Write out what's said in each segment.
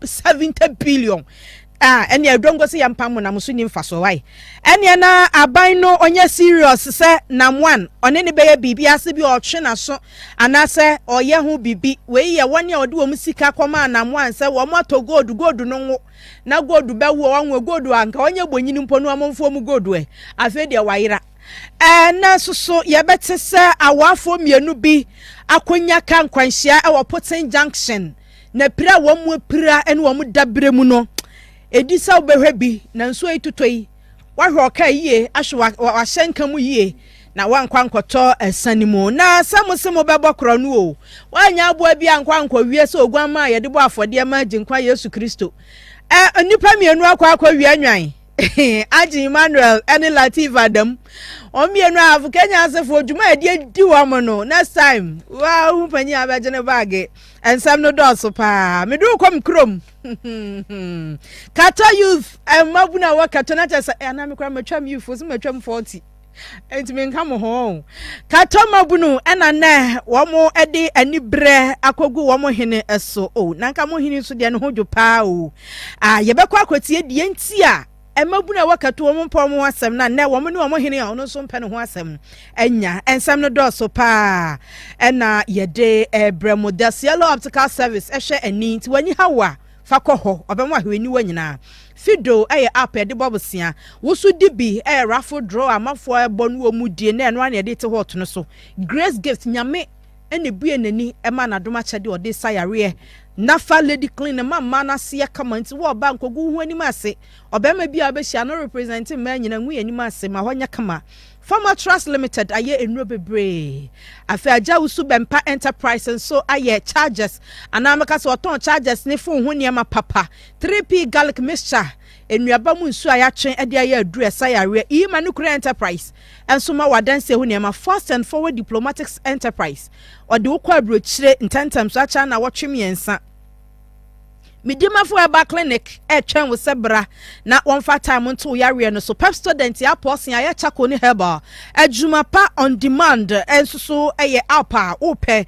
70 billion. And you don't go see Yampam when I'm swinging for so why. And you na abino on your serious, say, nam one, on any baby, as be auction or so, and I say, or ya who be, where ya 1 year or do a musica command, and one say, one more to go to no. Now go to Bell, one will go to Uncle, on your when you pono for go do it. I fed your wire. And now so, ya better say, I want for me a new be, a quenya can quenchia our putting junction. Na pra one more pra and one would dabremuno. Edisa obehebi na nso etutoi wa hwoka yie ahwa wa hyenka mu yie na wankwa nkoto asanimu na samusimo bebo kro no o wanya abo abi ankwa nkwa wie se ogwan ma ye de bo afode ma ginkwa Yesu Kristo onipa mienu akwa wie anwan Aji Emmanuel ene Latif Adam o mienu afu Kenya asefo djuma edi di wa mo no next time wa hu panyi abeje ne bag ensam no doso pa me do kom krom Kata youth mabuna wa kata na chesa na me kwa matwam youth so matwam 40 enti me nka mo ho Kata mabunu ena ne wo mo edi ani bre akogu wo mo hene eso o na nka mo hene so de ne hojo pa o ye be kwa akotie de enti a emabuna wakato wo mpom ho asem na ne wo ne wo hene a ono so mpe ne ho asem enya ensam no doso pa ena yede bremo Cielo Optical Service ehwe ani nti wani hawa fakoho obem ahweni wanyina fido app de bobosia wosu dibi raffle draw amafo ebonu omudie na eno ane de te hot no so grace gift nyame ene bue nani ema na doma chede ode sayare Nafa lady clean mama na se kama nti wo ba nkogu hu anim ase obema bia obehia no representing man nyina hu anim ase ma honya kama Former Trust Limited aye enro bebre afa aja usu bempa enterprise so aye charges anamaka so ton charges ne fo hu niam papa 3p garlic mixture enuaba mu nsu ayatwen ade aye adu esayare ima no kura enterprise enso ma wadanse hu niam Fast and Forward Diplomatics Enterprise ode wo kwa brochire ntantam so acha na wotwe miensa Midima for a clinic twen wo sebra na wonfa time nto yare no so pep student ya posin ya chako ni heba adwuma pa on demand enso so eye apa ope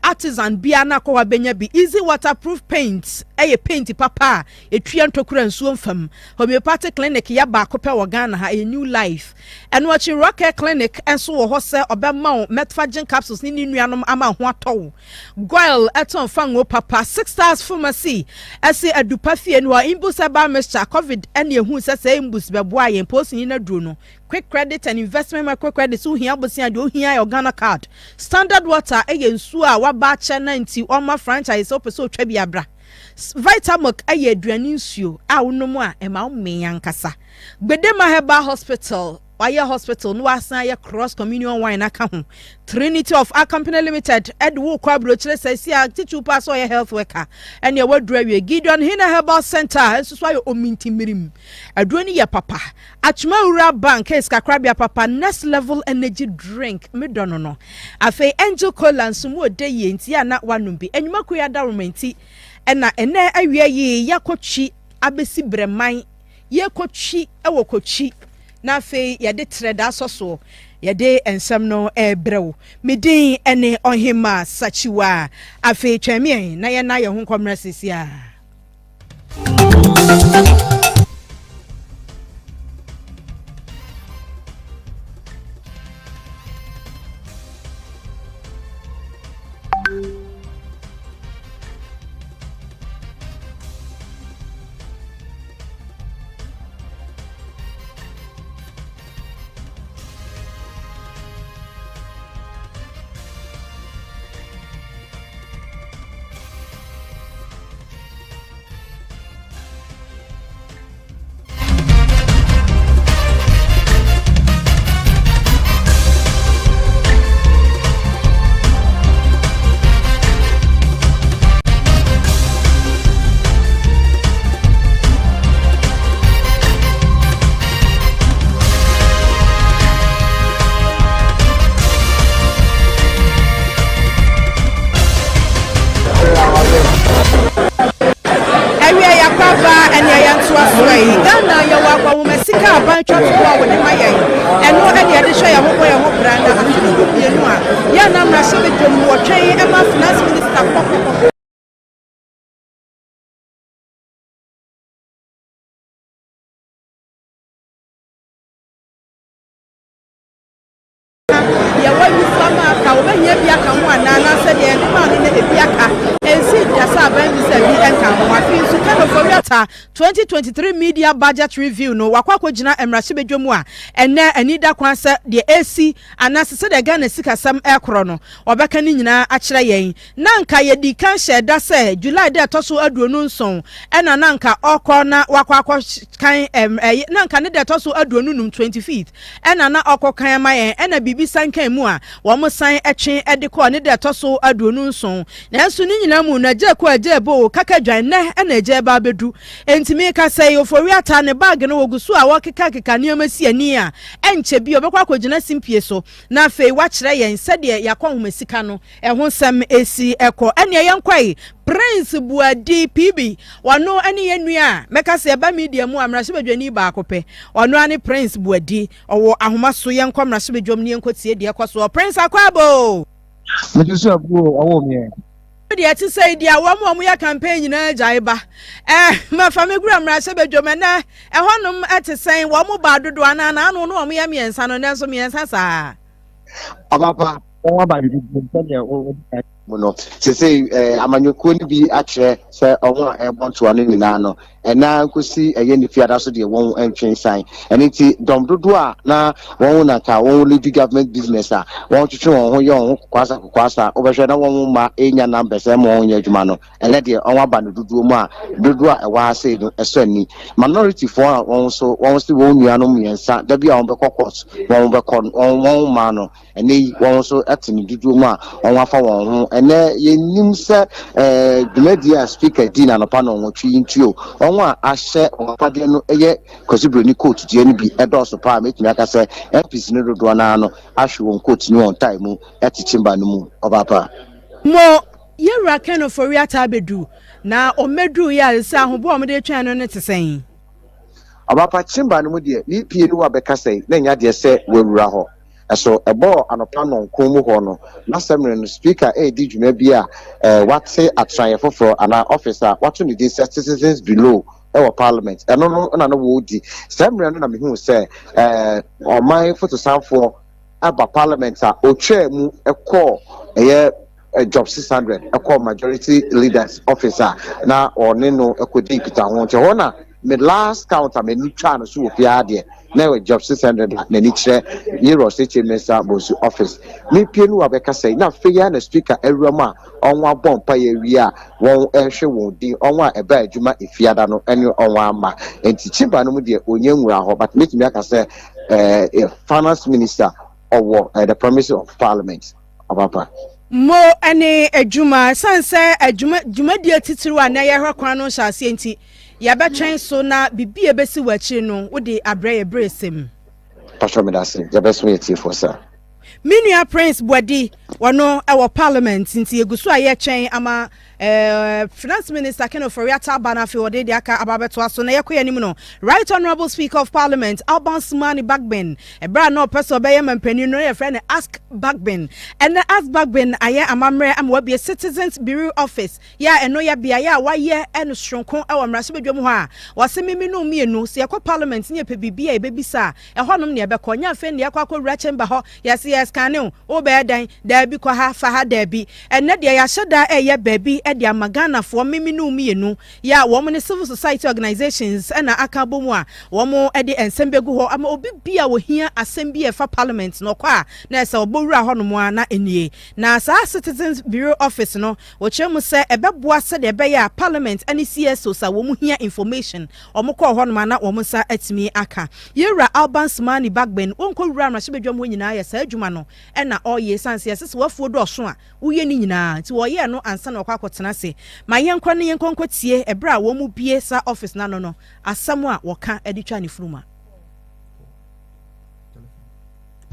artisan bia na kwa benya bi easy waterproof paint eye paint papa etua ntokura nsuo mfam homeopathic clinic ya ba ko pe wo Ghana ha a new life and watching rocket clinic enso wo ho se obema metfagen capsules ni nuanom ama ho atɔ goil eton fango papa 6 stars pharmacy Ase adupa fie no imbusa ba Mr. COVID ene ehu sese imbus beboa yen posin na duro no quick credit and investment micro credit so hia bosia de ohia your Ghana card standard water eye nsu a wa ba che 90 oma franchise opeso twa bi abra Vitamilk eye aduani nsuo a wonom a ema wo meyankasa Gbedema Herbal Hospital Waya Hospital no asan ya cross communion wine aka ho Trinity of our company limited edwo kwa brochire sasia tichu pass or health worker and ya wadra we Gideon Hina Herbal Center enso ya ominti mirim adwani ya papa Achuma Ura Bank eskakrabia papa next level energy drink medono no afi Angel Cola nsumu ode ye nti ya na wanumbi enwuma ko ya darumenti ena ene awie yi yakochi abesi breman ye kochi ewo kochi na fe yade treda soso yade ensam no ebrew medin ene Ohemaa Sakyiwaa afe twamie na ye na ye ho komra sisia Ghana ya wakwa umesika abanchwa kwa wode mayen eno ene yade hwe ya hobo ya hobra na afiri yenu a ya na mra se bedwom wo twen e ma finance minister nya bi aka ho ana na se de ne ma no na ebi aka ensi dia sa ban bi se bi enka ho afi so kind of oriata 2023 media budget review no wakwakọ gina emrahye bedwomu a enne anida kwan se de AC ana se de Ghana sikasam ekro no obeka ni nyina a kire yen nanka ye di kan sheda se July de toso aduonu nson ena nanka okọ na wakwakọ kan nanka ne de toso aduonu num 25th ena na okọ kan ma yen ena bibi san kan mu a wo mo san etwe edekọ ne de toso aduonu nson na enso ni nyina mu na je ko aje bo kaka dwan ne ena je ba bedu entimi ka say oforiata ne bag no wogusu a wokeka niam si ani a enche bi obekwa akogina simpie so na afei wa kire yen sede yakọ homasika no ho sam esi ekọ ene yenkwai Prince Buadi PB wano ani yenua meka se ba media mu amrahye badwani ba akope wano ani Prince Buadi owo ahomaso yenko amrahye badwom ne yenko tie de ekoso Prince akwabo mejusu abu owo mi dia ti say dia wo mo ya campaign na jaiba ma fa megura amrahye badwom na honum etesen wo mo ba dodo ana na anu no mo ya miensa no nenso miensa sa ababa won ba bi no say amanyoko ni bi akire say owo ebonto anu nyina no ena nkosi eye ni fiada so de won entwen san eniti dom dodo a na won na ka won lead government business a won twetwe won ho ye won kwasa obehwe na won ma enya number say mo won ye adwuma no ele de won aba no dodo mu a dodo a ewa ase no eso ni minority for won so won nua no miensa da bia won be kokot won be kon won ma no ene won so atini dodo mu a won afa won ho ene yenim se media speaker dina no pa no won twi ntuo a ahye opade no eye kosibroni coat die no bi edoso pa metumi aka se MPs no dodo na no ahwe won coat ni on time etichimba no mu obapa mo yewra ken of oriata bedu na omedu ya se ahobo omde twan no ne tesen obapa chimba no mu de ni pie no wa beka sei na nya de se wewura ho eso ebo anopa no nkomu ho no na semre no speaker di dwuma bia wate atran foforo ana officer watu ni citizens below our parliament eno no na no wodi semre no na me hu se oman photo sanfo aba parliament a otwa mu ekọ job 600 ekọ majority leaders officer na one no ekodi kita ho nche ho na me last count am ni twa no so ofia de na we job 600 na ni kire yero seche mesa bosu office me pie no abeka say na feya na speaker ewrama onwa bompa ye wi a won ehwe won din onwa eba adwuma efiada no ene onwa ama enti chiba no mu de onye nwura ho but make me aka say finance minister or the promise of parliament abapa mo ane adwuma sanse adwuma die titiru a na ye hwakwan no hyase enti ya betwen so na bibie besi wachi no wo de abraye bresem pastor medase ya beso yeti for sir Minua Prince Buadi wano ewo parliament nti egusu aye twen ama finance minister Ken Oforiata Banafi ode de aka ababeto aso na yekoye nim no right honorable speaker of parliament Alban Sumani Bagben ebra no person obeye mampani no ye friend ask Bagben and ask Bagben aye amamre am we citizens bureau office ya eno ya bia ya waye eno hronkon ewo mrase bedwom ho a wase miminu mienu se yekọ parliament ne pe bibia ebebisa ehonom ne ebekọ nya fe ne yakọ akọ chamber ho yes kane o be dan da bi kwa ha fa ha da bi enne de ya hyeda eye baby de amagana fo miminu mienu ya wo ne civil society organizations na aka bomu a wo mo de ensembegu ho ama obi bia wo hia assembly fa parliament no kwa na se obowura ho no mo na enie na sa citizens bureau office no wo chemu se ebeboa se de be ya parliament ani CSO sa wo mo hia information o mo ko ho no na wo mo sa atimi aka yewra Alban Sumani Bagben wonko wura amrahye bedwom ho nyina ya sa adwuma no na oye sanse yesese wafuo do so a uye ni nyina ti wo ye no ansa na okwa akotena se ma yenkwa ne yenkwa tie ebra wo mu bie sa office na no asam a woka editwa ne fruma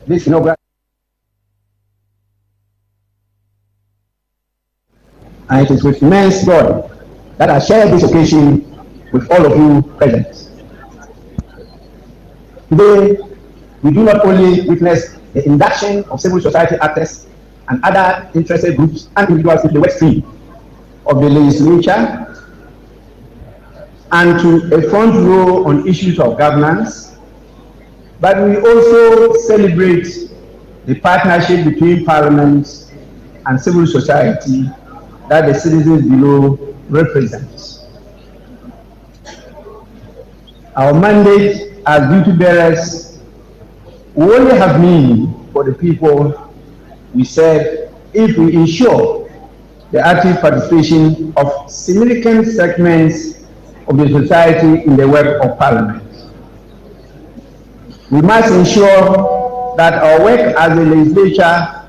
this no and it is with immense joy that I share this occasion with all of you present. Today, we do not only witness the induction of civil society actors and other interested groups and individuals in the wet stream of the legislature and to a front row on issues of governance, but we also celebrate the partnership between Parliament and civil society that the citizens below represent. Our mandate as duty bearers will only have meaning for the people we serve if we ensure the active participation of significant segments of the society in the work of Parliament. We must ensure that our work as a legislature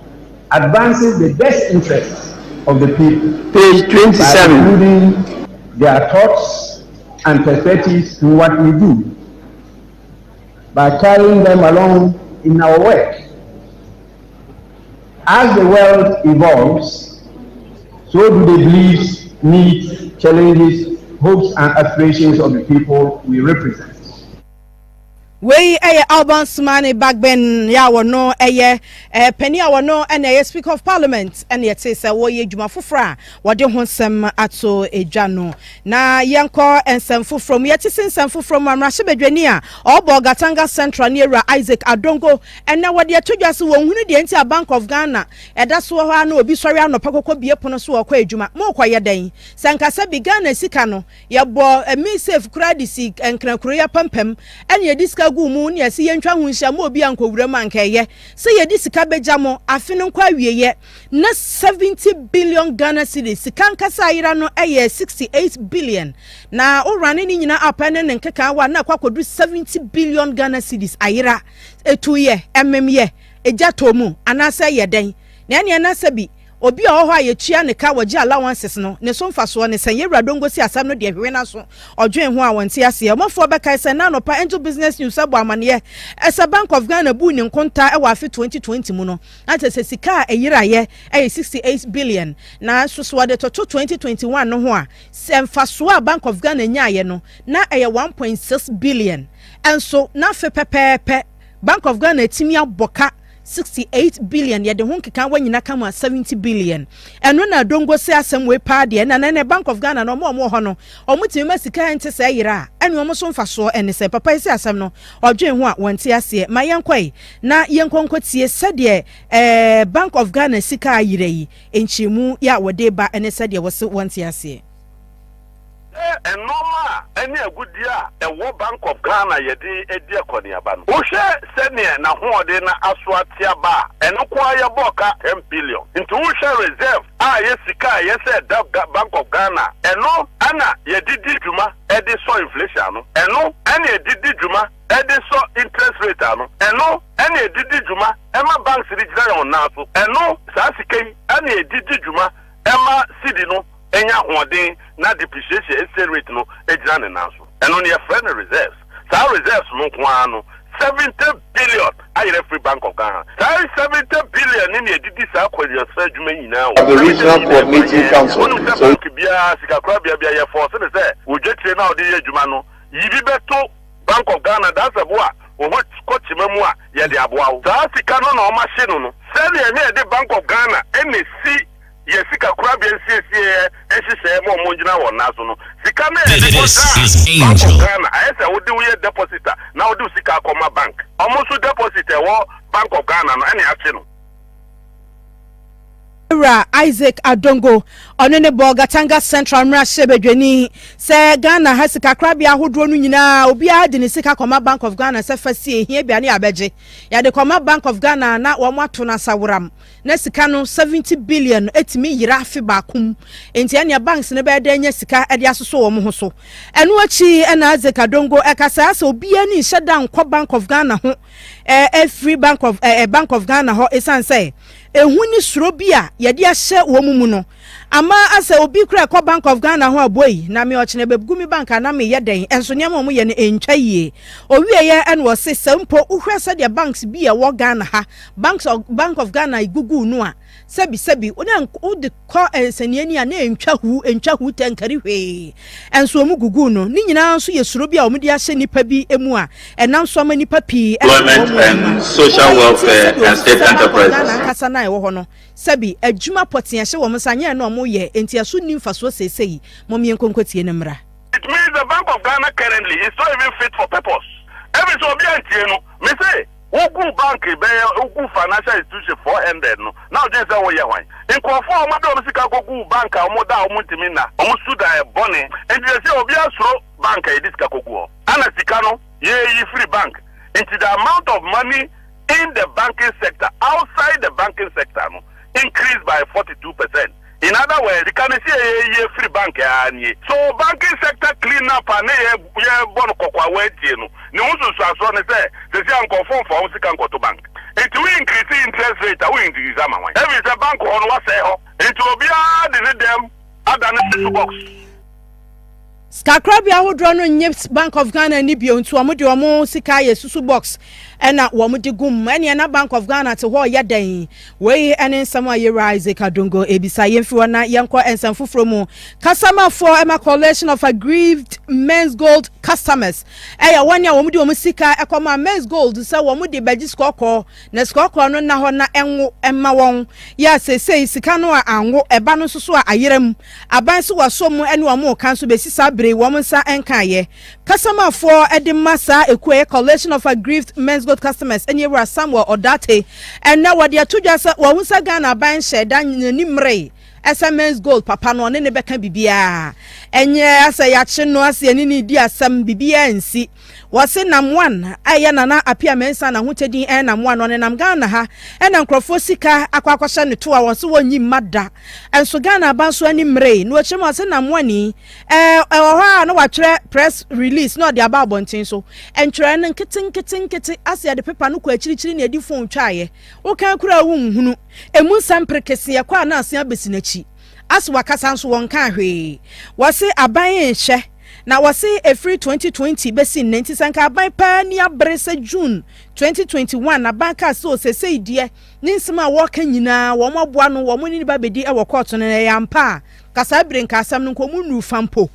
advances the best interests of the people. Page 27. By including their thoughts and perspectives in what we do, by carrying them along in our work. As the world evolves, so do the beliefs, needs, challenges, hopes, and aspirations of the people we represent. We Alban Sumani Bagben Yawono Penny Awano and Speaker of Parliament and yet says Woye Juma Fufra, what do Honsem Ato Ejano. Na Yanko and Semfu from Yetisin Semfu from Rashibedwania, or Bogatanga Central near Isaac Adongo, and now what they told us when the entire Bank of Ghana, and that's what I know be sorry no Paco be upon us or Juma, more quiet day. Sankasa began a Sikano, ya bo a me safe credit seek and Korea Pumpem, and ye disca gumu ni asi yentwa hunsha mo bi anko wurama nkeye se ye di sika bejamo afinu kwa wieye na 70 billion Ghana cedis sika nkasa ayira no 68 billion na orane ni nyina apane ne nkeka wa na kwakodu 70 billion Ghana cedis ayira etuye emmemye ejatomu anasa yeden na ne na sabi obi a oho ayetua ne ka wagi allowances no ne so mfaso ne sanye radongo si asam no de hwe na so odwen ho a wonte ase omofo bekai se na no pa Angel Business News abo amane esa Bank of Ghana bu ni nkonta e wa afi 2020 mu no ante se sika eyiraye 68 billion na so de toto 2021 no ho a mfaso a Bank of Ghana nyaaye no na 1.6 billion enso na fe pepepe Bank of Ghana timi aboka 68 billion ya de ho nkeka wanyina kama 70 billion eno na dongo se asem we pa de na na Bank of Ghana no mo ho no omutimi masika ente se yira ene omo so mfaso ene se papa ise asem no odwen ho a wonte ase ma yenkwai na yenkonkotie se de Bank of Ghana sika yira yi enchimu ya wode ba ene se de wonte ase and normal any a good year and what Bank of Ghana yedi edia koniaban. Ushe senior na huode na aswatia ba and acquire boka 10 billion. Into Ushe reserve yesika yese Bank of Ghana and no ana yedi juma edi so inflation and no any yedi juma edi so interest rate and no any yedi juma Emma banks register on naso and no sasike any yedi juma Emma sidino enya hoden na depreciation rate no ejana naso eno ne friend reserves sa reserves no kwa no 70 billion ayere free Bank of Ghana sa 70 billion ni edidi sa kwali sa adwuma nyina o the regional committee council so kibia sikakra bia ye force ne say ojetire na odi adwuma no yibi beto Bank of Ghana that's a boa o coach memu a ye de aboa o sa sika no na o machine no say ne de Bank of Ghana NC Yesika Krabi NCCA mo monjina won naso no sika na This is Angel. I say we do depositor now do sika koma bank almost deposit Bank of Ghana no any action no Isaac Adongo onene Bogatanga Central Mra Shebedweni se Ghana hasika krabia hodro no nyina obi ade ne sika koma Bank of Ghana se fasie hia bia ne abeje ya de koma Bank of Ghana na wo mato na saworam na sika no 70 billion etimi yira afi bakum enti ania banks ne be da nya sika ade asoso wo mo ho so eno achi na Isaac Adongo ekasa ase obi ani hyeda nko Bank of Ghana ho free Bank of Ghana ho esanse ehuni suro bia yede ahye wo mumu no ama ase obi kura ko Bank of Ghana ho aboyi na me ochene bebgumi bank na me yeden enso nyama mo ye ne entwa yie owieye en wo se sempo uhwese de banks bia wo Ghana ha Bank of Ghana igugu no a sebi una udi ko enseniani a na entwa hu tankari hwe enso mu gugu no ni nyina nso ye suro bia omudi ahye nipa bi emu a enam so ma nipa pi employment and social welfare and state enterprises kasa na wo ho no sebi adwuma potia hye wo msanye na omo ye enti aso nimfa so sesei momye nkonkotie ne mra. It means the Bank of Ghana currently is not even fit for purpose. Every so be antie no me say Ogu bank be ogu financial institution 400 no. Now just say we wan. In confo o mado o sika gogu bank o mo da o mutimi na. O mo suda e bone. And you say obi asro bank e dis ka gogu. Ana sika no ye free bank. Into the amount of money in the banking sector, outside the banking sector, no, increased by 42%. In other words, you can see a free bank. So banking sector clean up and a bono kokwa weti no. Ni musu so say they say conform for us can go to bank. It will increase interest rate. We increase amount. Every is a bank on what say ho. It will be a them other box. Skakrabia hodro no nye Bank of Ghana ni bio ntu omo de omo sika ye susu box ena wo de gum ene na Bank of Ghana te ho ye dan we ene nsam aye rise kadongo ebisa yemfi wona yenko ensam foforo mu customer for Ema collection of aggrieved men's gold customers eya wanya wo de omo sika ekoma men's gold se wo de baji skoko na skoko no na ho na enwo emma won ya sesei sika no anwo eba no soso a ayerem aban so waso mu ene wo mo kan so besisa womansa enkaye customer for edimasa ekwe collection of aggrieved men's gold customers enye were Samuel Odate and now what they told us womansa Ghana ban share dan nimre SMS gold papa no ne beka bibia enye asa ya che no asa ni di asam bibia nsi wose nam one aye nana apia mensa na hotedin nam one no nam Ghana ha ena nkrofo sika akwakwasha ne to a wose wonyi mada enso Ghana ban so ani mre no chema wose nam wani ha no watwere press release no de aba bontin so entwere ne nkete asa de paper no kwa chirichiri ne edi phone twaye wo kan kura wu nhunu emu sampre kese ya kwa na asia besinachi aso wakasa nso won kan hwe wose aban enhye na wase every 2020 besi 90 sanka aban pa ni abrese June 2021 na banka so sese die ni nsema wo kan nyina wo moboa no wo ni ba bedi e wo court no ya mpa kasa brenka asam no komu nu fampo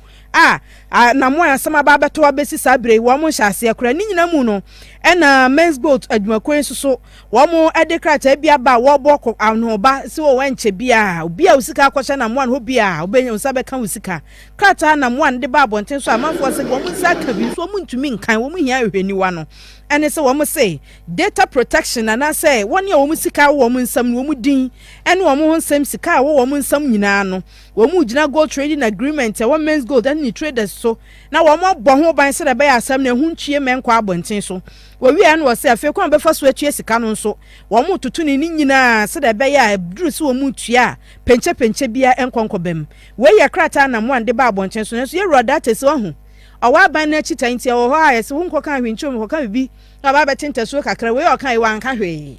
na mo asama ba beto abesi sabre wo mo hyase akura ni nyina mu no ena men's gold adwumakwen so wo mo edekrata bia ba wo boko anho ba si wo wanche bia obi a usika akwosha na mo an ho bia obenya usabe kan usika krata na mo an de ba bonten so amanfo se wo mo saka bi so mo ntumi nkan wo mo hia ehwani wa no ene se wo mo say data protection and I say one year wo mo sika wo mo nsam wo mo din ene wo mo nsam sika wo mo nsam nyina no wo mo gina gold trading agreement wo men's gold and traders so na wo mo bo ho ban se da be asam na huntue menkwa abonten so wo wi an wo se afi kwa be fa so atue sika no so wo mo tutu ni nyina se da be ya duru se wo mo tua penche bia enkonkobem we ye krata na mo ande ba abonten so na so ye roda tese wo hu owa ban na chita ntia wo ho ayese wo nkoka hwinchom ko ka bibi aba betente so kakra we o kan e wan ka hwe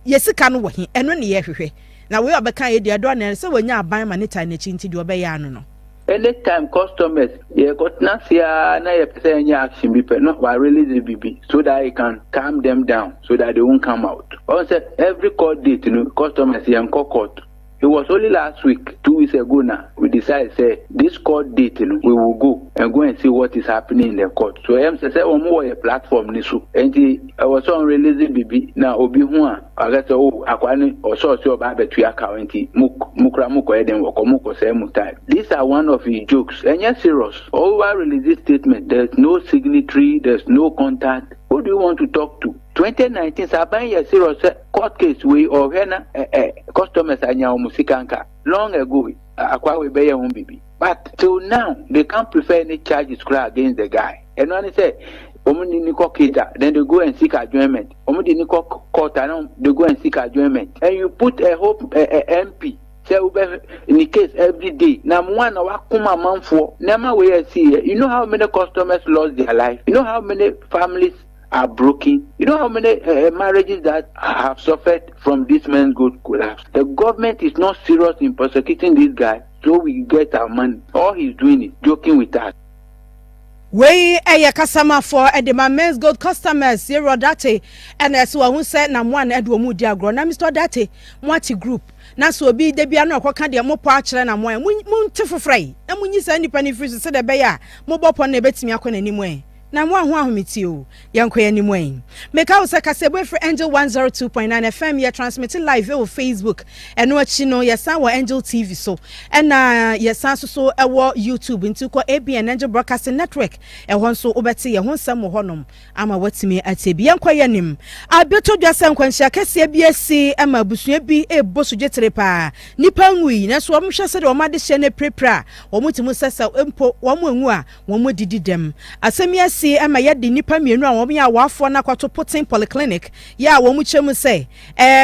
yesika no wo he eno ne ye hwehwe na we obeka ye dia do na se wonya aban manita na chinti di obe ya no no anytime customers ye got na sia na ye pese anya action be no wa release the BB so that it can calm them down so that they won't come out. Also every court date customers ye court. It was only last week, 2 weeks ago now, we decided say this court date we will go and see what is happening in the court. So I say one more a platform nisu. And I was on releasing BB now obi huan I guess akwani or so ba betu account mukra muko eden woko muko say mutai. These are one of the jokes. And yes serious. Over release statement, there's no signatory, there's no contact. Who do you want to talk to? 2019 saban ya serious court case we or hena customers anya musikanka long ago akwa we be yehun bibi but till now they can't prefer any charges against the guy and when they say omuni ni kokita then they go and seek adjournment omudi ni court and they go and seek adjournment and you put a hope MP say in the case every day now one wakuma manfo nema we see you know how many customers lost their life, you know how many families are broken. You know how many marriages that have suffered from this man's good collapse. The government is not serious in prosecuting this guy, so we get our money. All he's doing is joking with us. We a customer for the men's gold customers zero date and as who said na one Edwo Diagro na Mr. Date Mwati group na so bi de bia no akoka de mo po akere na mo mun tifofrai na munyi sa nipa ni free so de be ya mo bopo na betimi akọ na nimu na mo aho ahometi o yanko yanimu en meka wo se kase boyfriend Angel 102.9 FM ye transmit live o Facebook eno achi no yesa wo Angel TV so na yesa so ewo YouTube nti ko ABN Angel Broadcasting Network ehon so obeti ye honsam honom ama watimi atebi yanko yanim abeto dwase nkwanhia kase bi asi ama busua bi eboso jetere pa nipa ngui na so omhwe se de omade hye ne prepra omutimu sesa empo womu a womu dididem asemi si ama yedi nipa mienu a wom ya wafo na kwato potin polyclinic ya womu chemu se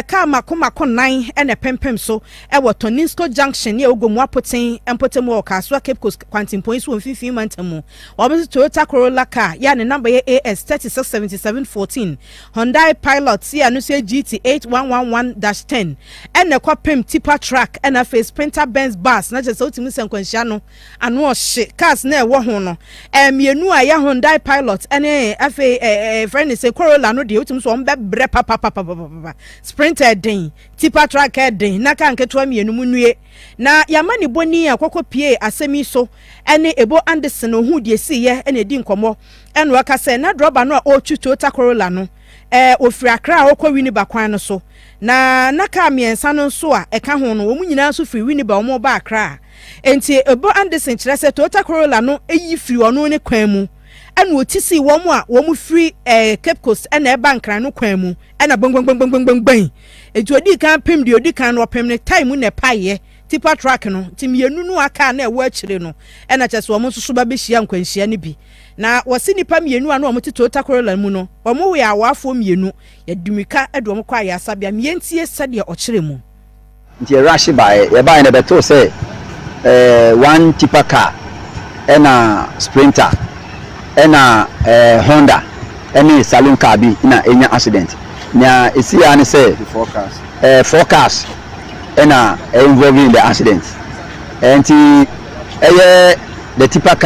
ka makomako nan ene pempem so e wo Toninsko junction ya ogomu apotin empotemu o kaswa Cape Coast Quantum Points wo mfifi mantamu wom Toyota Corolla car ya ne number ya AS 367714 Hyundai Pilot ya no se GT 8111-10 ene kwa pem tipa truck ena face Sprinter Benz bus na je se otimi senkwanhia no ano o hye cars na e wo ho no mienu a ya Hyundai Pilot ene friend say Corolla no de utum so on be bre papa Sprinter den tipa truck den na kan keto mienu munue na yamani boni akoko pie asemi so ene ebo Anderson ohu de si ye ene di nkomo ene waka say na droba no o tu Toyota Corolla no ofiri Accra okọ Winneba kwan no so na naka miensa no so a eka ho no wo nyina so firi Winneba omo ba Accra enti ebo Anderson kire say Toyota Corolla no eyi firi ono ne kwan mu enu otisi womu a womu free Cape Coast ena e bankran no kwan mu ena bang etu odi kan pem de odi kan no pem ne time ne paye tipa truck no timienu no aka na e wo akire no ena kyese womu susu ba be hia nkwanhia ne bi na wasi nipa mienu a no womu Toyota Corolla mu no womu we awafo mienu yadumika edom kwa ya sabia mientie sade o kire mu nti rush by e ba na beto say one tipa car ena Sprinter ena Honda eni saloon car bi na enya accident na esi ya ne say four cars ena involved in the accident enti the tipper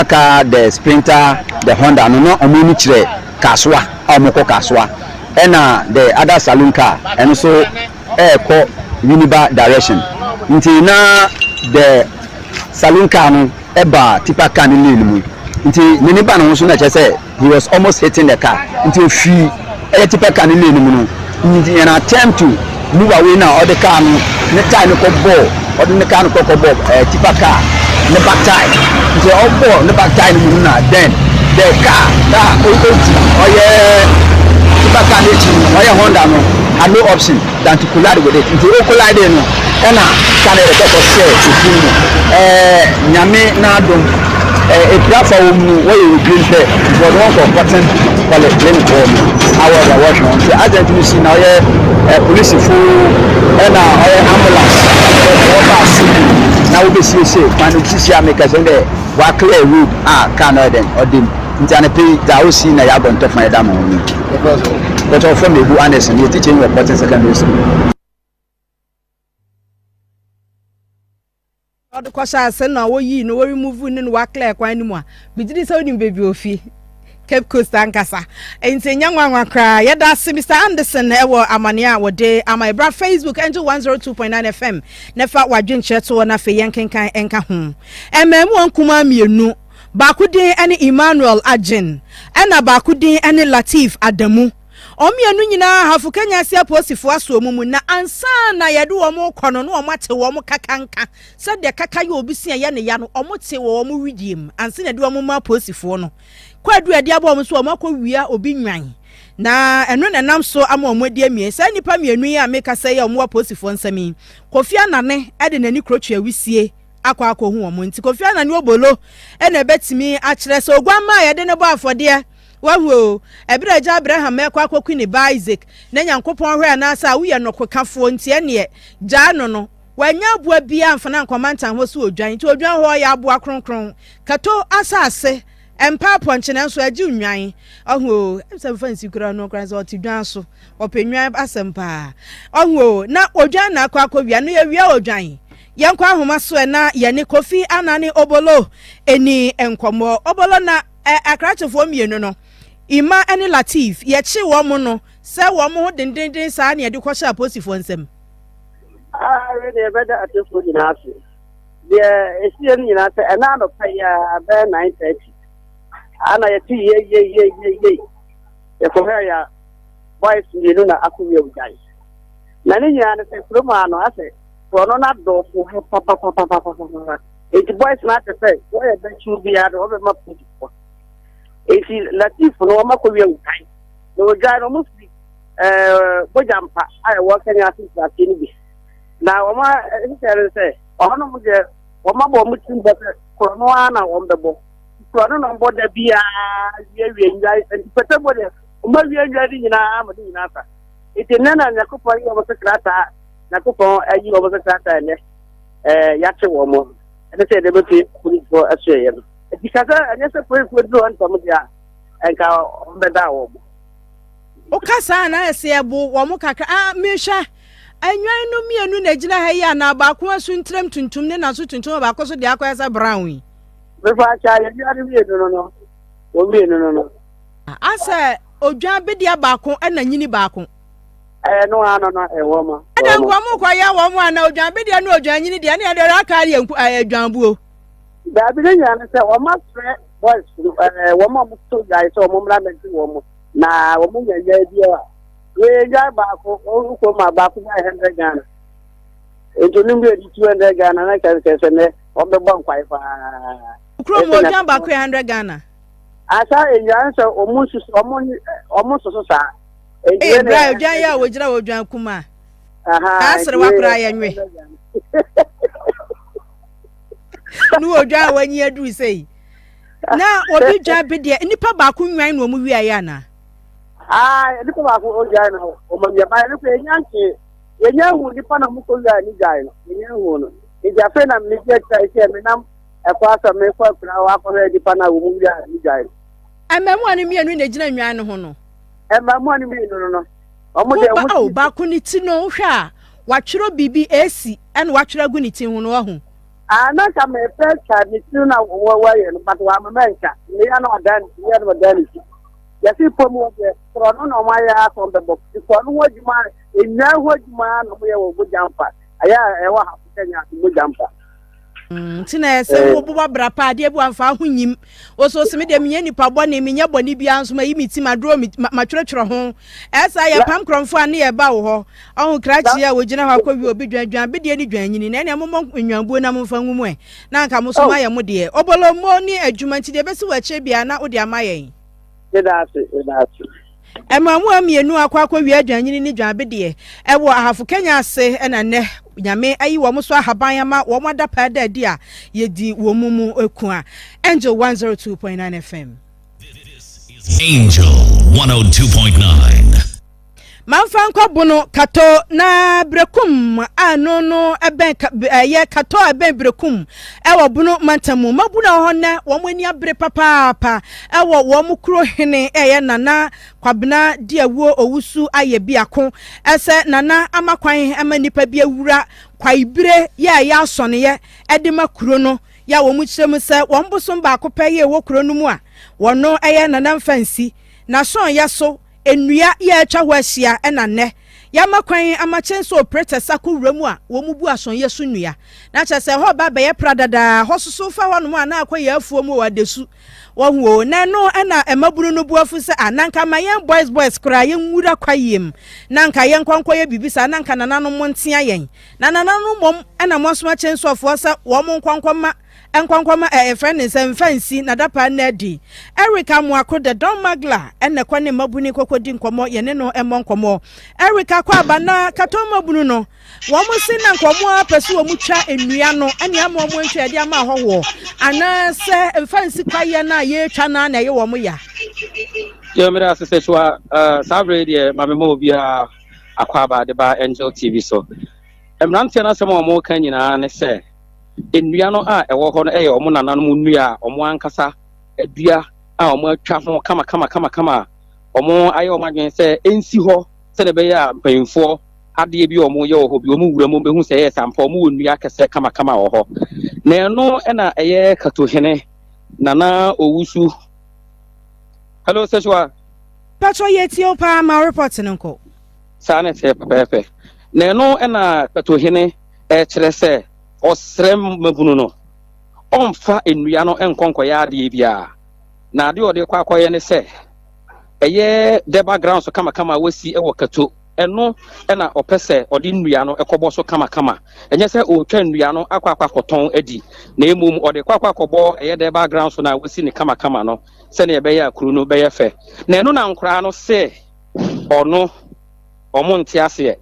car the Sprinter the Honda no omuni kire kaswa amoko kaswa ena the other saloon car and so ko Winneba direction nti na the saloon car no eba tipper car ni lane mu nti Winneba no so na say he was almost hitting the car nti ofi tipper car ni lane mu no nti an attempt to move away now all the car no ne tie no ko ball or the car no ko ball tipper car ne back tie nti all ball ne back tie no na then the car that tipper car ni Honda no had no option than to collide with it nti o collide no na can the top of share to nyame na dom a platform where you green there for one for pattern polyclinic for hours I watch on the agent you see now police full and ambulance now we see man to make us on the wa clear road can or them interne pay that we see na ya go on top my dam but from the who Anderson you teaching your pattern secondary school. Odo kwasha ase na wo yi no wo remove ne wa clear kwan ni mu a bidiri se onim baby ofi Cape Coast ankasa enti nyanwanwa kra yeda ase Mr Anderson ewo amane a wode amaibra Facebook Angel 102.9 FM nefa wadwenche to na fe yenkenkan enka ho ememu ankuma mienu bakudin ene Emmanuel Agin ena bakudin ene Latif Adamu omienu nyina hafu Kenya asia posifo aso mu na ansa na yede wo mo kono no wo mate wo mo kakanka se de kaka ye obisia ye ne ya no wo te wo mo widiem ansa na de wo mo ma posifo no kwadu ade abo mo so wo makọ wia obi nwan na eno na nam so ama wo modi amie sa nipa mienu ya meka se ye wo posifo nsami Kofi Anane ede nani krochu awisie akwa hu wo mo nti Kofi Anane obolo ene betimi a kire se ogwamma ye de ne bo afode wawo ebreja Abraham ekwa akwaku ni ba Isaac na nyankopon hwe na asa wo ye nokokafo nti ene ja no wanya aboa bia mfana nkomantan ho so odwan nti odwan ho ya aboa kronkron kato asase empa ponche na so agi unwan oho emsa fancy kura no kran so otidwan so openwan asempa oho na odwan na akwa wia no ya wia odwan yankwa ahoma so na ye ne Kofi Anane obolo eni enkomo obolo na akrachefo mienu no Ima ene Latif ye chi wo mo no se wo mo dendenden sa na ye de kwosha posifo nsem really better at this point in action. Yeah, it's in you know, another pay 9:30. And I see ye. The Korea boys, you know, Akuyo guys. Nani yana say, Plumano, I say, for not door for papa. It's boys not to say, where they should be out of my people. It's Latif for no Makuyo guys. No guy almost Bojampa, I work in your sister. Now, Oma say, oh no, Oma Bomutin, but Corona on the book. Corona on board the beer, guys, and somebody, maybe in our it's a nana Nakupa over the Krata, Nakupa, and you over the Krata, and Yachawomo, and they said they will pay for Australia. Because I just a pretty good one from the and on the Dow. Okasana Seabu, Wamukaka, Misha. Enwa no mi anu na gina ha ya na ba ko asu ntram tuntum ne na so tuntum ba ko so de akwasa brown wi me fa cha ya ya mi no o mi no asa odwan bedia ba ko na nyini ba ko no no e wo ma ada ngwa mu kwa ya wo mu ana odwan bedia no odwan nyini de na de ra ka ya adwan buo da bi nya na se o ma stre boys wo ma mu to guys o mo mra na ti wo mo na wo mu nya ya dia we ja ba ko o ko ma ba ko 100 Ghana eto ni me 200 Ghana na ka se ne o be bon kwai fa kro mo ja ba ko 100 Ghana asa enyan so o mu so sa bra odwan ya wo gira odwan kuma asere wa kra ya nwe nu odwan wa nyi adu sei na obi dwa be de nipa ba ko nwan no mu wi aya na nipa ba ko o ja no o ma ya ba ni ko enya hu nipa na mu ko ya ni ja no enya hu no e ja fe na mi je ta ise me nam e ko asa me ko kra wa ko he nipa na wo mu ya ni ja no amamu ani mi anu na gina nwan no ho no amamu ani mi no omo de o ba ko ni ti no hwa wa twero bibi esi ene wa twero gu ni ti ho no ho na ka me pe ka ni ti na wo ye no but wa menka ni ya no dan ya no dan yasi pomu de krono no ma ya from the box ko no wajuma enya wajuma no mo ye wo bujampa aya e wa ha kenya bujampa tina ese wo bo bra pa de bu amfa ho nyim oso se me de me nipa bone me nya bone bia nso ma yimi ti ma dro ma twetwere ho esa ya pam kromfo ane ye ba wo ho ohun krachi ya wo gina ho akwa bi obi dwan be de ni dwan nyini na ne mo nwanbuo na mo fa nwumu e na nka mo so ma ye mo de obolo mo ni adwuma ti de be se wa che bia na wo de amayen That's it. Emamu amienu akwa wi adwanyini ni dwabede e wo ahafo Kenya ase na ne nyame ayi wo so ahaban ama wo mada da di a yedi wo mumu eku a Angel 102.9 FM. This is Angel 102.9. Manfa nkobono kato na brekum anono eben ye kato eben brekum ewo bunu mantamu mabuna ho na wo mani abre papa ewo wo mukro hene eye nana kwabena diawo owusu aye biako ese nana amakwan amanipa bi awura kwaibire ye ya asone ye edema kuro no ya wo mu kyerem se wo mbosom ba akopɛ ye wo kuro no mu a wono eye nana mfansi na son ya so enua ya atwa ho ahia na ne ya makwan amachenso operator sakuwramu a wo mu bu ason yesu nua na cha se ho ba be ye pradada ho soso fa ho no na akwa ya afuo mu wa desu wo hu na no na emabunu no bu afu se ananka mayen boys kura ye nwura kwayem nanka ye nkwankwa ye bibisa nanka nanano montia yen na nanano mom na mosoma chenso ofo se wo mo nkwankwa enkwанkwama friend nsem fancy na dapa na di Erica Muako de Don Magla enne kwani mabuni kokodi nkomo yene no emo nkomo Erica kwa bana kato mabunu no wo mo sin na nkomo apesu wo mu twa enua no ene ama wo ntwa de ama howo ana se fancy kwaye na ye twa na ye wo mo ya yo mira asese chwa sabre de mame mo bia akwa ba de ba Angel TV so emrante na se mo kan nyina ne se enua no a ewo ho no eye omo nananom nua omo ankasa adua a omo atwa ho kama omo aye omo adwen se ensi ho se ne be ya mpanyimfo ade bi omo ye ho bi omo wura mo behu se ye sampa omo nua kese kama wo ho na eno na eye katohene nana owusu hello seshwa patro yetio pa ma report nko sa na te pepe na eno na katohene kire se osrem mabunu no omfa enua no enkonko ya ade bia na ade ode kwa akoye ne se eye the background so kama wasi e wakato eno na opese ode nnua no ekobo so kama enye se o twa nnua no akwa koton adi na emum ode kwa kobo eye the background so na wasi ne kama no se ne be ya kuru no be ye fe na eno na nkra no se ono omonte ase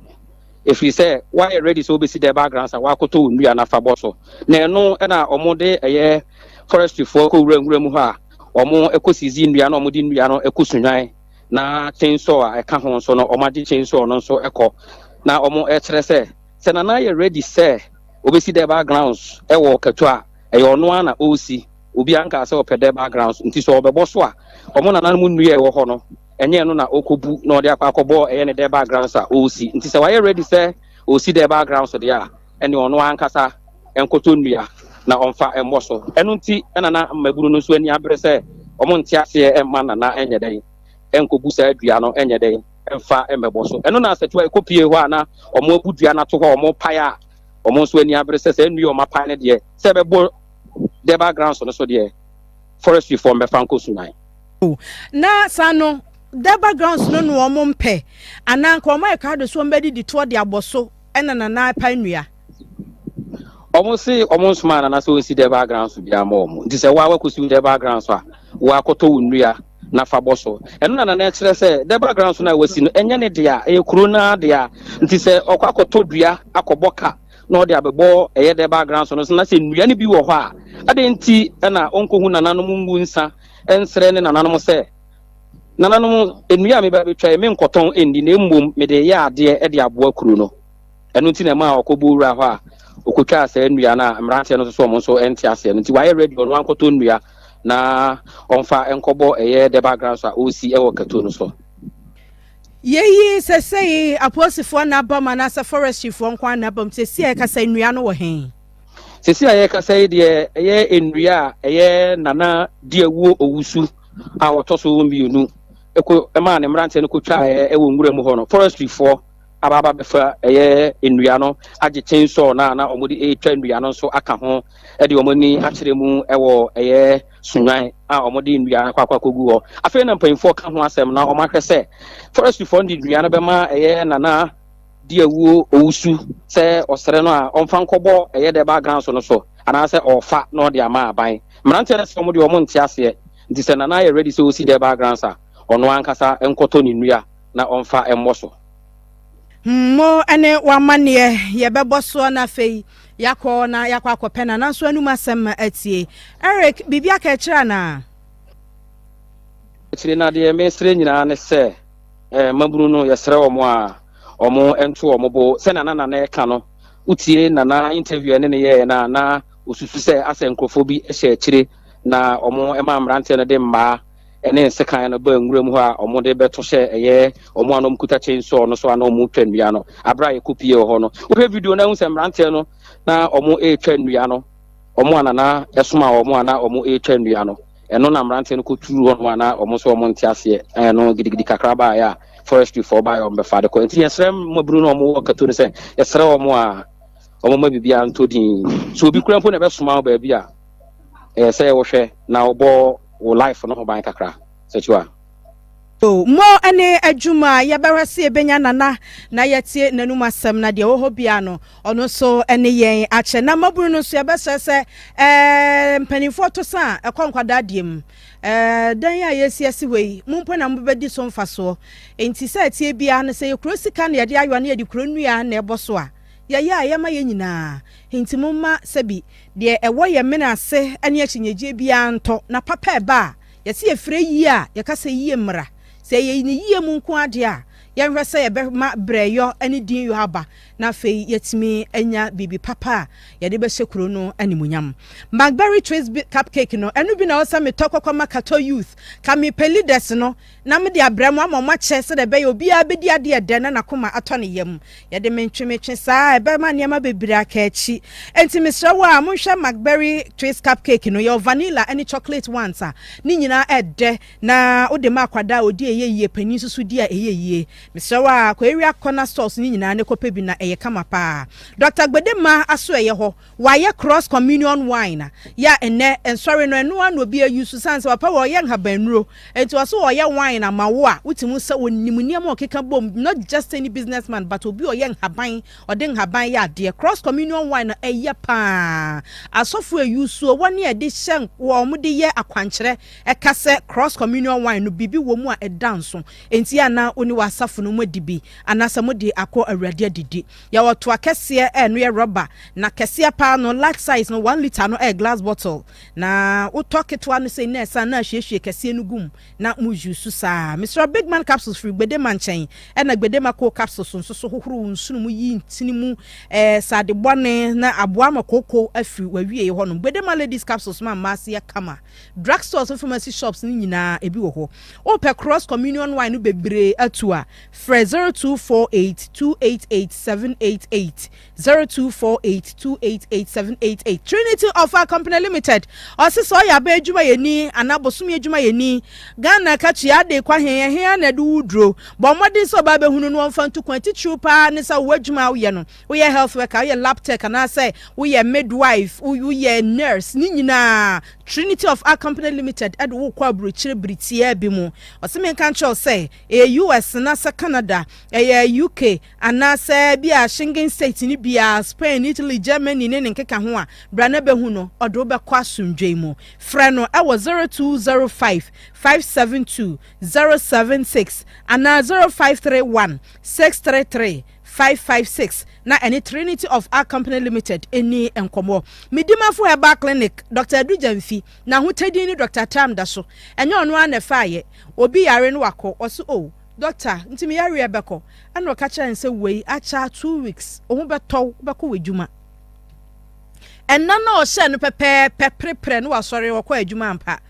if you say why ready so be see the background so wa koto nnua na fa boso na eno na omode eye forestry for ko wura mu ha omo ekosizi nnua na omode nnua no ekosunwan na chainsaw a eka ho so no omade chainsaw no so eko na omo ekere se na ye ready say obesi the backgrounds e wo katua e ono ana osi obi anka se opede backgrounds nti so obebo so a omo na mu nnua e wo ho no enye no na okobu na ode akwakobo eye ne the backgrounds a osi nti se why ready say osi the backgrounds de a ene ono ankasa enkoto nnua na onfa emboso eno nti na maburu no so ani abre se omo nti ase e ma na enye den enkobu sa adua no enye den emfa emeboso eno na asetua ekopie ho ana omo abudua na to ho omo paya omo so ani abre se nnua o mapa ne de se bebo the background so de forestry form be fanko sunai na sano the background no omo mpe ana nko omo e ka do so mbedi di to de aboso ena na pa nnua omo si omo nsuma na so si the background so bia ma omo nti se wa kusi the background so a wa koto nnua na fa boso eno na na kire se the background so na wasi no enye ne dia e kuro na dia nti se okwa koto dua akoboka na ode abebo eye the background so no na se nnua ne bi wo ho a ade nti na onkohu nananom ngu nsa ensre ne nananom se nananom nnua me ba betwa me nkoton endi na emmom me de ya ade e de aboa kuro no eno nti na ma okobo wura ho a okotwa ase nnua na mrante no so mo so enti ase no nti why ready on wankoto nnua na onfa enkobo eye the background so osi e wakato no so yeyi sesei aposifo na bama na sa forestry fo nkwa na bam sesi e kasa nnua no wo hen sesi aye kasa de eye nnua eye nana de awu owusu a otoso wo mienu eko ema ne mrante no kotwa e wo nwura mu ho no forestry fo ababa befa eye nnua no age chainsaw na omodi e twa nnua no so aka ho e de omoni akere mu ewo eye sunwan a omodi nnua kwakwa kogu ho afi na mpanfo ka ho asem na omahwe se forestry fund nnua no bema eye nana di awu owusu se osere no a omfa nkobo eye de background so no so ana se ofa no de ama aban mrante na se omodi omonte ase nti se nana ye ready so see the background sa ono ankasa enkoto ni nnua na omfa emmoso mo ene wa mane ye beboso na fei yakọ na yakọ akọpena na so anum asem atie Eric bibia ka kira na kire na de mesre nyina ne se maburu no yesre omo a omo ento omo bo se na na ka no utie na interview ne ye na osusu se asenkrofo bi ehye kire na omo ema mrante no de mma ene sekan no ba nwura mu ha omo de beto hye eye omo anom kuta chainsaw no so ana omo twa nnua no abra ye kopie ho no wo video na hu se mrante no na omo e twa nnua no omo anana esoma omo ana omo e twa nnua no eno na mrante no koturu ho no ana omo so omo nti ase no gidigidi kakra ba ya forestry for by on be fa de ko nti yesrem mabru no omo wakato ne se yesre omo a omo mabibia ntodin so obi kura mpo na be soma ba bia se wo hwe na obo wo life no ho ban kakra Sakyiwaa mo ane adwuma ya behwese ebenya nana na yetie nanum asem na de wo ho bia no ono so ene yen ache na maburu no so ya besese mpanifo to sa ekwankwada diem dan ya yesiesi wei mumpo na mbedi so mfaso enti sa tie bia na se yekro sika na yede ayo na yede kro nua na eboso a ya ma ye nyina enti mumma sebi de ewo ye menase ane achinyegye bia nto na papa eba yesi efre yi a yakasa yi mra se ye ni yie mu nko ade a yenhwe se ye be ma breyo ani din yo haba na fei yetimi anya bibi papa ye de be sekuro no animunyam Blackberry Trace cupcake no enu bi na osa me tokokwa makato youth ka me pelides no na me de abramo amoma che se de be obi a be di ade de na nakoma ato ne yam ye de mentwemetwe saa e be ma niam bebira aka achi enti misra wa monhwe Blackberry Trace cupcake no your vanilla any chocolate ones a ni nyina ede na ode ma akwada odi eyeye pani susu di a eyeye Mr. Wa ko area corner stores ni nyina ne kope bi na eye kama pa Dr. Gbedema aso eye ho wa ye cross communion wine ya ene ensori no eno an obi ayusu sanse papa wo ye nhabanuro enti wo so wo ye wine amawo a utimu se wonimunia ma okeka bom not just any businessman but obi o ye nhaban ode nhaban ya de cross communion wine eye pa asofo ayusu woni e de hyen wo mo de ye akwankyere ekase cross communion wine no bibi wo mu a edanso enti ana oni wasafo no modibi anasa modi akọ awrade adidi ya woto akese no ye rubber na kese pa no large size no 1 liter no glass bottle na utoketwa no say nesa na hwehwe kese no gum na mujusu sa Mr. Big Man capsules free Gbedema nchen na Gbedema co capsules nso hohoro nsunu mu yi ntini mu sade bone na aboa makoko afiri wawie ho no Gbedema ladies capsules ma masia kama drugstores and pharmacy shops ni nyina ebi wo ho ope cross communion wine no bebre atua fre 0248288788 0248288788 Trinity of our company limited osiso ya ba adwuma yeni anabosumi adwuma yeni Ghana kachi ade kwa he na de wudro bo modin so ba behunu no mfantu kwanti chupa ne sa wadwuma wo ye no wo ye health worker wo ye lab tech na say wo ye midwife wo ye nurse ni nyina Trinity of our company limited ade wo kwa brochire britia bi mu osime kan cho say US na sa Canada UK ana say bia Schengen state ni bia Spain Italy Germany ne nkeka ho a bra na behu no odo be kwa sundwe mu frɛ no e wo 0205572076 ana 0531633556 na any Trinity of our company limited any enkomo midima for herbal clinic Dr. Adujamfi na hotedi ni Dr. Tam da so enye ono ana faaye obi yare no wako oso o doctor ntimi yare ebeko ana o ka kire nse wei acha 2 weeks o ho beto beko wejuma enna na o hye no prepare no wasori wako adwuma ampa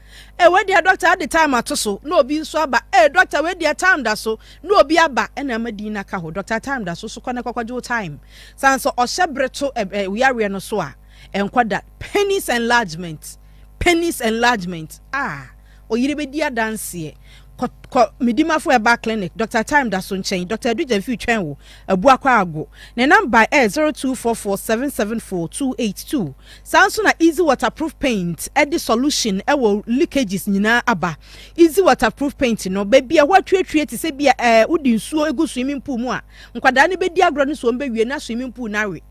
we dia doctor at the time atoso no obi nso aba doctor we dia time da so no obi aba na madina ka ho Dr. Time da so so kone kwakwajo time sanso o hye breto we are no so a enkwada penis enlargement oyire be dia dance midima for herbal clinic Dr. Time da so nchen Dr. Adujamfi twen wo abu akwa ago ne number 0244774282 sanso na easy waterproof paint edi solution ewo leakages nyina aba easy waterproof paint no baby a watwetwe ti se bia udi nsuo egu swimming pool mu a nkwada ne be di agro ne so mbe wie na swimming pool na we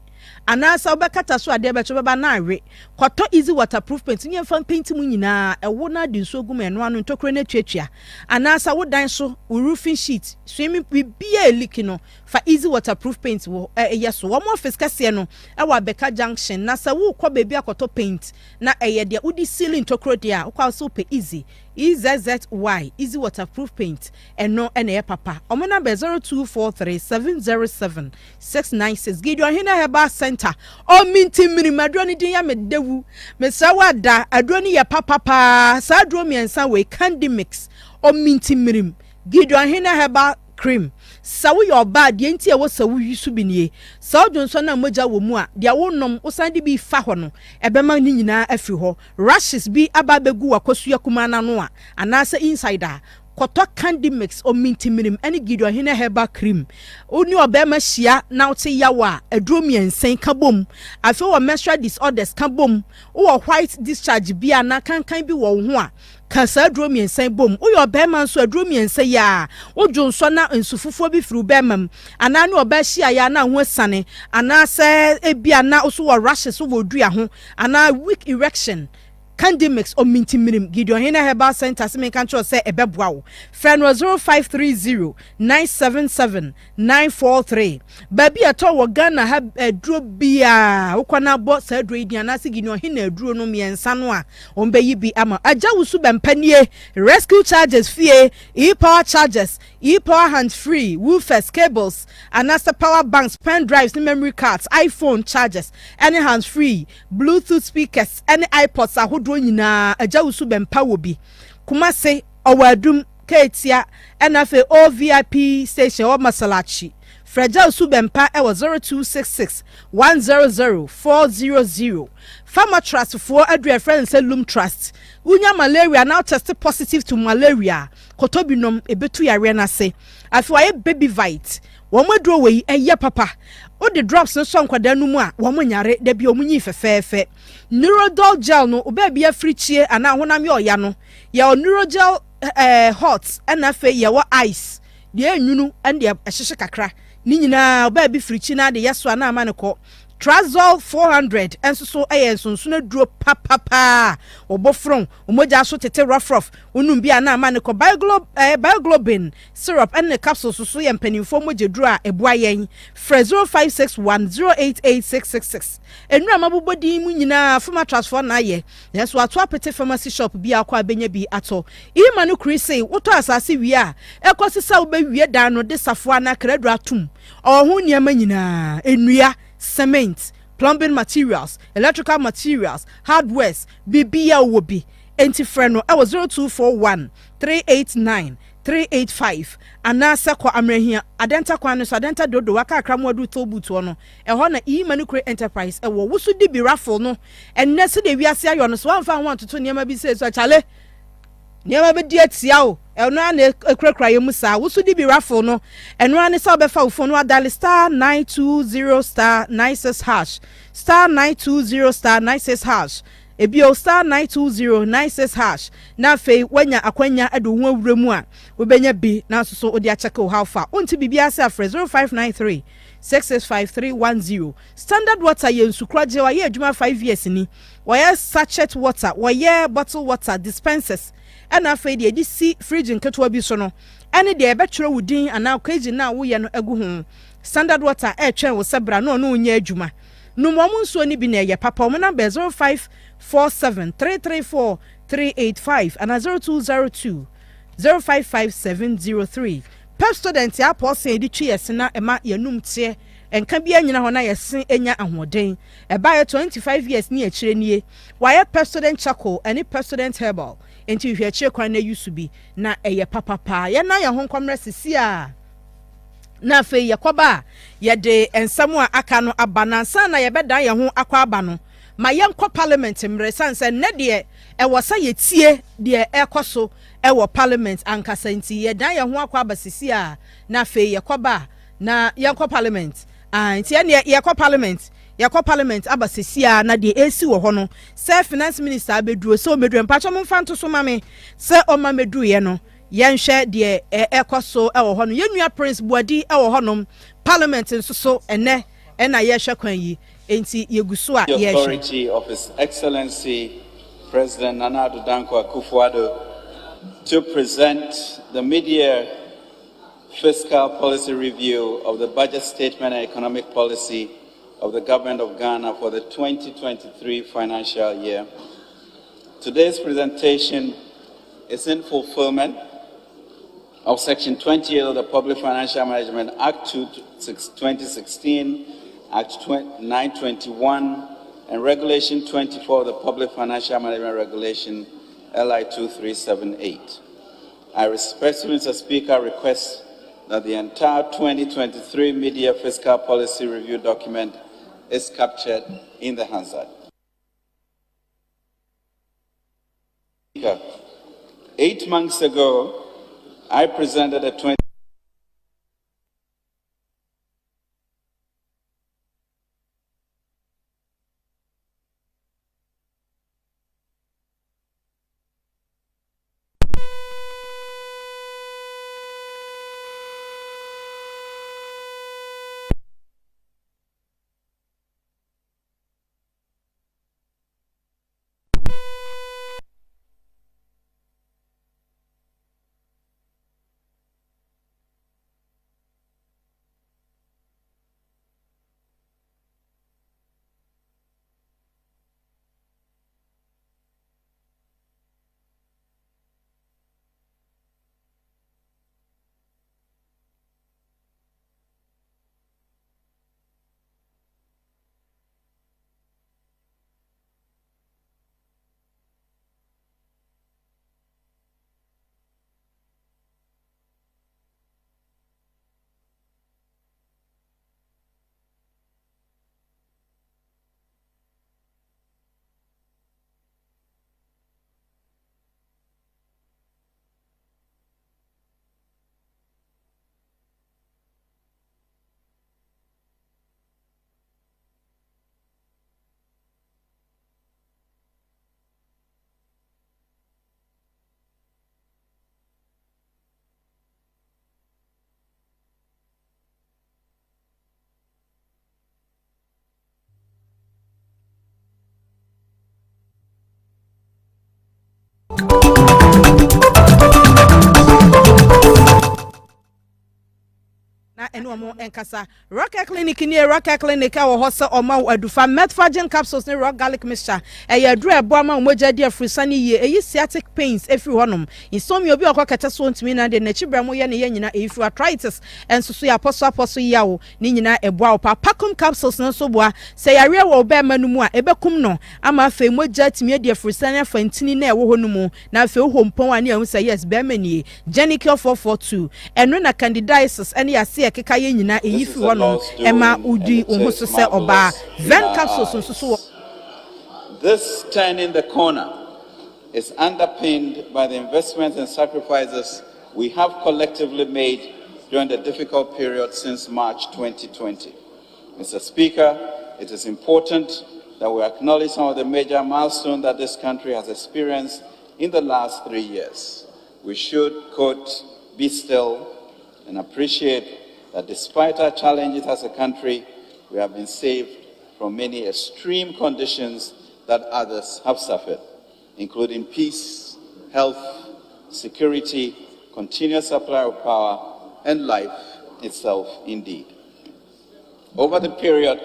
anasa obekata so ade becho beba na awe kwato easy waterproof paint nye fan paint mu nyina ewo na de nso gu eno anu ntokre na twetwea anasa wo dan so roofing sheet swimming bia eliki no fa easy waterproof paint wo yeso wo mo office kase no ewa beka junction na sa wo kwa baby akoto paint na de udi ceiling ntokro dia kwa so pe easy EZZY easy waterproof paint eno ene papa omo number 0243707696 Gideon Hina Heba Center o minti mirimadroni din ya medewu mesawa da adroni ya papa sa adro miensa we candy mix o minti mirim Gideon Hina Heba cream sawo your bad de nti e wo sawo yusu binie sawo jonso na moja wo mu a de wonom usande bi fa ho no ebema ni nyina afi ho rashes bi aba begu wakosu yakuma na no a anasa insider koto candy mix o minti minim any Gideon Hina herbal cream oni obema hia na wote yawa aduro miensen ka bom afi wo menstrual disorders ka bom wo white discharge bia na kankan bi wo ho a kasa aduro miensen bom wo yo obema nso aduro miensen ya wo dwonso na nsufufo bi firi obema ana ne oba hia ya na ho sane ana se ebia na so wo rashes wo dua ho ana weak erection candy mix o minti minim Gideon Hina Herbal Center sime control say ebeboa wo friend 0530977943 baby ato wo Ghana ha aduro bia ukwana bo sa aduro idian na Gideon Hina aduro no miensa no a ombeyi bi ama aja wusu bempanie rescue charges fee e-power charges e-power hands free woofers cables anasa power banks pen drives memory cards iPhone charges any hands free Bluetooth speakers any iPods ahodo nyina ajawusu bempa wo bi Kumase owadum ketia enafe OVIP station o Masalachi fragile subempa e was 0266100400 Farmer Trust for Adria Friends Loom Trust unya malaria now tested positive to malaria kotobinom ebetu yare na se afi waye baby vite womo duro we eye papa o the drops no so nkwada no mu a womo nyare da bi omunyi fefefe neurodol gel no obabi africhie ana honam ye oya no ye neurogel hot na fe ye wo ice de enunu ande ehye kakra ni nyina obabi frichi na de yeso ana ama ne ko Trazol 400 enso so sunsun duro papa obofron omoja so tete rough onum bia na ama ne ko bioglobin syrup and the capsules so ye mpanimfo moje duro a eboa yen fra 0561088666 enura mabobodi mu nyina fama transfer na ye yeso ato apete pharmacy shop bia akwa benya bi ato ima no krisi woto asase wi a ekosisa wo ba wie dan no de safo na kredo atum ohun niam nyina enua cement, plumbing materials, electrical materials, hardwares, BBL will be anti-freno. I was 0241 389 385 anasa kwa amrehia adenta kwano so adenta dodo waka kramwadu tobutu ono e ho na e-money enterprise e wo wusu di bi raffle no enne se de wiase ayo no so amfa ho antoto niam bi se so chale niam be di atia o eno an ekrakra yemu sa wusu di bi raffle no eno an se obefa ufo no adal star 920 star 96 hash star 920 star 96 hash ebio star 920 96 hash na fei wanya akwanya ado ho awuremu a wobenya bi na so odi a check how far onti bibia se afre 0593 665310 standard water ye nsukuraje wa ye adwuma 5 years ni wa sachet water wa bottle water dispensers ana fei de di si fridge nketo bi so no ene de ebetwere wudin ana okaji na wo ye no agu ho standard water twen wo sebra no no nya adwuma no mo nso ni bi na ye papa mo number 0547334385 and 0202 055703 pep student ya pose edi twi yesena ema yanum tie enka bia nyina ho na yesen enya ahoden eba ye 25 years ni akire nie wa pep student charcoal any pep student herbal enti hwe akire kwan na yusu bi na eye papa ye na ye ho nkomre sisi a na fe ye kwaba ye de ensam a aka no abanansa na ye beda ye ho akwa aba no ma ye nkọ parliament mre sanse ne de e wo sa ye tie de ekoso e wo parliament ankasa nti ye dan ye ho akwa aba sisi a na fe ye kwaba na ye nkọ parliament nti ye kwọ parliament aba sisi a na de AC wo ho no se finance minister abeduro se o meduro mpacho mo mfa nto so ma me se o ma meduro ye no yenhwe de ekoso ewo ho no yenua prince buadi ewo ho no parliament nso so ene na yehwe kwan yi enti yeguso a yehwe authority of his excellency President Nana Addo Dankwa Akufo-Addo to present the mid-year fiscal policy review of the budget statement and economic policy of the government of Ghana for the 2023 financial year. Today's presentation is in fulfillment of Section 28 of the Public Financial Management Act 2016, Act 921, and Regulation 24 of the Public Financial Management Regulation LI 2378. I respectfully, Mr. Speaker, request that the entire 2023 mid-year fiscal policy review document is captured in the Hansard. 8 months ago, I presented a 20 omo enkasa Rocket Clinic ni Rocket Clinic a wo hose oma adufa metformin capsules ne rock garlic mixture eya dru ebo ama omoja dia frusani ye eyi sciatic pains every honom insomnia obi okokete so ntimi na de na chibramo ye ne ye nyina efi arthritis enso so ya aposo yawo ni nyina eboa opa pacum capsules no so boa se yare wo be manumu a ebekum no ama afa moja timi dia frusani afantini na ewo honumu na afa hompon ani ehun say yes be manie Genical 442 eno na candidiasis ene yase ekeka ye nyina eyifi wono ema udi ohuso se oba ven capsules so. This turning the corner is underpinned by the investments and sacrifices we have collectively made during the difficult period since March 2020. Mr. Speaker, it is important that we acknowledge some of the major milestones that this country has experienced in the last 3 years. We should, quote, be still and appreciate that despite our challenges as a country, we have been saved from many extreme conditions that others have suffered, including peace, health, security, continuous supply of power, and life itself indeed. Over the period,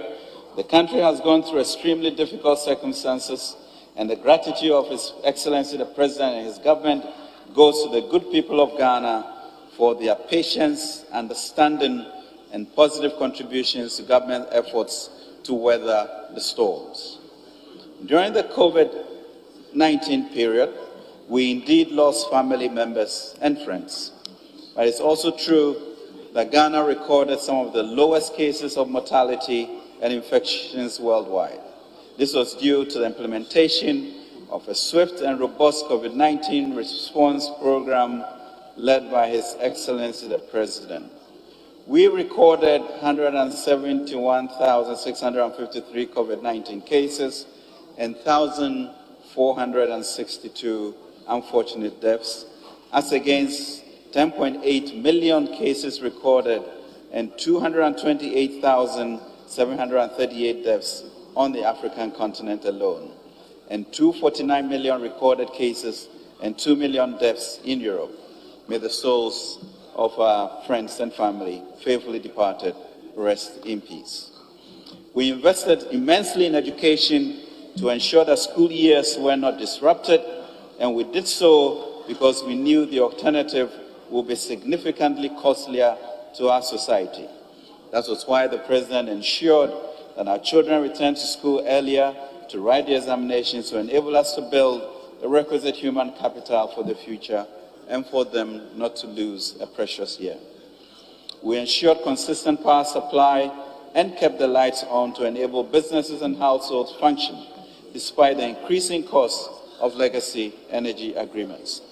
the country has gone through extremely difficult circumstances, and the gratitude of His Excellency the President and his government goes to the good people of Ghana for their patience, understanding, and positive contributions to government efforts to weather the storms. During the COVID-19 period, we indeed lost family members and friends. But it's also true that Ghana recorded some of the lowest cases of mortality and infections worldwide. This was due to the implementation of a swift and robust COVID-19 response program led by His Excellency the President. We recorded 171,653 COVID-19 cases and 1,462 unfortunate deaths, as against 10.8 million cases recorded and 228,738 deaths on the African continent alone, and 249 million recorded cases and 2 million deaths in Europe. May the souls of our friends and family faithfully departed rest in peace. We invested immensely in education to ensure that school years were not disrupted, and we did so because we knew the alternative would be significantly costlier to our society. That was why the President ensured that our children returned to school earlier to write the examinations to enable us to build the requisite human capital for the future and for them not to lose a precious year. We ensured consistent power supply and kept the lights on to enable businesses and households function despite the increasing cost of legacy energy agreements.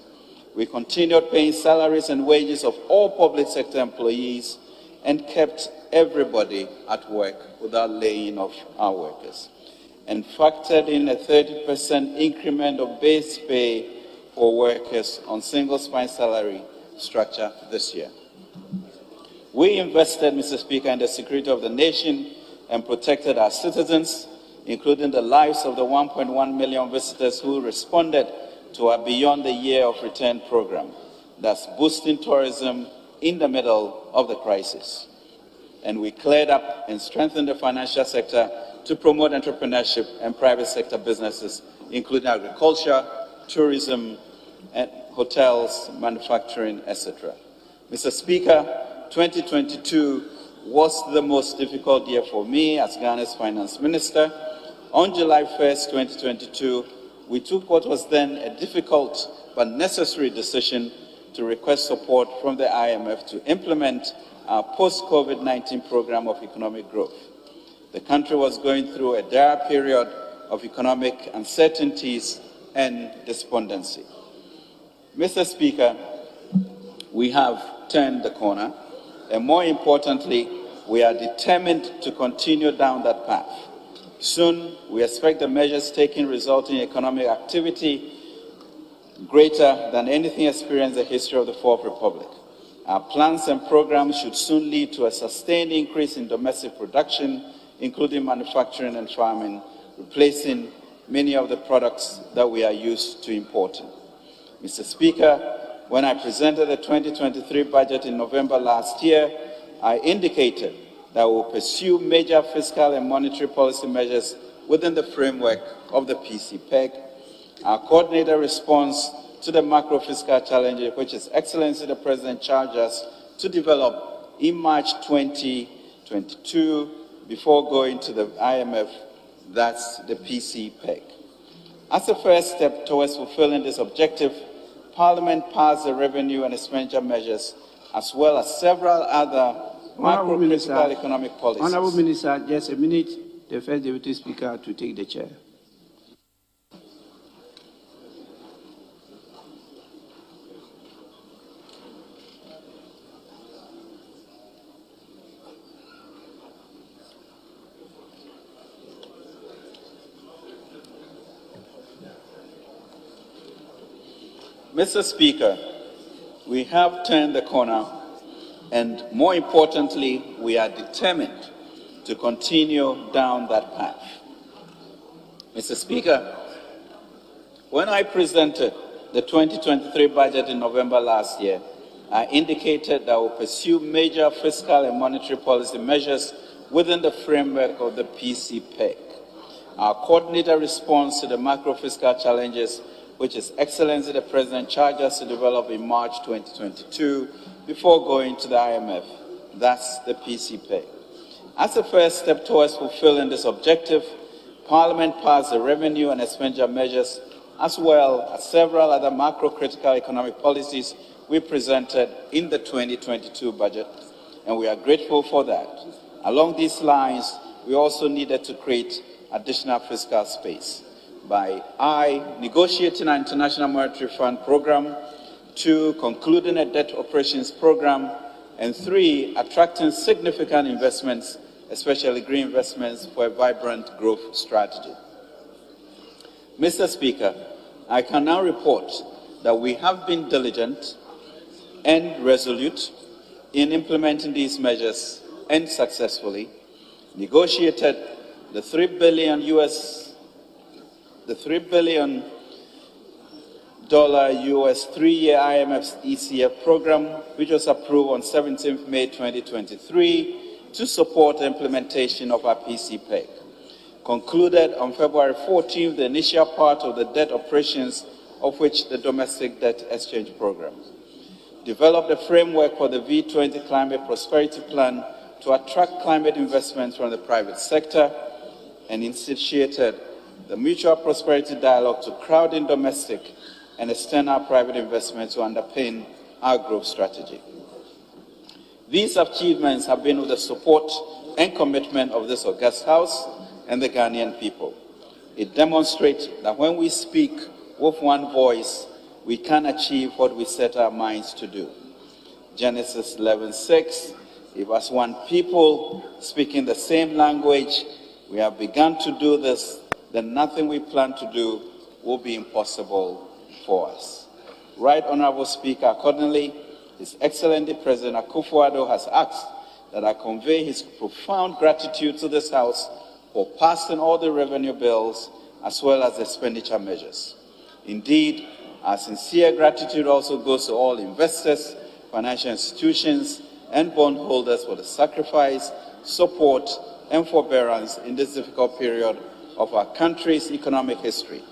We continued paying salaries and wages of all public sector employees and kept everybody at work without laying off our workers, and factored in a 30% increment of base pay for workers on single spine salary structure this year. We invested, Mr. Speaker, in the security of the nation and protected our citizens, including the lives of the 1.1 million visitors who responded to our Beyond the Year of Return program, thus boosting tourism in the middle of the crisis. And we cleared up and strengthened the financial sector to promote entrepreneurship and private sector businesses, including agriculture, tourism, and hotels, manufacturing, etc. Mr. Speaker, 2022 was the most difficult year for me as Ghana's finance minister. On July 1st, 2022, we took what was then a difficult but necessary decision to request support from the IMF to implement our post-COVID-19 program of economic growth. The country was going through a dire period of economic uncertainties and despondency. Mr. Speaker, we have turned the corner, and more importantly, we are determined to continue down that path. Soon, we expect the measures taken resulting in economic activity greater than anything experienced in the history of the Fourth Republic. Our plans and programs should soon lead to a sustained increase in domestic production, including manufacturing and farming, replacing many of the products that we are used to importing. Mr. Speaker, when I presented the 2023 budget in November last year, I indicated that we will pursue major fiscal and monetary policy measures within the framework of the PCPEG. Our coordinated response to the macro fiscal challenges, which His Excellency the President charged us to develop in March 2022 before going to the IMF, that's the PCPEG. As a first step towards fulfilling this objective, Parliament passed the revenue and expenditure measures as well as several other macro-critical economic policies. Honourable Minister, just a minute. The First Deputy Speaker to take the chair. Mr. Speaker, we have turned the corner, and more importantly, we are determined to continue down that path. Mr. Speaker, when I presented the 2023 budget in November last year, I indicated that we will pursue major fiscal and monetary policy measures within the framework of the PCPEG. Our coordinated response to the macro fiscal challenges, which His Excellency the President charged us to develop in March 2022 before going to the IMF, that's the PCPEG. As a first step towards fulfilling this objective, Parliament passed the revenue and expenditure measures as well as several other macro-critical economic policies we presented in the 2022 budget, and we are grateful for that. Along these lines, we also needed to create additional fiscal space by negotiating an International Monetary Fund program, 2, concluding a debt operations program, and 3, attracting significant investments, especially green investments, for a vibrant growth strategy. Mr. Speaker, I can now report that we have been diligent and resolute in implementing these measures and successfully negotiated the $3 billion US 3-year IMF ECF program, which was approved on 17th May 2023 to support the implementation of our PCPEG. Concluded on February 14th, the initial part of the debt operations, of which the domestic debt exchange program. Developed a framework for the V20 Climate Prosperity Plan to attract climate investments from the private sector, and initiated the Mutual Prosperity Dialogue to crowd in domestic and external private investment to underpin our growth strategy. These achievements have been with the support and commitment of this august House and the Ghanaian people. It demonstrates that when we speak with one voice, we can achieve what we set our minds to do. Genesis 11:6, if as one people speaking the same language, we have begun to do this, then nothing we plan to do will be impossible for us. Right Honourable Speaker, accordingly, His Excellency President Akufo-Addo has asked that I convey his profound gratitude to this House for passing all the revenue bills as well as expenditure measures. Indeed, our sincere gratitude also goes to all investors, financial institutions, and bondholders for the sacrifice, support, and forbearance in this difficult period of our country's economic history.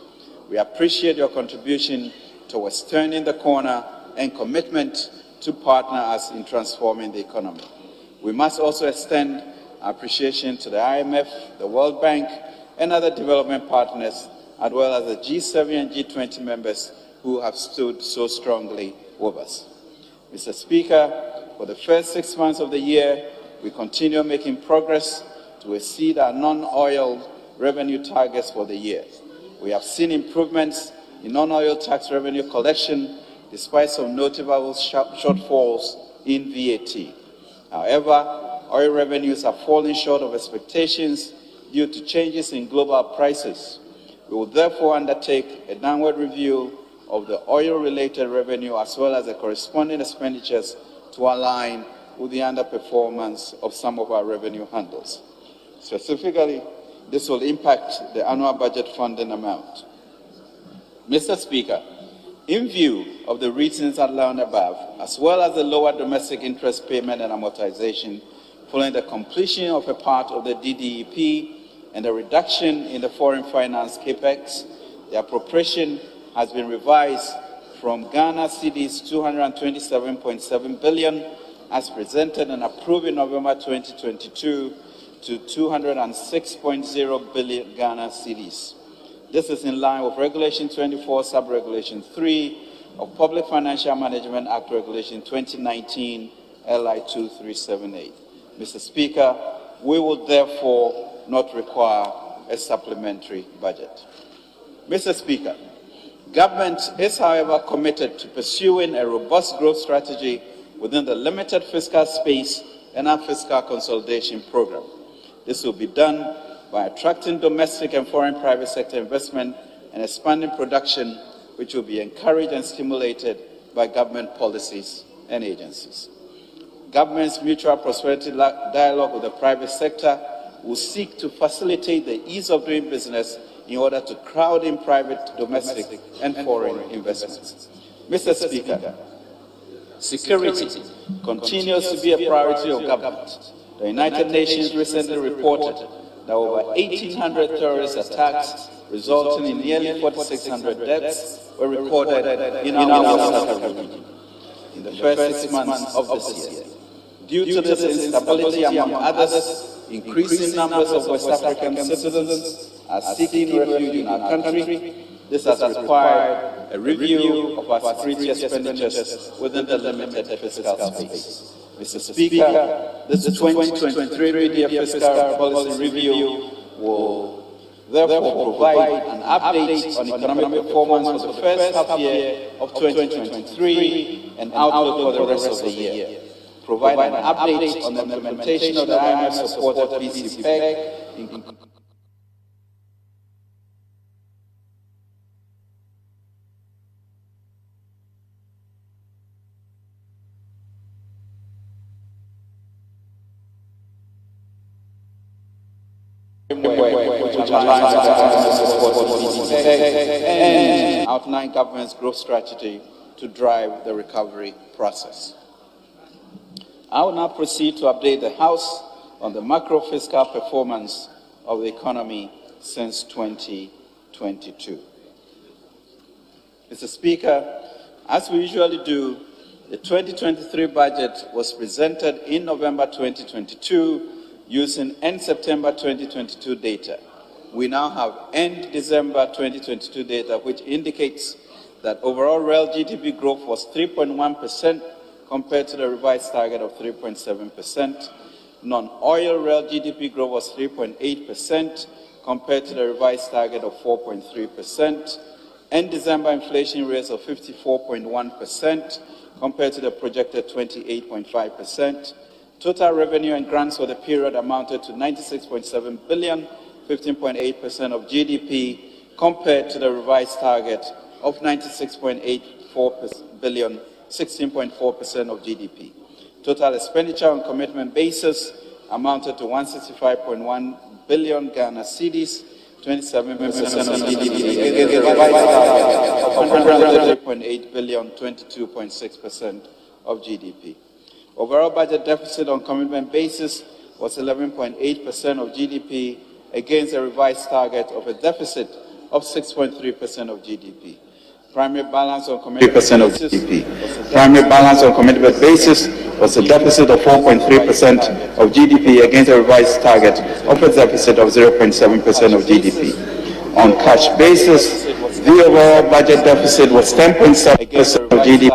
We appreciate your contribution towards turning the corner and commitment to partner us in transforming the economy. We must also extend our appreciation to the IMF, the World Bank, and other development partners, as well as the G7 and G20 members who have stood so strongly with us. Mr. Speaker, for the first 6 months of the year, we continue making progress to exceed our non-oil revenue targets for the year. We have seen improvements in non-oil tax revenue collection despite some notable shortfalls in VAT. However, oil revenues are falling short of expectations due to changes in global prices. We will therefore undertake a downward review of the oil-related revenue as well as the corresponding expenditures to align with the underperformance of some of our revenue handles. Specifically, this will impact the annual budget funding amount. Mr. Speaker, In view of the reasons outlined above, as well as the lower domestic interest payment and amortization following the completion of a part of the DDEP and the reduction in the foreign finance capex, the appropriation has been revised from Ghana cedis 227.7 billion as presented and approved in November 2022 to 206.0 billion Ghana cedis. This is in line with Regulation 24, Sub-Regulation 3 of Public Financial Management Act Regulation 2019, LI 2378. Mr. Speaker, we will therefore not require a supplementary budget. Mr. Speaker, government is, however, committed to pursuing a robust growth strategy within the limited fiscal space and our fiscal consolidation program. This will be done by attracting domestic and foreign private sector investment and expanding production, which will be encouraged and stimulated by government policies and agencies. Government's mutual prosperity dialogue with the private sector will seek to facilitate the ease of doing business in order to crowd in private, domestic, and foreign investments. Mr. Speaker, security continues to be a priority of government. The United Nations recently reported that over 1,800 terrorist attacks, resulting in nearly 4,600 deaths, were recorded in our West African region in the first 6 months of this year. Due to this instability, among others, increasing numbers of West African citizens are seeking refuge in our country. This has required a review of our security expenditures within the limited fiscal space. Mr. Speaker, this 2023 mid-year fiscal policy review will therefore provide an update on economic performance for the first half year of 2023 and outlook for the rest of the year. Provide an update on the implementation of the IMF-supported PCPEG, and outline government's growth strategy to drive the recovery process. I will now proceed to update the House on the macro-fiscal performance of the economy since 2022. Mr. Speaker, as we usually do, the 2023 budget was presented in November 2022 using end September 2022 data. We now have end December 2022 data, which indicates that overall real GDP growth was 3.1% compared to the revised target of 3.7%. Non-oil real GDP growth was 3.8% compared to the revised target of 4.3%. End December inflation rate of 54.1% compared to the projected 28.5%. Total revenue and grants for the period amounted to 96.7 billion, 15.8% of GDP, compared to the revised target of 96.84 billion, 16.4% of GDP. Total expenditure on commitment basis amounted to 165.1 billion Ghana cedis, 27% of GDP, against the revised target of 130.8 billion, 22.6% of GDP. Overall budget deficit on commitment basis was 11.8% of GDP against a revised target of a deficit of 6.3% of GDP. Primary balance on commitment basis was a deficit of 4.3% of GDP against a revised target of a deficit of 0.7% of GDP. On cash basis, the overall budget deficit was 10.7% of GDP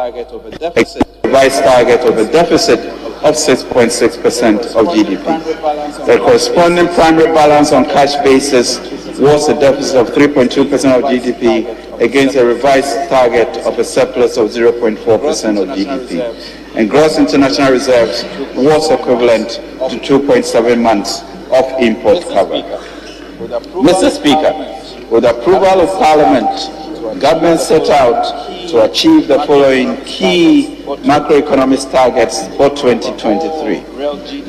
against a revised target of a deficit of 6.6% of GDP. The corresponding primary balance on cash basis was a deficit of 3.2% of GDP against a revised target of a surplus of 0.4% of GDP. And gross international reserves was equivalent to 2.7 months of import cover. Mr. Speaker, with approval of Parliament, government set out to achieve the following key macroeconomic targets for 2023.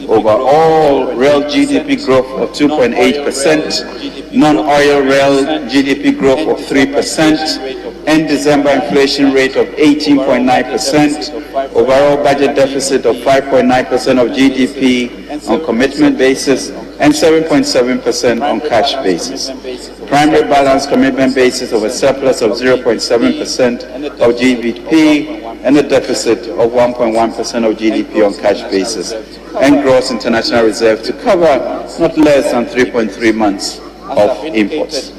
Overall real GDP growth of 2.8%, non-oil real GDP growth of 3%, end December inflation rate of 18.9%, overall budget deficit of 5.9% of GDP on commitment basis, and 7.7% on cash basis. Primary balance commitment basis of a surplus of 0.7% of GDP and a deficit of 1.1% of GDP on cash basis, and gross international reserve to cover not less than 3.3 months of imports.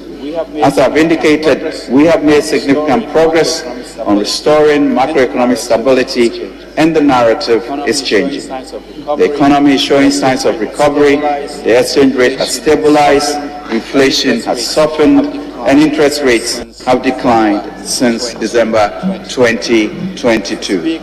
As I've indicated, we have made significant progress on restoring macroeconomic stability, and the narrative is changing. The economy is showing signs of recovery, the exchange rate has stabilized, inflation has softened, and interest rates have declined since December 2022.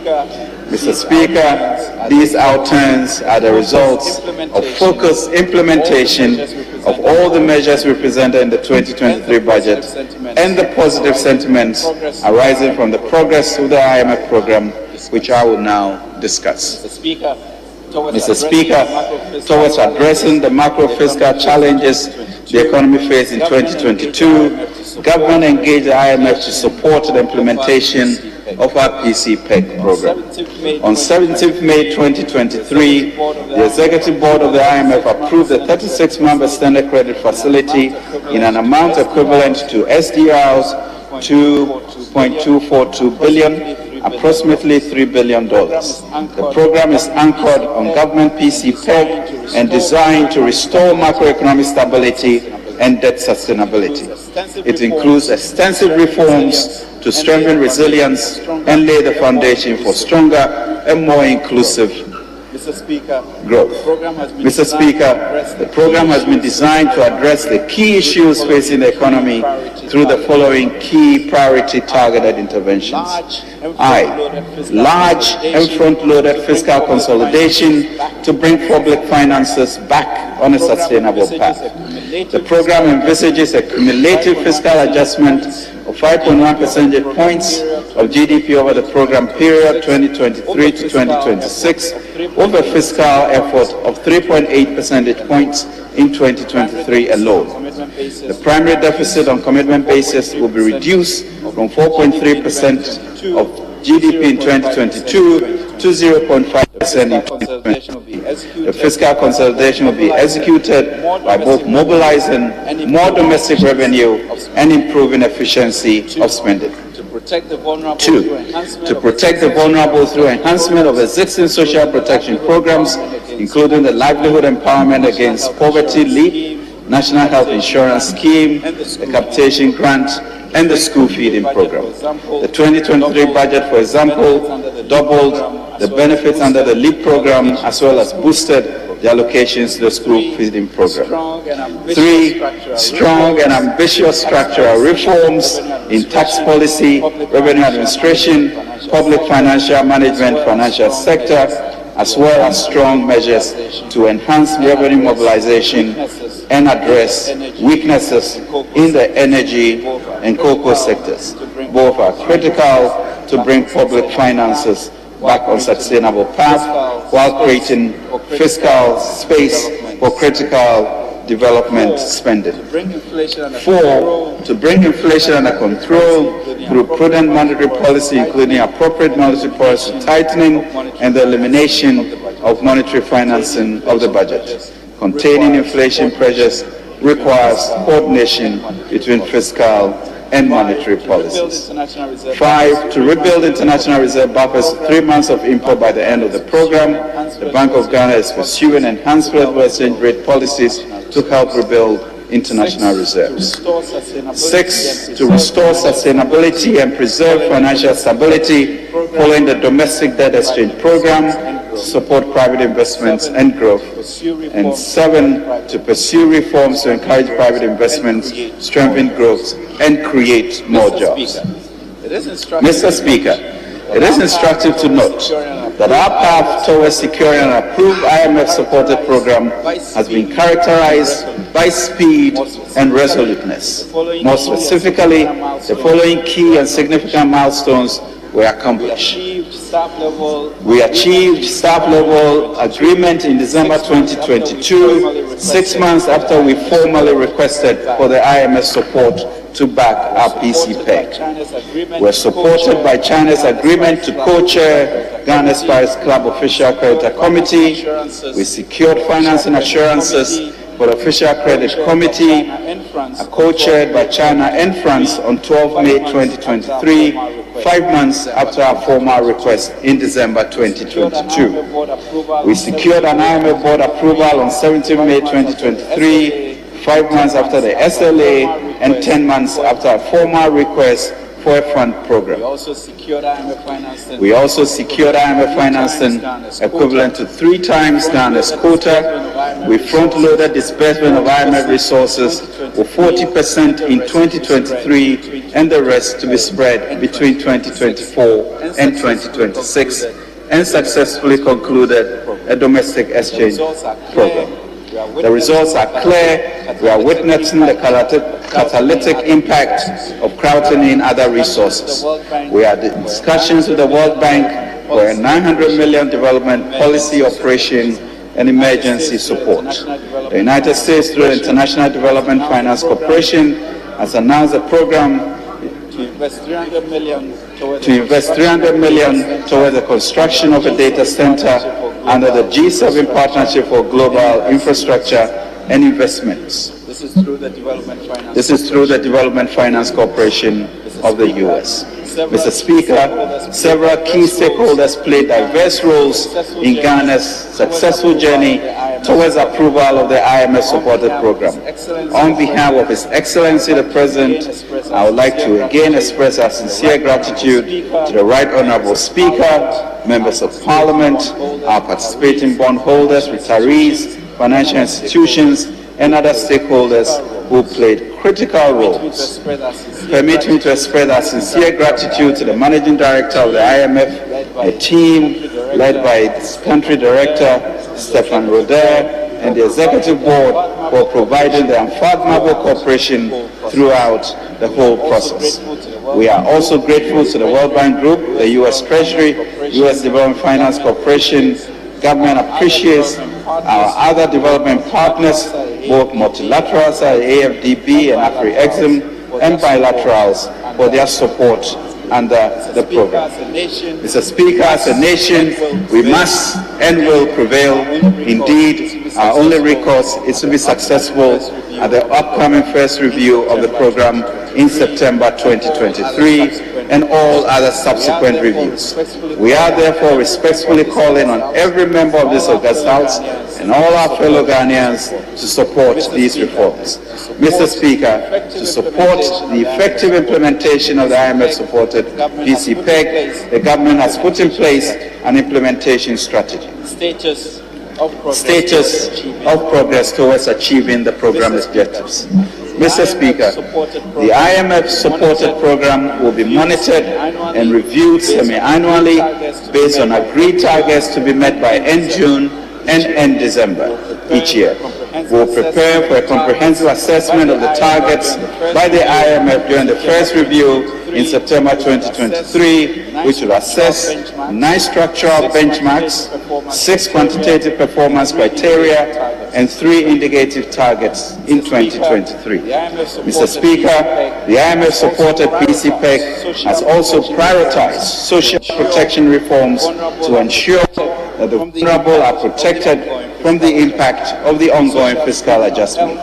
Mr. Speaker, these outturns are the results of focused implementation of all the measures we presented in the 2023 budget and the positive sentiments arising from the progress of the IMF program, which I will now discuss. Mr. Speaker, towards addressing the macro-fiscal challenges the economy faced in 2022, government engaged the IMF to support the implementation of our PC-PEG program. On 17th May 2023, the Executive Board of the IMF approved the 36-member standard credit facility in an amount equivalent to SDR's $2.242 billion, approximately $3 billion. The program is anchored on government PC-PEG and designed to restore macroeconomic stability and debt sustainability. It includes extensive reforms to strengthen resilience and lay the foundation for stronger and more inclusive growth. Mr. Speaker, the program has been designed to address the key issues facing the economy through the following key priority targeted interventions. Large and front-loaded fiscal consolidation to bring public finances back on a sustainable path. The program envisages a cumulative fiscal adjustment of 5.1 percentage points of GDP over the program period 2023 to 2026, with a fiscal effort of 3.8 percentage points in 2023 alone. The primary deficit on commitment basis will be reduced from 4.3% of GDP in 2022 to 0.5% in 2020. The fiscal consolidation will be executed by both mobilizing more domestic revenue and improving efficiency of spending. To protect the vulnerable through enhancement of existing social protection programs, including the Livelihood Empowerment Against Poverty (LEAP), National Health Insurance Scheme, the Capitation Grant, and the school feeding program. The 2023 budget, for example, doubled the benefits under the LEAP program as well as boosted the allocations to the school feeding program. 3. Strong and ambitious structural reforms in tax policy, revenue administration, public financial management, financial sector, as well as strong measures to enhance revenue mobilization and address weaknesses in the energy and cocoa sectors. Both are critical to bring public finances back on sustainable path while creating fiscal space for critical development spending. 4. To bring inflation under control through prudent monetary policy, including appropriate monetary policy tightening and the elimination of monetary financing of the budget. Containing inflation pressures requires coordination between fiscal and monetary policies. 5. To rebuild international reserve buffers 3 months of import by the end of the program. The Bank of Ghana is pursuing enhanced flexible exchange rate policies to help rebuild international reserves. 6. To restore sustainability and preserve financial stability following the domestic debt exchange program, support private investments and growth. And 7. To pursue reforms to encourage private investments, strengthen growth, and create more jobs. Mr. Speaker, it is instructive to note that our path towards securing an approved IMF-supported program has been characterized by speed and resoluteness. More specifically, the following key and significant milestones were accomplished. We achieved staff-level agreement in December 2022, 6 months after we formally requested for the IMF support to back our PCPEC. We're supported by China's agreement to co-chair Ghana's Paris Club Official Creditor Committee. We secured financing assurances for the Official Credit Committee, co-chaired by China and France on 12 May 2023, 5 months after our formal request in December 2022. We secured an IMF board approval on 17 May 2023, 5 months after the SLA and 10 months after a formal request for a fund program. We also secured IMF financing equivalent to 3 times Ghana's quota. We front-loaded disbursement of IMF resources with 40% in 2023 and the rest to be spread between 2024 and 2026, and successfully concluded a domestic exchange program. The results are clear. We are witnessing the catalytic impact of crowding in other resources. We are in discussions with the World Bank for a 900 million development policy operation and emergency support. The United States, through the International Development Finance Corporation, has announced a program to invest 300 million towards the construction of a data center under the G7 Partnership for Global Infrastructure and Investments. This is through the Development Finance Corporation of the U.S. Mr. Speaker, several key stakeholders played diverse roles in Ghana's successful journey towards approval of the IMF-supported program. On behalf of His Excellency the President, I would like to again express our sincere gratitude to the Right Honourable Speaker, members of Parliament, our participating bondholders, retirees, financial institutions, and other stakeholders who played critical roles. Permit me to express our sincere gratitude to the Managing Director of the IMF, a team led by its Country Director, Stefan Roder, and the Executive Board for providing the unfathomable cooperation throughout the whole process. We are also grateful to the World Bank Group, the U.S. Treasury, U.S. Development Finance Corporation. Government appreciates our other development partners, both multilaterals like AFDB and AfriExim, and bilaterals for their support under the program. Mr. Speaker, as a nation, we must and will prevail. Indeed, our only recourse is to be successful at the upcoming first review of the program in September 2023 and all other subsequent reviews. We are therefore respectfully calling on every member of this August House and all our fellow Ghanaians to support these reforms. Mr. Speaker, to support the effective implementation of the IMF-supported PCPEG, the government has put in place an implementation strategy. Status of progress towards achieving the program objectives. Mr. Speaker, the IMF-supported program will be monitored and reviewed semi-annually based on agreed targets to be met by end June and end December each year. We will prepare for a comprehensive assessment of the targets by the IMF during the first review in September 2023, which will assess 9 structural benchmarks, 6 quantitative performance criteria, and 3 indicative targets in 2023. Mr. Speaker, the IMF-supported PCPEC has also prioritized social protection reforms to ensure that the vulnerable are protected from the impact of the ongoing fiscal adjustment.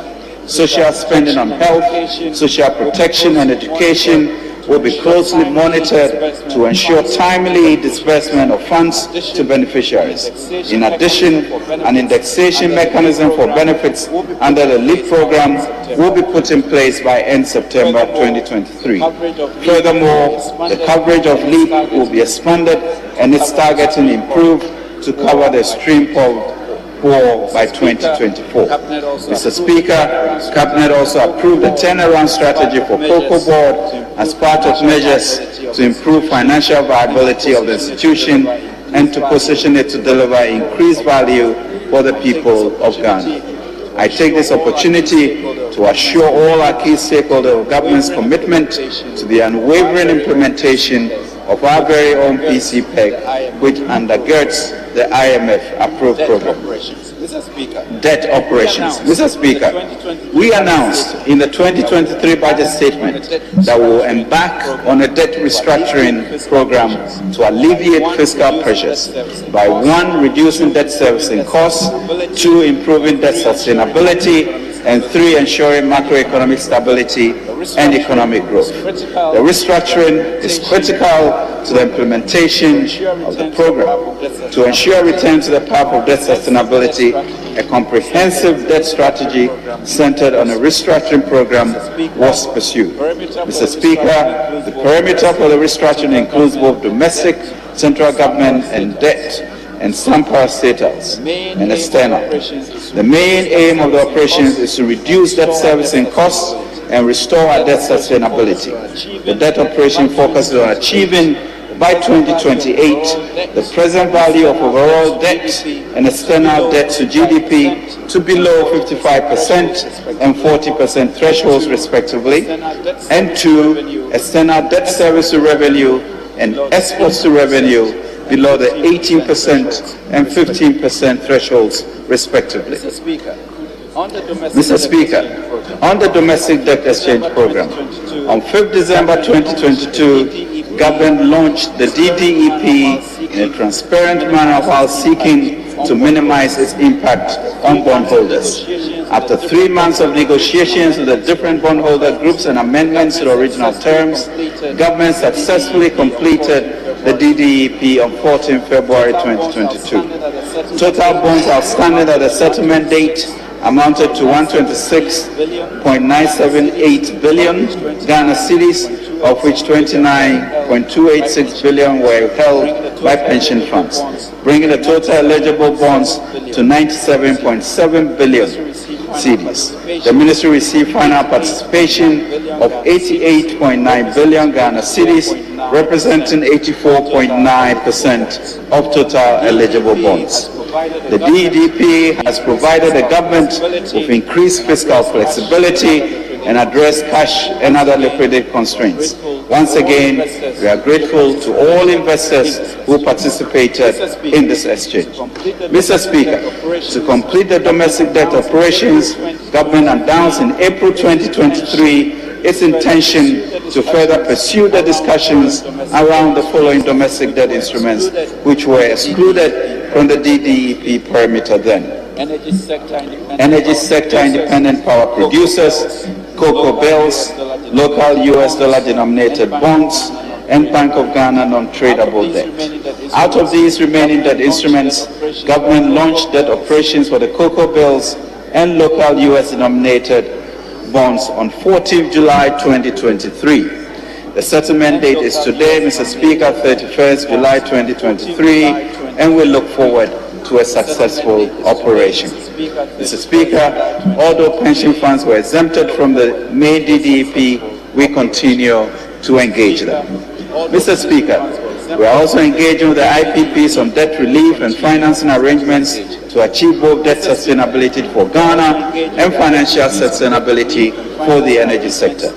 Social spending on health, social protection, and education will be closely monitored to ensure timely disbursement of funds to beneficiaries. In addition, an indexation mechanism for benefits under the LEAP program will be put in place by end September 2023. Furthermore, the coverage of LEAP will be expanded and its targeting improved to cover the extreme poor by 2024. Mr. Speaker, Cabinet also approved the turnaround strategy for Cocoa Board as part of measures to improve financial viability of the institution and to position it to deliver increased value for the people of Ghana. I take this opportunity to assure all our key stakeholders of government's commitment to the unwavering implementation of our very own PCPEG, which undergirds the IMF-approved program. Debt operations. Mr. Speaker, we announced in the 2023 budget statement that we will embark on a debt restructuring program to alleviate fiscal pressures by 1, reducing debt servicing costs, 2, improving debt sustainability, and 3, ensuring macroeconomic stability and economic growth. The restructuring is critical to the implementation of the program. To ensure return to the path of debt sustainability, a comprehensive debt strategy centered on a restructuring program was pursued. Mr. Speaker, the perimeter for the restructuring includes both domestic, central government, and debt, and some parastatals and external. The main aim of the operations is to reduce debt servicing costs and restore our debt sustainability. The debt operation focuses on achieving by 2028 the present value of overall debt and external debt to GDP to below 55% and 40% thresholds respectively, and 2, external debt service to revenue and exports to revenue below the 18% and 15% thresholds respectively. Mr. Speaker, on the domestic debt exchange program, on 5th December 2022, government launched the DDEP in a transparent manner while seeking to minimize its impact on bondholders. After 3 months of negotiations with the different bondholder groups and amendments to the original terms, government successfully completed the DDEP on 14 February 2022. Total bonds outstanding at the settlement date amounted to 126.978 billion Ghana cedis, of which 29.286 billion were held by pension funds, bringing the total eligible bonds to 97.7 billion cedis. The ministry received final participation of 88.9 billion Ghana cedis, representing 84.9% of total eligible bonds. The DDP has provided the government with increased fiscal flexibility and addressed cash and other liquidity constraints. Once again, we are grateful to all investors who participated in this exchange. Mr. Speaker, to complete the domestic debt operations, government announced in April 2023 its intention to further pursue the discussions around the following domestic debt instruments, which were excluded from the DDEP perimeter then. Energy sector independent power producers, cocoa bills, local US dollar denominated bonds, and Bank of Ghana non-tradable debt. Out of these remaining debt instruments, government launched debt operations for the cocoa bills and local US denominated bonds on 14th July 2023. The settlement date is today, Mr. Speaker, 31st July 2023, and we look forward to a successful operation. Mr. Speaker, although pension funds were exempted from the main DDEP, we continue to engage them. Mr. Speaker, we are also engaging with the IPPs on debt relief and financing arrangements to achieve both debt sustainability for Ghana and financial sustainability for the energy sector.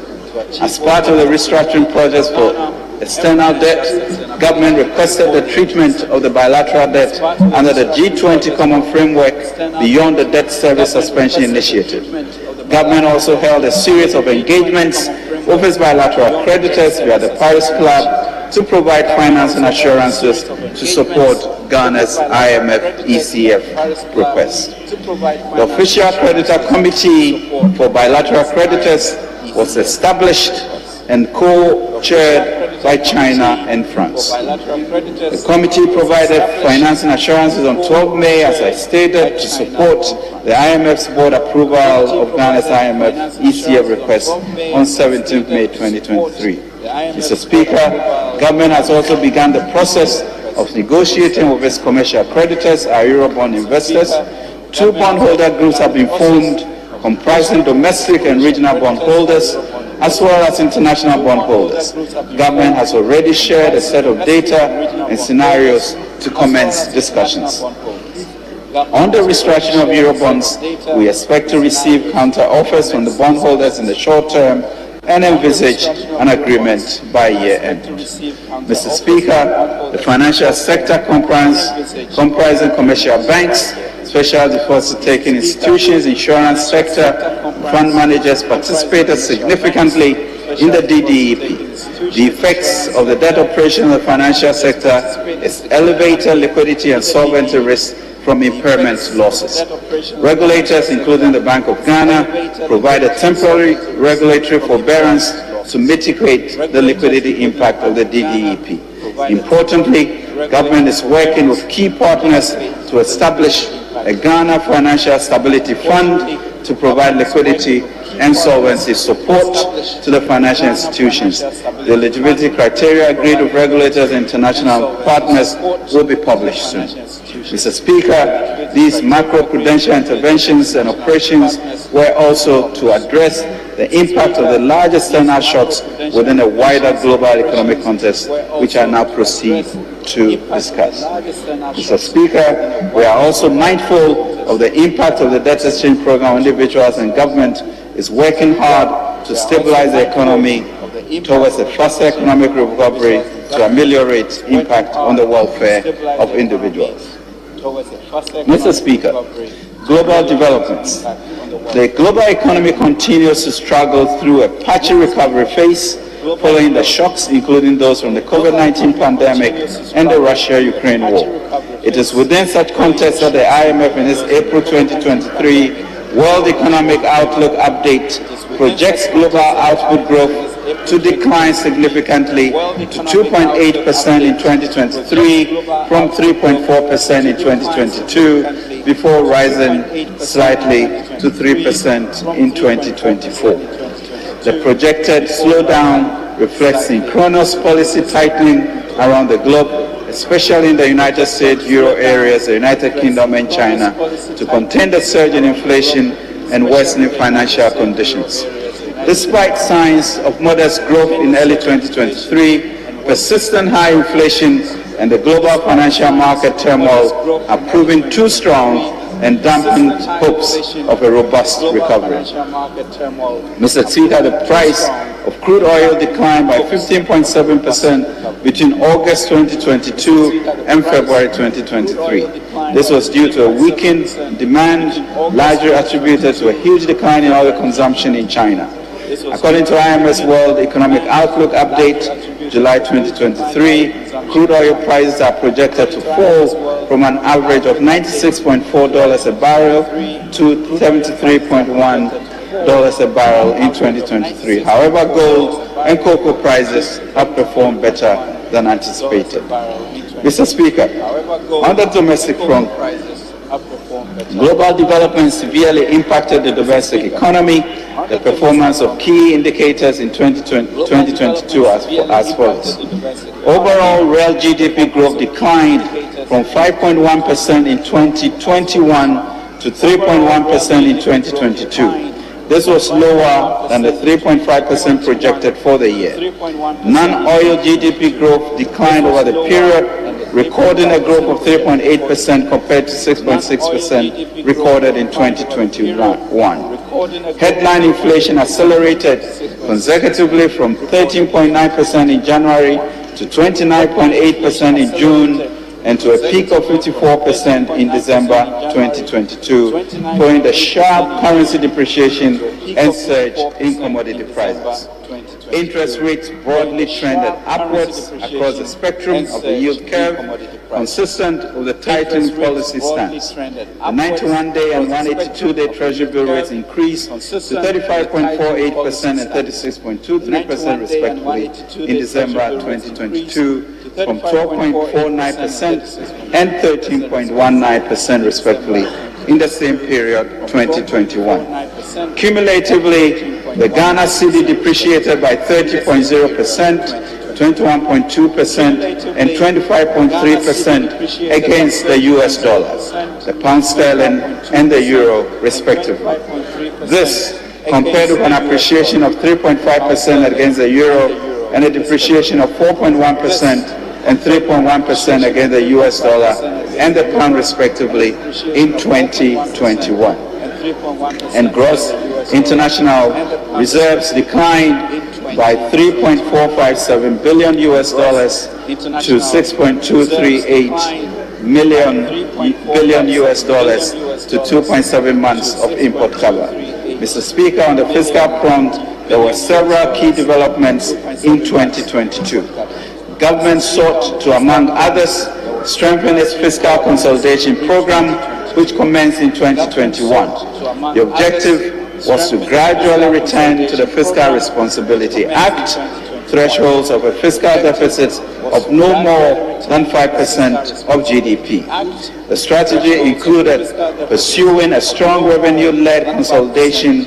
As part of the restructuring projects for external debt, government requested the treatment of the bilateral debt under the G20 Common Framework beyond the Debt Service Suspension Initiative. Government also held a series of engagements with its bilateral creditors via the Paris Club to provide financing assurances to support Ghana's IMF ECF request. The official creditor committee for bilateral creditors was established and co-chaired by China and France. The committee provided financing assurances on 12 May, as I stated, to support the IMF's board approval of Ghana's IMF ECF request on 17 May 2023. Mr. Speaker, government has also begun the process of negotiating with its commercial creditors, our Eurobond investors. 2 bondholder groups have been formed comprising domestic and regional bondholders as well as international bondholders. Government has already shared a set of data and scenarios to commence discussions. On the restructuring of Eurobonds, we expect to receive counter offers from the bondholders in the short term and envisage an agreement by year end. Mr. Speaker, the financial sector comprising commercial banks, special deposit-taking institutions, insurance sector, fund managers participated significantly in the DDEP. The effects of the debt operation of the financial sector is elevated liquidity and solvency risk from impairment losses. Regulators, including the Bank of Ghana, provide a temporary regulatory forbearance to mitigate the liquidity impact of the DDEP. Importantly, government is working with key partners to establish a Ghana Financial Stability Fund to provide liquidity and solvency support to the financial institutions. The eligibility criteria agreed with regulators and international partners will be published soon. Mr. Speaker, these macroprudential interventions and operations were also to address the impact of the large external shocks within a wider global economic context, which I now proceed to discuss. Mr. Speaker, we are also mindful of the impact of the debt exchange program on individuals, and government is working hard to stabilize the economy towards a faster economic recovery to ameliorate impact on the welfare of individuals. Mr. Speaker, global developments. The global economy continues to struggle through a patchy recovery phase following the shocks, including those from the COVID-19 pandemic and the Russia-Ukraine war. It is within such context that the IMF in its April 2023 World Economic Outlook update projects global output growth to decline significantly to 2.8% in 2023 from 3.4% in 2022, before rising slightly to 3% in 2024. The projected slowdown reflects synchronous policy tightening around the globe, especially in the United States, Euro areas, the United Kingdom and China, to contain the surge in inflation and worsening financial conditions. Despite signs of modest growth in early 2023, persistent high inflation and the global financial market turmoil are proving too strong and dampened hopes of a robust recovery. Mr. Speaker, the price of crude oil declined by 15.7% between August 2022 and February 2023. This was due to a weakened demand, largely attributed to a huge decline in oil consumption in China. According to IMF's World Economic Outlook update, July 2023, crude oil prices are projected to fall from an average of $96.4 a barrel to $73.1 a barrel in 2023. However, gold and cocoa prices have performed better than anticipated. Mr. Speaker, on the domestic front, global development severely impacted the domestic economy. The performance of key indicators in 2022 as follows. Overall, real GDP growth declined from 5.1% in 2021 to 3.1% in 2022. This was lower than the 3.5% projected for the year. Non-oil GDP growth declined over the period, recording a growth of 3.8% compared to 6.6% recorded in 2021. Headline inflation accelerated consecutively from 13.9% in January to 29.8% in June, and to a peak of 54% in December 2022, following the sharp currency depreciation and surge in commodity prices. Interest rates broadly trended upwards across the spectrum of the yield curve, consistent with the tightening policy stance. The 91-day and 182-day Treasury bill rates increased to 35.48% and 36.23% respectively in December 2022, from 12.49% and 13.19% respectively in the same period 2021. Cumulatively, the Ghana cedi depreciated by 30.0%, 21.2% and 25.3% against the US dollar, the pound sterling and the euro respectively. This compared with an appreciation of 3.5% against the euro and a depreciation of 4.1% and 3.1% against the US dollar and the pound respectively in 2021. and gross international reserves declined by $3.457 billion to $6.238 billion to 2.7 months of import cover. Mr. Speaker, on the fiscal front, there were several key developments in 2022. Government sought to, among others, strengthen its fiscal consolidation program, which commenced in 2021. The objective was to gradually return to the Fiscal Responsibility Act thresholds of a fiscal deficit of no more than 5% of GDP. The strategy included pursuing a strong revenue-led consolidation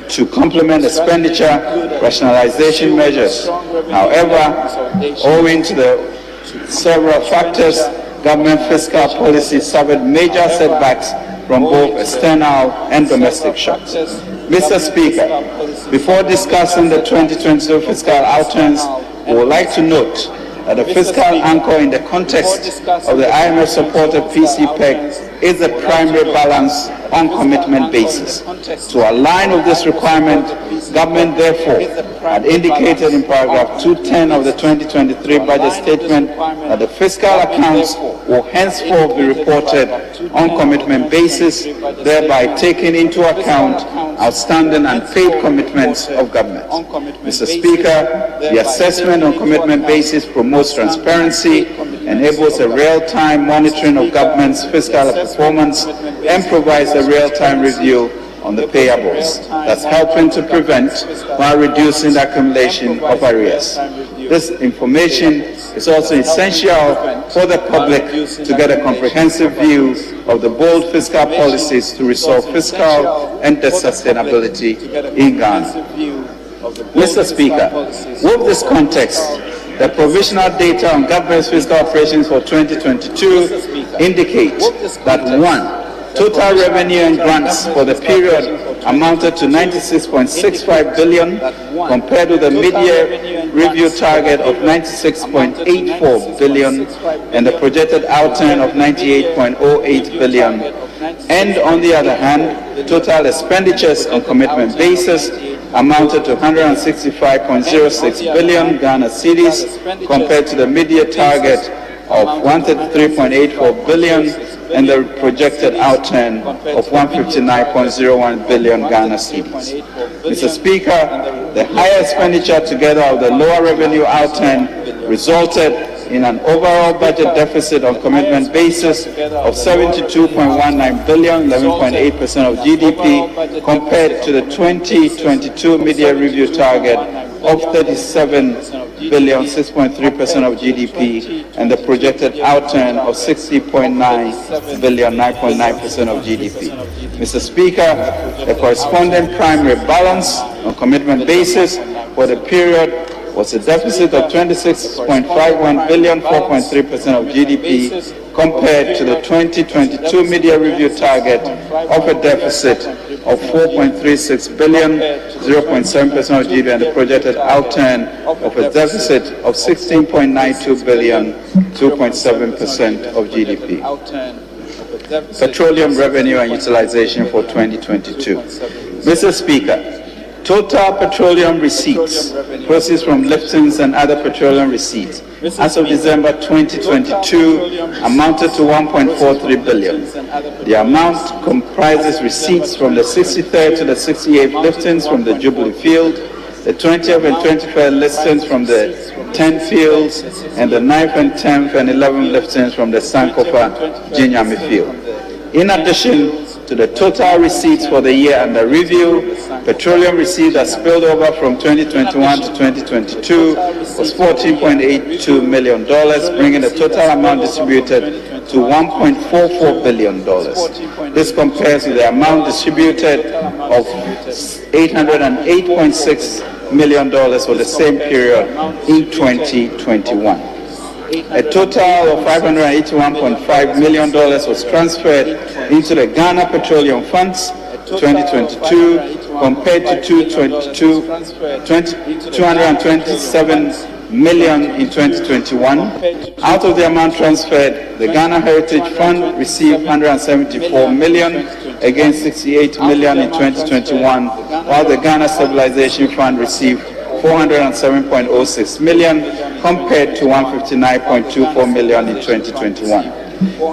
to complement expenditure rationalization measures. However, owing to the several factors, government fiscal policy suffered major setbacks from both external and domestic shocks. Mr. Speaker, before discussing the 2022 fiscal outturns, we would like to note that the fiscal anchor in the context of the IMF-supported PCPEG is the primary balance on commitment basis. To align with this requirement, government therefore had indicated in paragraph 210 of the 2023 budget statement that the fiscal accounts will henceforth be reported on commitment basis, thereby taking into account outstanding and paid commitments of government. Mr. Speaker, the assessment on commitment basis promotes transparency, enables a real-time monitoring of government's fiscal performance, and provides a real-time review on the payables, thus helping to prevent while reducing the accumulation of arrears. This information is also essential for the public to get a comprehensive view of the bold fiscal policies to restore fiscal and debt sustainability in Ghana. Mr. Speaker, with this context, the provisional data on government's fiscal operations for 2022 indicate that 1. Total revenue and grants for the period amounted to $96.65 billion, compared with the mid-year review target of $96.84 billion and the projected outturn of $98.08 billion. And on the other hand, total expenditures on commitment basis amounted to 165.06 billion Ghana cedis, compared to the mid-year target of 133.84 billion and the projected outturn of 159.01 billion Ghana cedis. Mr. Speaker, the higher expenditure together with the lower revenue outturn resulted in an overall budget deficit on commitment basis of 72.19 billion, 11.8% of GDP, compared to the 2022 mid-year review target of 37 billion, 6.3% of GDP, and the projected outturn of 60.9 billion, 9.9% of GDP. Mr. Speaker, the corresponding primary balance on commitment basis for the period was a deficit of 26.51 billion, 4.3% of GDP, compared to the 2022 mid-year review target of a deficit of 4.36 billion, 0.7% of GDP, and the projected outturn of a deficit of 16.92 billion, 2.7% of GDP. Petroleum revenue and utilization for 2022. Mr. Speaker, total petroleum receipts, proceeds from liftings and other petroleum receipts, as of December 2022, amounted to 1.43 billion. The amount comprises receipts from the 63rd to the 68th liftings from the Jubilee field, the 20th and 21st liftings from the 10 fields, and the 9th and 10th and 11th liftings from the Sankofa Jinyami field. In addition to the total receipts for the year under review, petroleum receipts that spilled over from 2021 to 2022 was $14.82 million, bringing the total amount distributed to $1.44 billion. This compares with the amount distributed of $808.6 million for the same period in 2021. A total of $581.5 million was transferred into the Ghana Petroleum Funds 2022, compared to $227 million in 2021. Out of the amount transferred, the Ghana Heritage Fund received 174 million against 68 million in 2021, while the Ghana Stabilization Fund received 407.06 million compared to 159.24 million in 2021.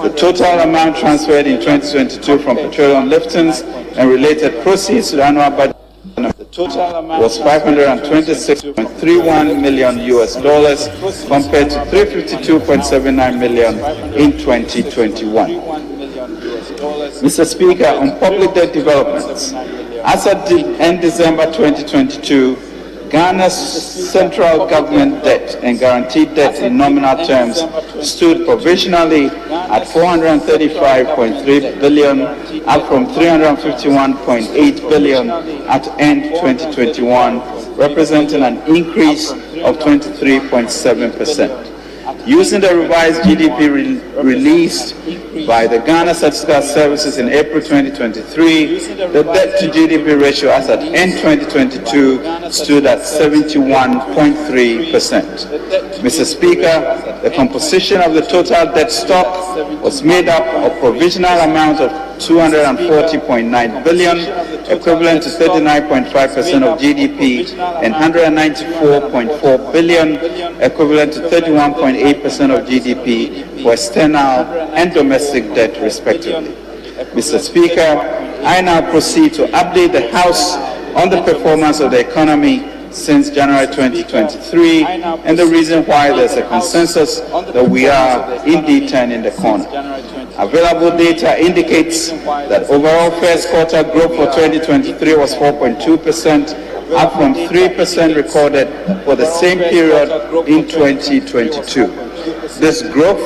The total amount transferred in 2022 from petroleum liftings and related proceeds to the annual budget was $526.31 million compared to $352.79 million in 2021. Mr. Speaker, on public debt developments, as at the end December 2022, Ghana's central government debt and guaranteed debt in nominal terms stood provisionally at 435.3 billion, up from 351.8 billion at end 2021, representing an increase of 23.7%. Using the revised GDP released by the Ghana Statistical Services in April 2023, the debt to GDP ratio as at end 2022 stood at 71.3%. Mr. Speaker, the composition of the total debt stock was made up of provisional amount of 240.9 billion, equivalent to 39.5% of GDP, and 194.4 billion, equivalent to 31.8% of GDP, for external and domestic debt, respectively. Mr. Speaker, I now proceed to update the House on the performance of the economy since January 2023 and the reason why there's a consensus that we are indeed turning the corner. Available data indicates that overall first quarter growth for 2023 was 4.2%, up from 3% recorded for the same period in 2022. This growth,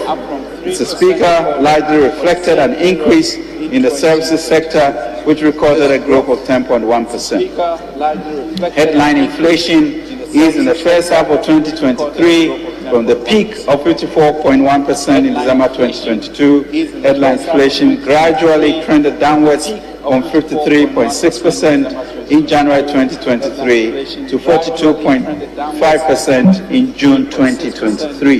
Mr. Speaker, largely reflected an increase in the services sector, which recorded a growth of 10.1%. Headline inflation is in the first half of 2023 from the peak of 54.1% in December 2022. Headline inflation gradually trended downwards from 53.6% in January 2023 to 42.5% in June 2023.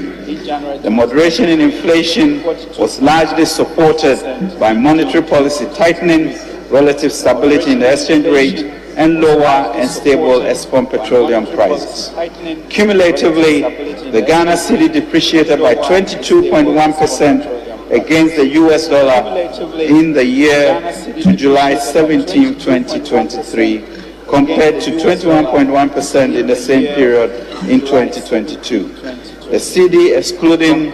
The moderation in inflation was largely supported by monetary policy tightening, relative stability in the exchange rate, and lower and stable export petroleum prices. Cumulatively, the Ghana cedi depreciated by 22.1% against the US dollar in the year to July 17, 2023, compared to 21.1% in the same period in 2022. The cedi, excluding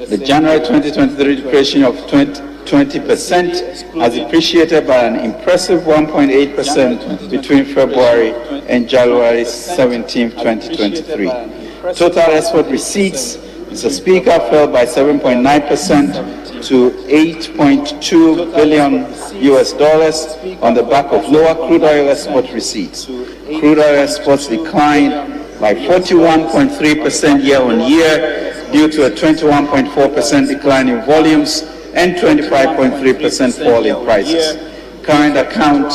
the January 2023 depreciation of 20%, has depreciated by an impressive 1.8% between February and January 17, 2023. Total export receipts, Mr. Speaker, fell by 7.9% to $8.2 billion on the back of lower crude oil export receipts. Crude oil exports declined by 41.3% year-on-year due to a 21.4% decline in volumes and 25.3% fall in prices. Current account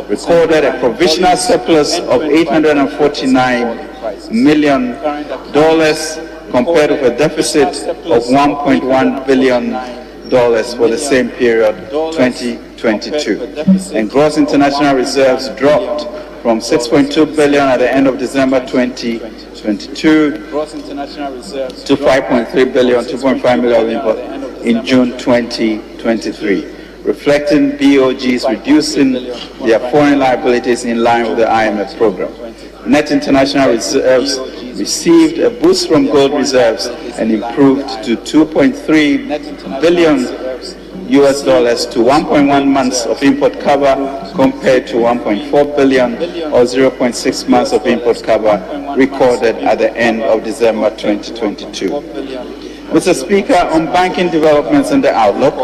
recorded a provisional surplus of $849 million compared with a deficit of $1.1 billion for the same period, 2022. And gross international reserves dropped from 6.2 billion at the end of December 2022 to 5.3 billion, 2.5 million in June 2023, reflecting BOGs reducing their foreign liabilities in line with the IMF program. Net international reserves received a boost from gold reserves and improved to 2.3 billion US dollars to 1.1 months of import cover compared to 1.4 billion or 0.6 months of import cover recorded at the end of December 2022. Mr. Speaker, on banking developments and the outlook,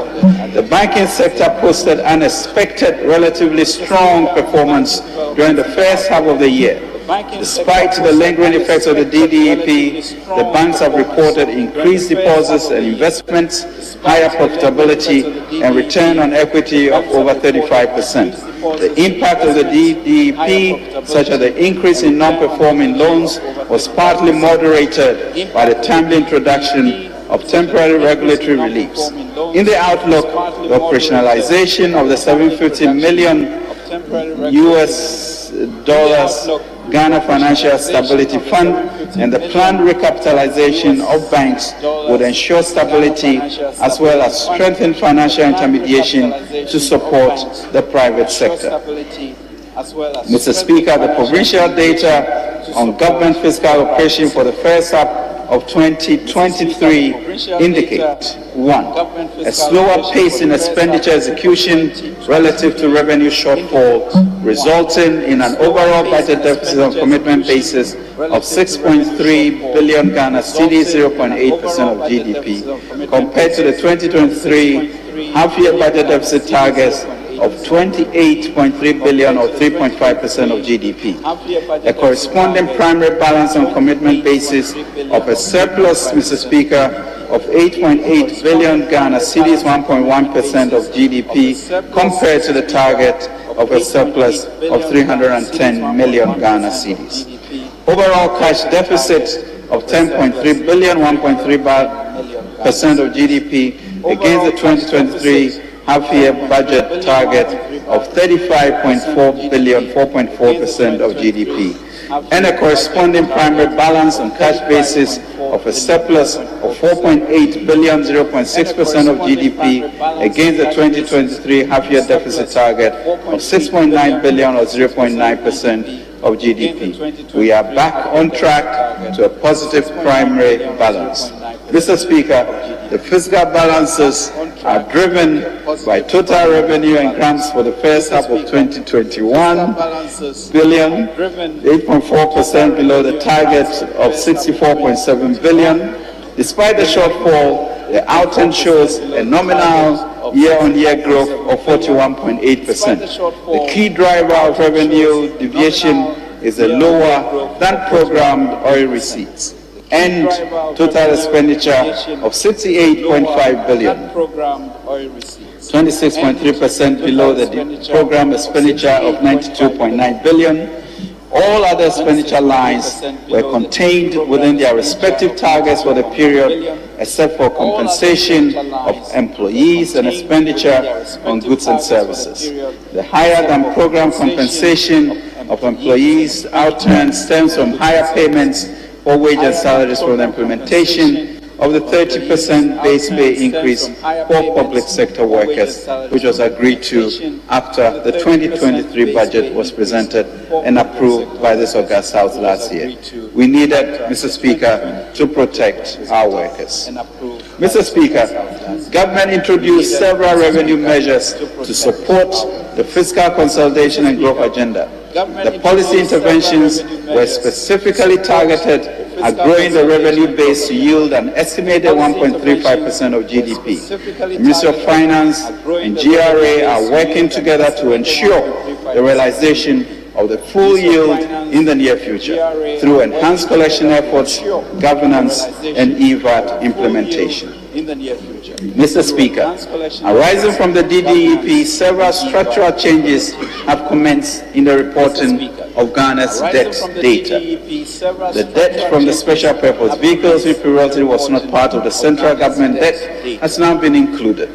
the banking sector posted unexpected, relatively strong performance during the first half of the year. Despite the lingering effects of the DDEP, the banks have reported increased deposits and investments, higher profitability, and return on equity of over 35%. The impact of the DDEP, such as the increase in non-performing loans, was partly moderated by the timely introduction of temporary regulatory reliefs. In the outlook, the operationalization of the $750 million Ghana Financial Stability Fund and the planned recapitalization of banks would ensure stability as well as strengthen financial intermediation to support the private sector. Mr. Speaker, the provincial data on government fiscal operation for the first half of 2023 indicate: 1. A slower pace in expenditure execution relative to revenue shortfall, resulting in an overall budget deficit on commitment basis of 6.3 billion Ghana cedis, 0.8% of GDP, compared to the 2023 half-year budget deficit targets of 28.3 billion or 3.5% of GDP. A corresponding primary balance on commitment basis of a surplus, Mr. Speaker, of 8.8 billion Ghana cedis, 1.1% of GDP, compared to the target of a surplus of 310 million Ghana cedis. Overall cash deficit of 10.3 billion, 1.3% of GDP, against the 2023 half-year budget target of 35.4 billion, 4.4% of GDP, and a corresponding primary balance on cash basis of a surplus of 4.8 billion, 0.6% of GDP, against the 2023 half-year deficit target of 6.9 billion or 0.9% of GDP. We are back on track to a positive primary balance. Mr. Speaker, the fiscal balances are driven by total revenue and grants for the first half of 2021 billion, 8.4% below the target of 64.7 billion. Despite the shortfall, the outturn shows a nominal year-on-year growth of 41.8%. The key driver of revenue deviation is the lower than programmed oil receipts and total expenditure of 68.5 billion, 26.3% below the program expenditure of 92.9 billion. All other expenditure lines were contained within their respective targets for the period, except for compensation of employees and expenditure on goods and services. The higher than program compensation of employees outturn stems from higher payments for wage and salaries from the implementation of the 30% base pay increase for public sector workers, which was agreed to after the 2023 budget was presented and approved by this August House last year. We needed, Mr. Speaker, to protect our workers. Mr. Speaker, government introduced several revenue measures to support the fiscal consolidation and growth agenda. The policy interventions were specifically targeted at growing the revenue base to yield an estimated 1.35% of GDP. The Ministry of Finance and GRA are working together to ensure the realization of the full yield in the near future through enhanced collection efforts, governance, and EVAT implementation. Mr. Speaker, arising from the DDEP, several structural changes have commenced in the reporting of Ghana's debt data. The debt from the special purpose vehicles which previously was not part of the central government debt has now been included.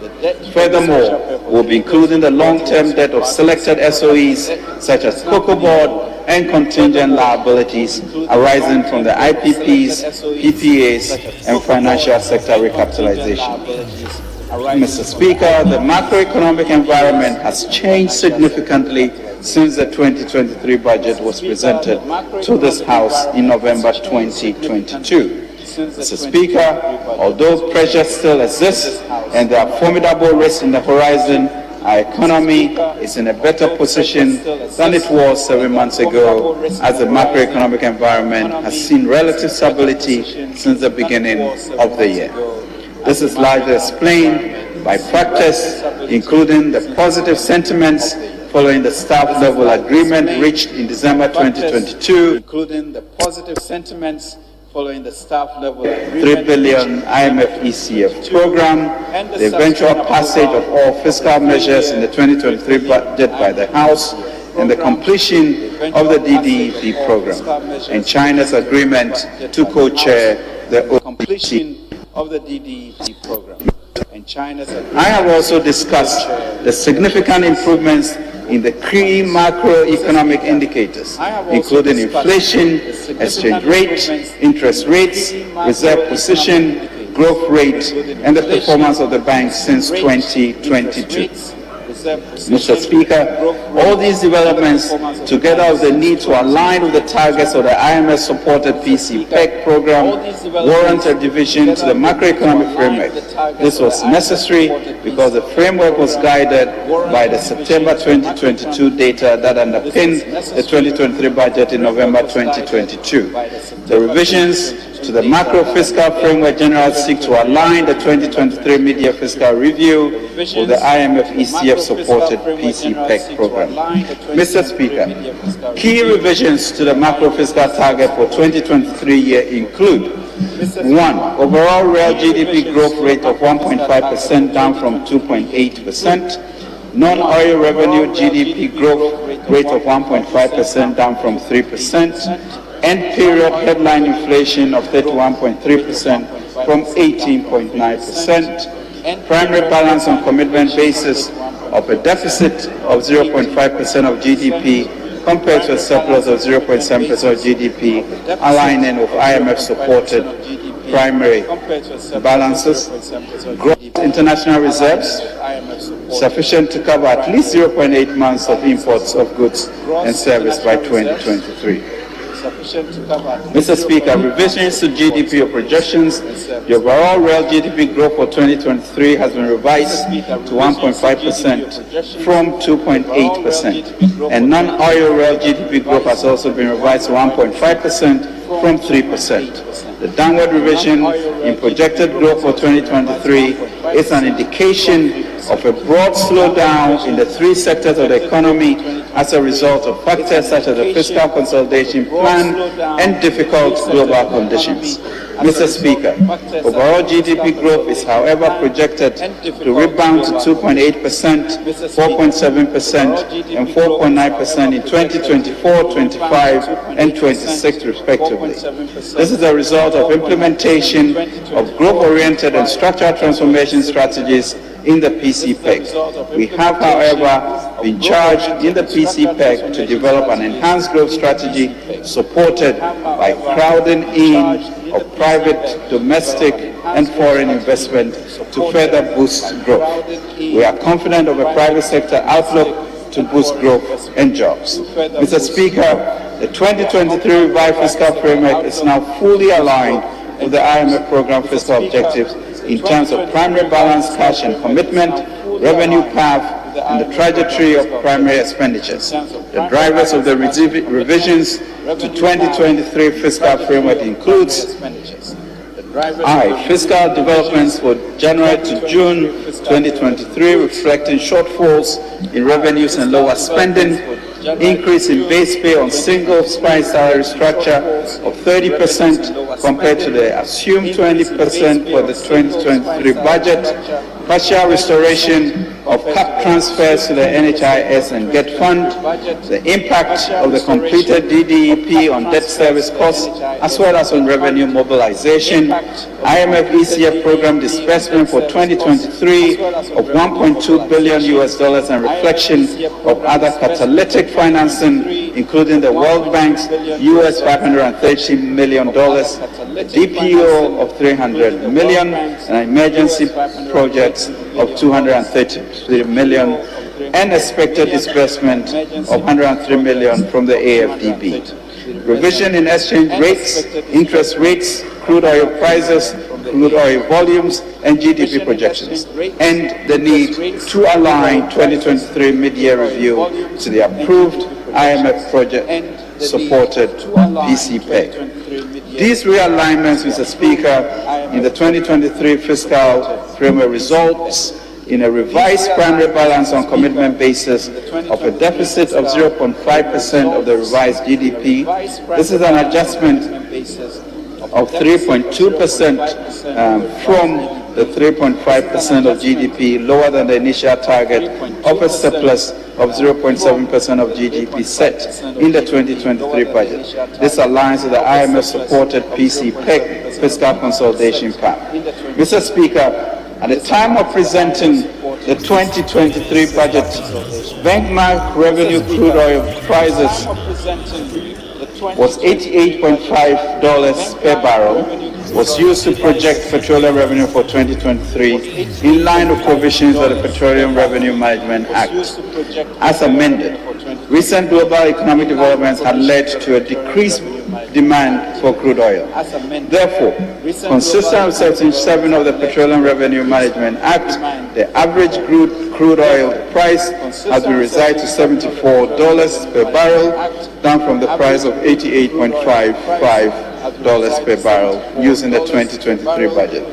Furthermore, we'll be including the long-term debt of selected SOEs such as Cocoa Board and contingent liabilities arising from the IPPs, PPAs, and financial sector recapitalization. Mr. Speaker, the macroeconomic environment has changed significantly since the 2023 budget was presented to this House in November 2022. Mr. Speaker, although pressure still exists and there are formidable risks in the horizon, our economy is in a better position than it was 7 months ago, as the macroeconomic environment has seen relative stability since the beginning of the year. This is largely explained by factors including the positive sentiments following the staff level agreement reached in December 2022, including the positive sentiments following the staff level agreement, 3 billion IMF ECF program, the eventual passage of all fiscal measures in the 2023 budget by the House, and the completion of the DDEP program, and China's agreement to co-chair the completion of the DDEP program. I have also discussed the significant improvements in the key macroeconomic indicators, including inflation, exchange rate, interest rates, reserve position, growth rate, and the performance of the bank since 2022. Mr. Speaker, all these developments, together with the need to align with the targets of the IMF-supported PC-PEC program, warrant a division to the macroeconomic framework. This was necessary because the framework was guided by the September 2022 data that underpinned the 2023 budget in November 2022. The revisions to the macro-fiscal framework generally seek to align the 2023 mid-year fiscal review with the IMF ECF-supported PC-PEC program. Mr. Speaker, key revisions to the macro-fiscal target for 2023 year include: 1. Overall real GDP growth rate of 1.5% down from 2.8%. Non-oil revenue GDP growth rate of 1.5% down from 3%. End period headline inflation of 31.3% from 18.9%. Primary balance on commitment basis of a deficit of 0.5% of GDP compared to a surplus of 0.7% of GDP, aligning with IMF-supported primary balances. Gross international reserves sufficient to cover at least 0.8 months of imports of goods and service by 2023. Mr. Speaker, revisions to GDP projections. The overall real GDP growth for 2023 has been revised to 1.5% from 2.8%, and non-oil real GDP growth has also been revised to 1.5% from 3%. The downward revision in projected growth for 2023 is an indication of a broad slowdown in the three sectors of the economy as a result of factors such as the fiscal consolidation plan and difficult global conditions. Mr. Speaker, overall GDP growth is, however, projected to rebound to 2.8%, 4.7%, and 4.9% in 2024, 25, and 26, respectively. This is a result of implementation of growth-oriented and structural transformation strategies in the PC-PEC. We have, however, been charged in the PC-PEC to develop an enhanced growth strategy supported by crowding in of private, domestic, and foreign investment to further boost growth. We are confident of a private sector outlook to boost growth and jobs. Mr. Speaker, the 2023 revised fiscal framework is now fully aligned with the IMF program fiscal objectives in terms of primary balance, cash and commitment, revenue path, and the trajectory of primary expenditures. The drivers of the revisions to 2023 fiscal framework includes: fiscal developments for January to June 2023 reflecting shortfalls in revenues and lower spending, increase in base pay on single spine salary structure of 30% compared to the assumed 20% for the 2023 budget, partial restoration of cap transfers to the NHIS and GET Fund, the impact of the completed DDEP on debt service costs, as well as on revenue mobilization, IMF ECF program disbursement for 2023 of $1.2 billion and reflection of other catalytic financing, including the World Bank's US $530 million, the DPO of $300 million, and emergency projects of $233 million, and expected disbursement of $103 million from the AFDB. Revision in exchange rates, interest rates, crude oil prices, crude oil volumes, and GDP projections, and the need to align 2023 mid-year review to the approved IMF project-supported PC-PEC. These realignments, Mr. Speaker, in the 2023 fiscal framework results in a revised primary balance on commitment basis of a deficit of 0.5% of the revised GDP. This is an adjustment of 3.2% from the 3.5% of GDP, lower than the initial target of a surplus of 0.7% of GDP set in the 2023 budget. This aligns with the IMF-supported PC-PEG fiscal consolidation plan. Mr. Speaker, at the time of presenting the 2023 budget, benchmark revenue crude oil prices was $88.5 per barrel, was used to project petroleum revenue for 2023 in line with provisions of the Petroleum Revenue Management Act. As amended, recent global economic developments had led to a decreased demand for crude oil. Therefore, consistent with Section 7 of the Petroleum Revenue Management Act, the average crude oil price has been revised to $74 per barrel, down from the price of $88.55 per barrel used in the 2023 budget.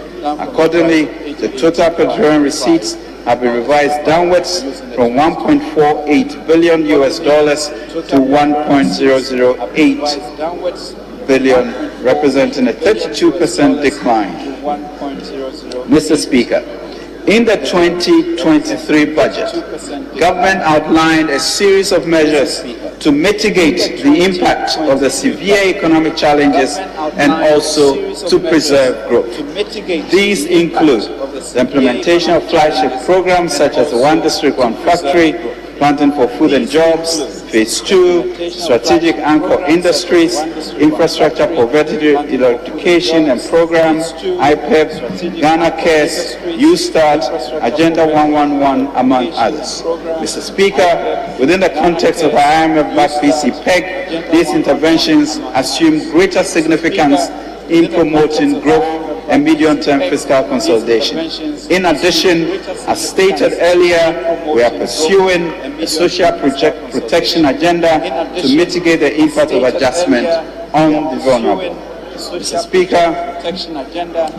Accordingly, the total petroleum receipts have been revised downwards from $1.48 billion to $1.008 billion, representing a 32% decline. Mr. Speaker, in the 2023 budget, government outlined a series of measures to mitigate the impact of the severe economic challenges and also to preserve growth. These include the implementation of flagship programs such as the One District, One Factory, Planting for Food and Jobs, Phase 2, Strategic Anchor Industries, Infrastructure Poverty Eradication and Programs, IPEP, Ghana Cares, U-Start, Agenda 111, among others. Mr. Speaker, within the context of our IMF-backed PC-PEG, these interventions assume greater significance in promoting growth and medium-term fiscal consolidation. In addition, as stated earlier, we are pursuing a social protection agenda to mitigate the impact of adjustment on the vulnerable. Mr. Speaker,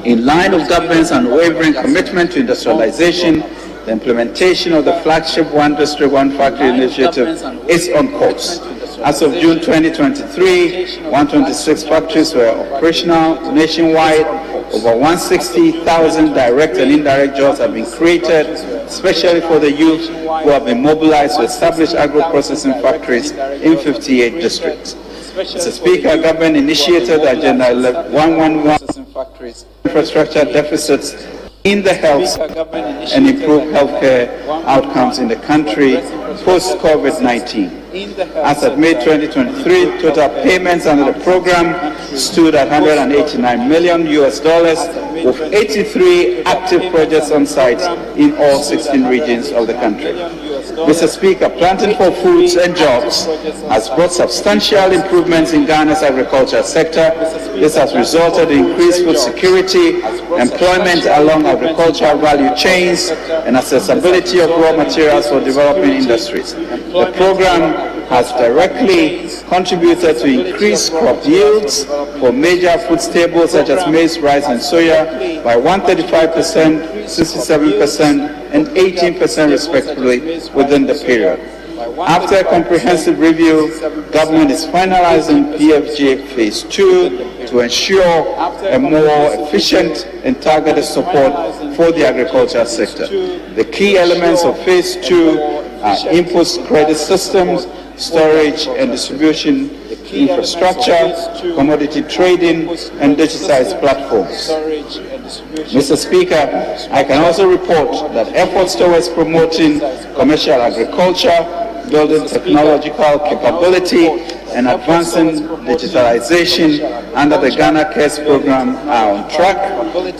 in line with government's unwavering commitment to industrialization, the implementation of the flagship One District, One Factory initiative is on course. As of June 2023, 126 factories were operational nationwide. Over 160,000 direct and indirect jobs have been created, especially for the youth who have been mobilized to establish agro-processing factories in 58 districts. Mr. Speaker, government initiated the Agenda 111 infrastructure deficits in the health and improve healthcare outcomes in the country post-COVID-19. As of May 2023, total payments under the program stood at $189 million, with 83 active projects on site in all 16 regions of the country. Mr. Speaker, Planting for Foods and Jobs has brought substantial improvements in Ghana's agriculture sector. This has resulted in increased food security, employment along agricultural value chains, and accessibility of raw materials for developing industries. The program has directly contributed to increased crop yields for major food staples such as maize, rice, and soya by 135%, 67%, and 18% respectively within the period. After a comprehensive review, government is finalizing PFJ Phase 2 to ensure a more efficient and targeted support for the agriculture sector. The key elements of Phase 2 are inputs credit systems, storage and distribution infrastructure, commodity trading, and digitized platforms. Mr. Speaker, I can also report that efforts towards promoting commercial agriculture, building technological capability, and advancing digitalization under the Ghana Cares program are on track.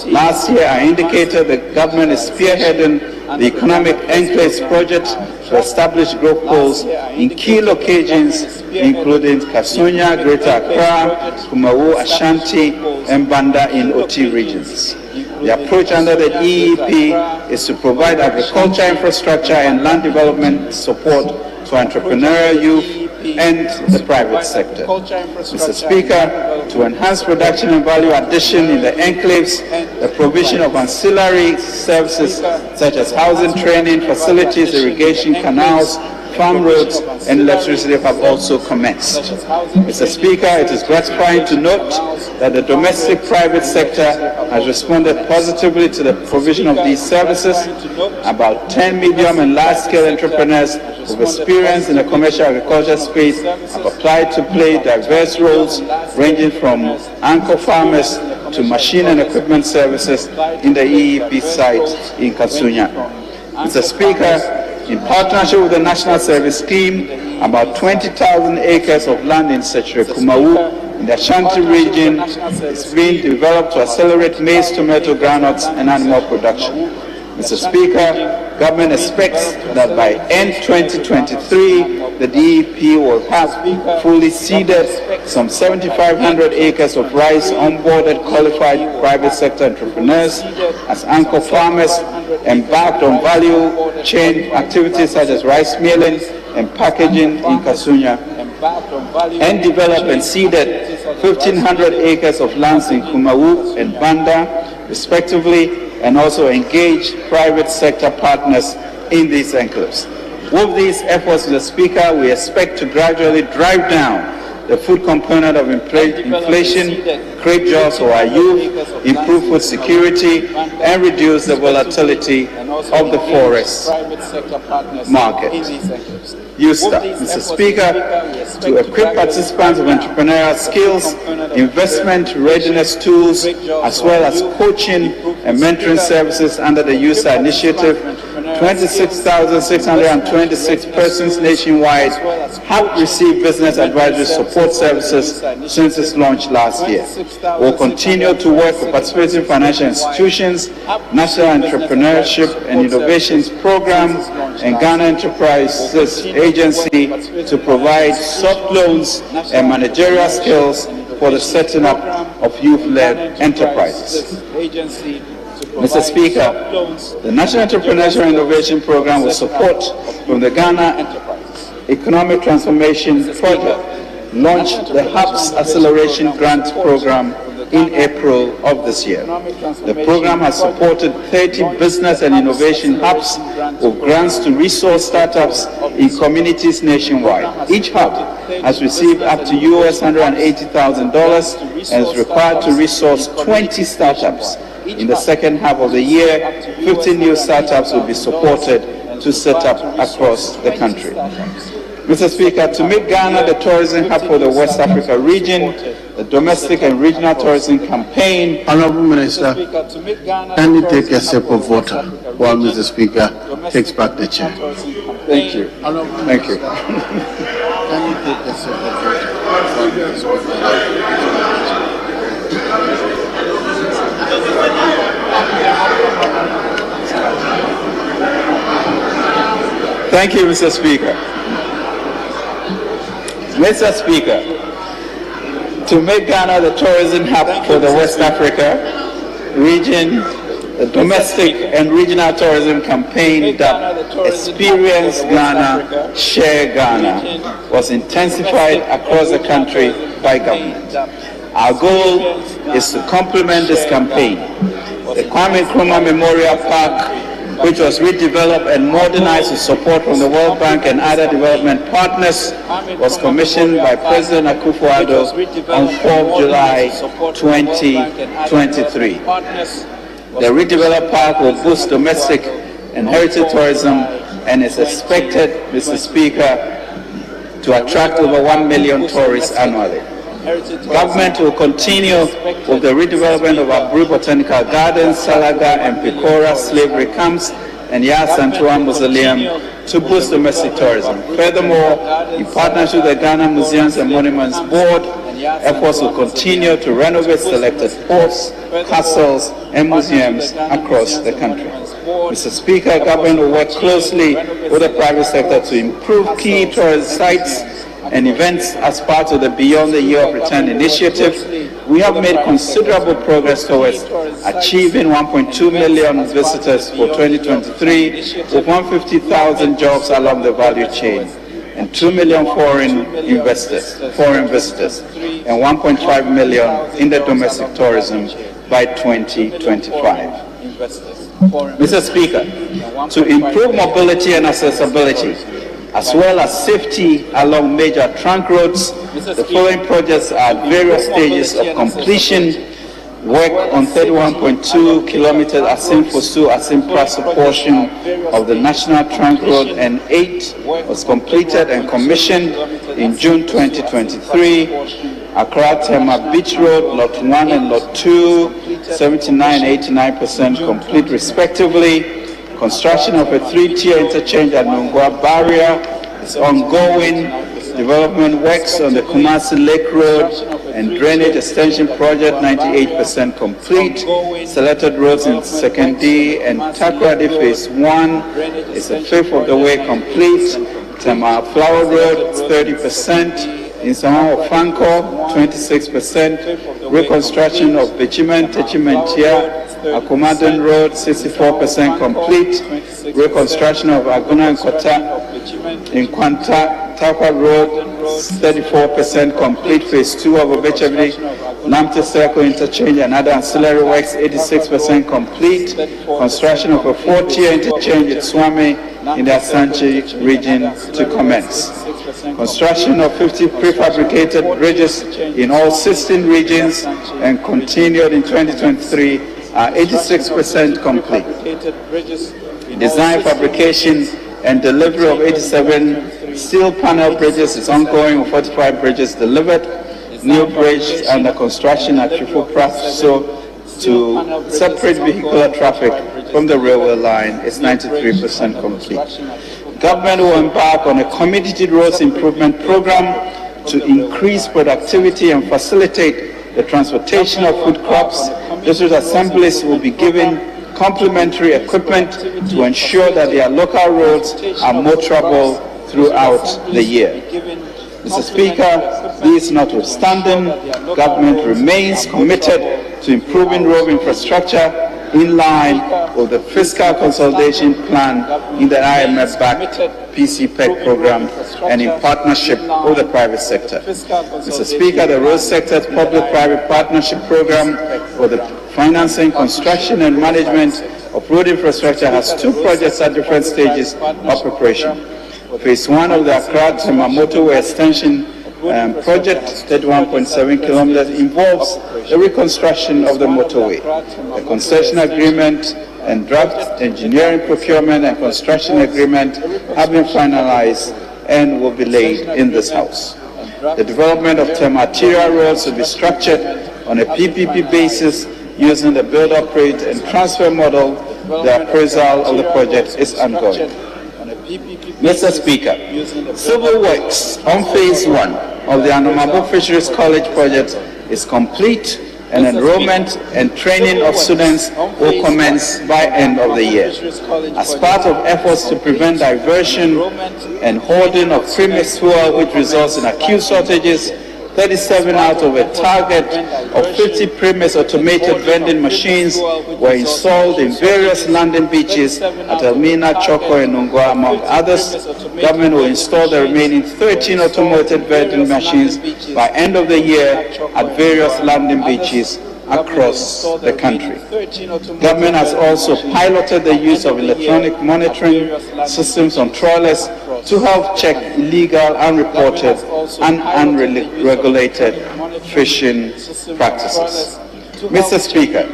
Last year, I indicated the government is spearheading the Economic Enclaves project to establish growth poles in key locations, including Kasunya, Greater Accra, Kumawu, Ashanti, and Banda in OT regions. The approach under the EEP is to provide agriculture infrastructure and land development support to entrepreneurial youth and the private sector. Mr. Speaker, to enhance production and value addition in the enclaves, the provision of ancillary services such as housing, training, facilities, irrigation, canals, farm roads, and electricity have also commenced. Mr. Speaker, it is gratifying to note that the domestic private sector has responded positively to the provision of these services. About 10 medium and large-scale entrepreneurs with experience in the commercial agriculture space have applied to play diverse roles ranging from anchor farmers to machine and equipment services in the EEP site in Kasunya. Mr. Speaker, in partnership with the National Service Scheme, about 20,000 acres of land in Sechere Kumawu in the Ashanti region is being developed to accelerate maize, tomato, groundnuts, and animal production. Mr. Speaker, government expects that by end 2023, the DEP will have fully seeded some 7,500 acres of rice onboarded qualified private sector entrepreneurs as anchor farmers embarked on value chain activities such as rice milling and packaging in Kasunya, and developed and seeded 1,500 acres of lands in Kumawu and Banda, respectively, and also engage private sector partners in these enclaves. With these efforts, Mr. Speaker, we expect to gradually drive down the food component of inflation, create jobs for our youth, improve food security, and reduce the volatility of the forest market. Mr. Speaker, to equip participants with entrepreneurial skills, investment readiness tools, as well as coaching and mentoring services under the USA initiative, 26,626 persons nationwide have received business advisory support services since its launch last year. We'll continue to work with participating financial institutions, National Entrepreneurship and Innovations Program, and Ghana Enterprises Agency to provide soft loans and managerial skills for the setting up of youth-led enterprises. Mr. Speaker, the National Entrepreneurship and Innovation Program with support from the Ghana Economic Transformation Project launched the HUBS Acceleration Grant Program in April of this year. The program has supported 30 business and innovation hubs with grants to resource startups in communities nationwide. Each hub has received up to $180,000 and is required to resource 20 startups. In the second half of the year, 15 new startups will be supported to set up across the country. Mr. Speaker, to make Ghana the tourism hub for the West Africa region, the domestic and regional tourism campaign. Honorable Minister, kindly take a sip of water while Mr. Speaker takes back the chair. Thank you. Thank you. Kindly take a sip of water while Mr. Speaker. Thank you, Mr. Speaker. Mr. Speaker, to make Ghana the tourism hub for the West Africa region, the domestic and regional tourism campaign that Experience Ghana, Share Ghana was intensified across the country by government. Our goal is to complement this campaign. The Kwame Nkrumah Memorial Park, which was redeveloped and modernized with support from the World Bank and other development partners, was commissioned by President Akufo-Addo on 4th July 2023. The redeveloped park will boost domestic and heritage tourism and is expected, Mr. Speaker, to attract over 1 million tourists annually. Government will continue with the redevelopment of Aburi Botanical Gardens, Salaga and Pecora slavery camps, and Yad Santuan Mausoleum to boost domestic tourism. Furthermore, in partnership with the Ghana Museums and Monuments Board, efforts will continue to renovate selected forts, castles, and museums across the country. Mr. Speaker, government will work closely with the private sector to improve key tourist sites and events as part of the Beyond the Year of Return initiative. We have made considerable progress towards achieving 1.2 million visitors for 2023 with 150,000 jobs along the value chain. and 2 million foreign visitors, and 1.5 million in the domestic tourism by 2025. Mr. Speaker, to improve mobility and accessibility, as well as safety along major trunk roads, the following projects are at various stages of completion. Work on 31.2 kilometers Asim-Fosu-Asim-Praso portion of the National Trunk Road N8 was completed and commissioned in June 2023. Accra-Tema Beach Road, Lot 1 and Lot 2, 79-89% complete respectively. Construction of a 3-tier interchange at Nongwa Barrier is ongoing. Development works on the Kumasi Lake Road and Drainage Extension Project 98% complete. Selected roads in 2nd D and Takoradi Phase 1 is a fifth of the way complete. Tema Flower Road 30%. In Samao Franco, 26%. Reconstruction of Bechimen, Techimentia, Akumadan Road, 64% complete. Reconstruction of Aguna and Kota in Kwanta, Takwa Road, 34% complete. Phase 2 of Obechevli, Namte Circle Interchange and other ancillary works, 86% complete. Construction of a 4-tier interchange at Swami in the Asanchi region to commence. Construction of 50 prefabricated bridges in all 16 regions and continued in 2023 are 86% complete. Design, fabrication and delivery of 87 steel panel bridges is ongoing with 45 bridges delivered. New bridge under construction at Chifu-Praso to separate vehicular traffic from the railway line is 93% complete. Government will embark on a community roads improvement program to increase productivity and facilitate the transportation of food crops. District assemblies will be given complementary equipment to ensure that their local roads are motorable throughout the year. Mr. Speaker, this notwithstanding, government remains committed to improving road infrastructure in line with the fiscal consolidation plan in the IMF-backed PCPEC program and in partnership with the private sector. Mr. Speaker, the road sector's public-private partnership program for the financing, construction and management of road infrastructure has 2 projects at different stages of preparation. Phase 1 of the Accra-Tema motorway extension project, 31.7 kilometers, involves the reconstruction of the motorway. The concession agreement and draft engineering, procurement and construction agreement have been finalized and will be laid in this House. The development of Tema arterial roads will be structured on a PPP basis using the build, operate and transfer model. The appraisal of the project is ongoing. Mr. Speaker, civil works on Phase 1 of the Anomabo Fisheries College project is complete and enrollment and training of students will commence by end of the year. As part of efforts to prevent diversion and hoarding of premixed fuel which results in acute shortages, 37 out of a target of 50 premise automated vending machines were installed in various landing beaches at Elmina, Choco, and Nongwa, among others. Government will install the remaining 13 automated vending machines by end of the year at various landing beaches across the country. Government has also piloted the use of electronic monitoring systems on trawlers to help check illegal, unreported, and unregulated fishing practices. Mr. Speaker,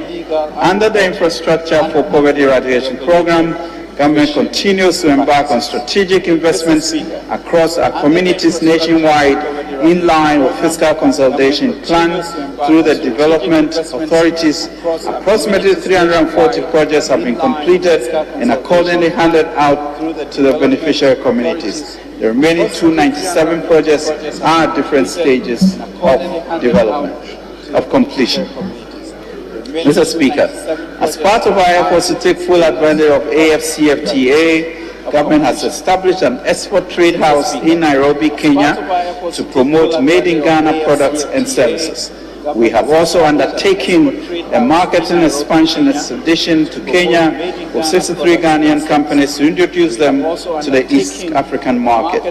under the Infrastructure for Poverty Eradication Program, government continues to embark on strategic investments across our communities nationwide in line with fiscal consolidation plans through the development authorities. Approximately 340 projects have been completed and accordingly handed out to the beneficiary communities. The remaining 297 projects are at different stages of development, of completion. Mr. Speaker, as part of our efforts to take full advantage of AFCFTA, government has established an export trade house in Nairobi, Kenya, to promote made in Ghana products and services. We have also undertaken a marketing expansion expedition to Kenya with 63 Ghanaian companies to introduce them to the East African market.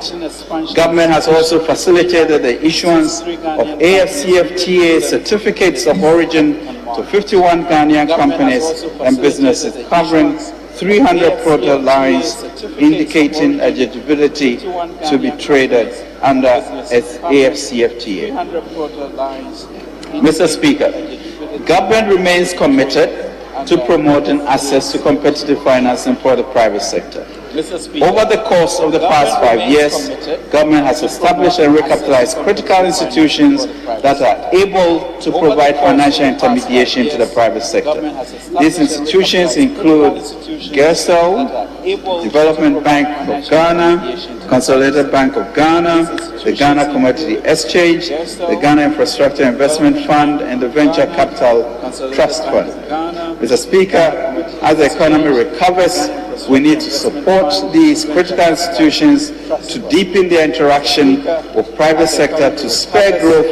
Government has also facilitated the issuance of AFCFTA certificates of origin to 51 Ghanaian companies and businesses covering 300 product lines indicating eligibility to be traded under AFCFTA. Mr. Speaker, government remains committed to promoting access to competitive financing for the private sector. Over the course of the past 5 years, government has established and recapitalized critical institutions that are able to provide financial intermediation to the private sector. These institutions include GERSEL, Development Bank of Ghana, Consolidated Bank of Ghana, the Ghana Commodity Exchange, the Ghana Infrastructure Investment Fund, and the Venture Capital Trust Fund. Mr. Speaker, as the economy recovers, we need to support these critical institutions to deepen their interaction with private sector to spur growth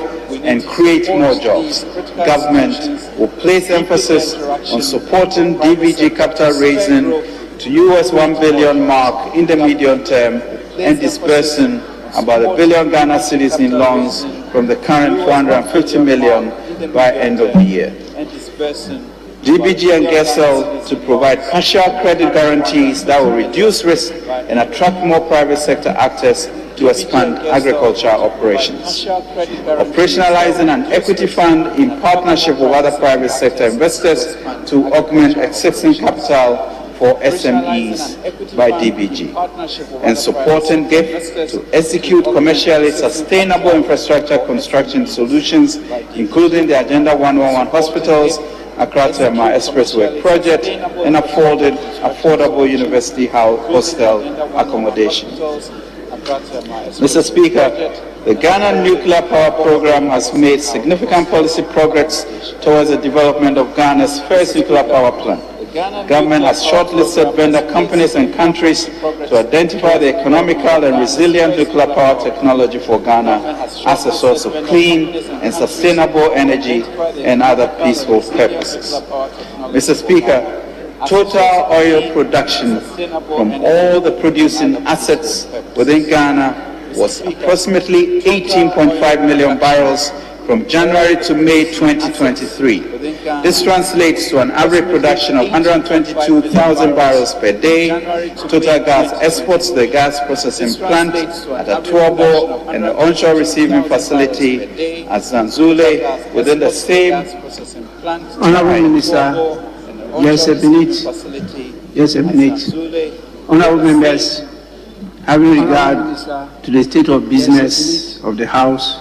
and create more jobs. Government will place emphasis on supporting DVG capital raising to $1 billion mark in the medium term and disbursing about $1 billion Ghana cedis in loans from the current $450 million by end of the year. DBG and GESEL to provide partial credit guarantees that will reduce risk and attract more private sector actors to expand agricultural operations. Operationalizing an equity fund in partnership with other private sector investors to augment existing capital for SMEs by DBG, and supporting GIF to execute commercially sustainable infrastructure construction solutions, including the Agenda 111 hospitals, Accra to Ohemaa Expressway project, and affordable university hostel accommodation. Mr. Speaker, the Ghana Nuclear Power Program has made significant policy progress towards the development of Ghana's first nuclear power plant. Government has shortlisted vendor companies and countries to identify the economical and resilient nuclear power technology for Ghana as a source of clean and sustainable energy and other peaceful purposes. Mr. Speaker, total oil production from all the producing assets within Ghana was approximately 18.5 million barrels from January to May 2023. This translates to an average production of 122,000 barrels per day. Total gas exports to the gas processing plant at Atuabo and the onshore receiving facility at Zanzule within the same. Honorable Minister, yes, a minute. Honorable members, having regard to the state of business of the House,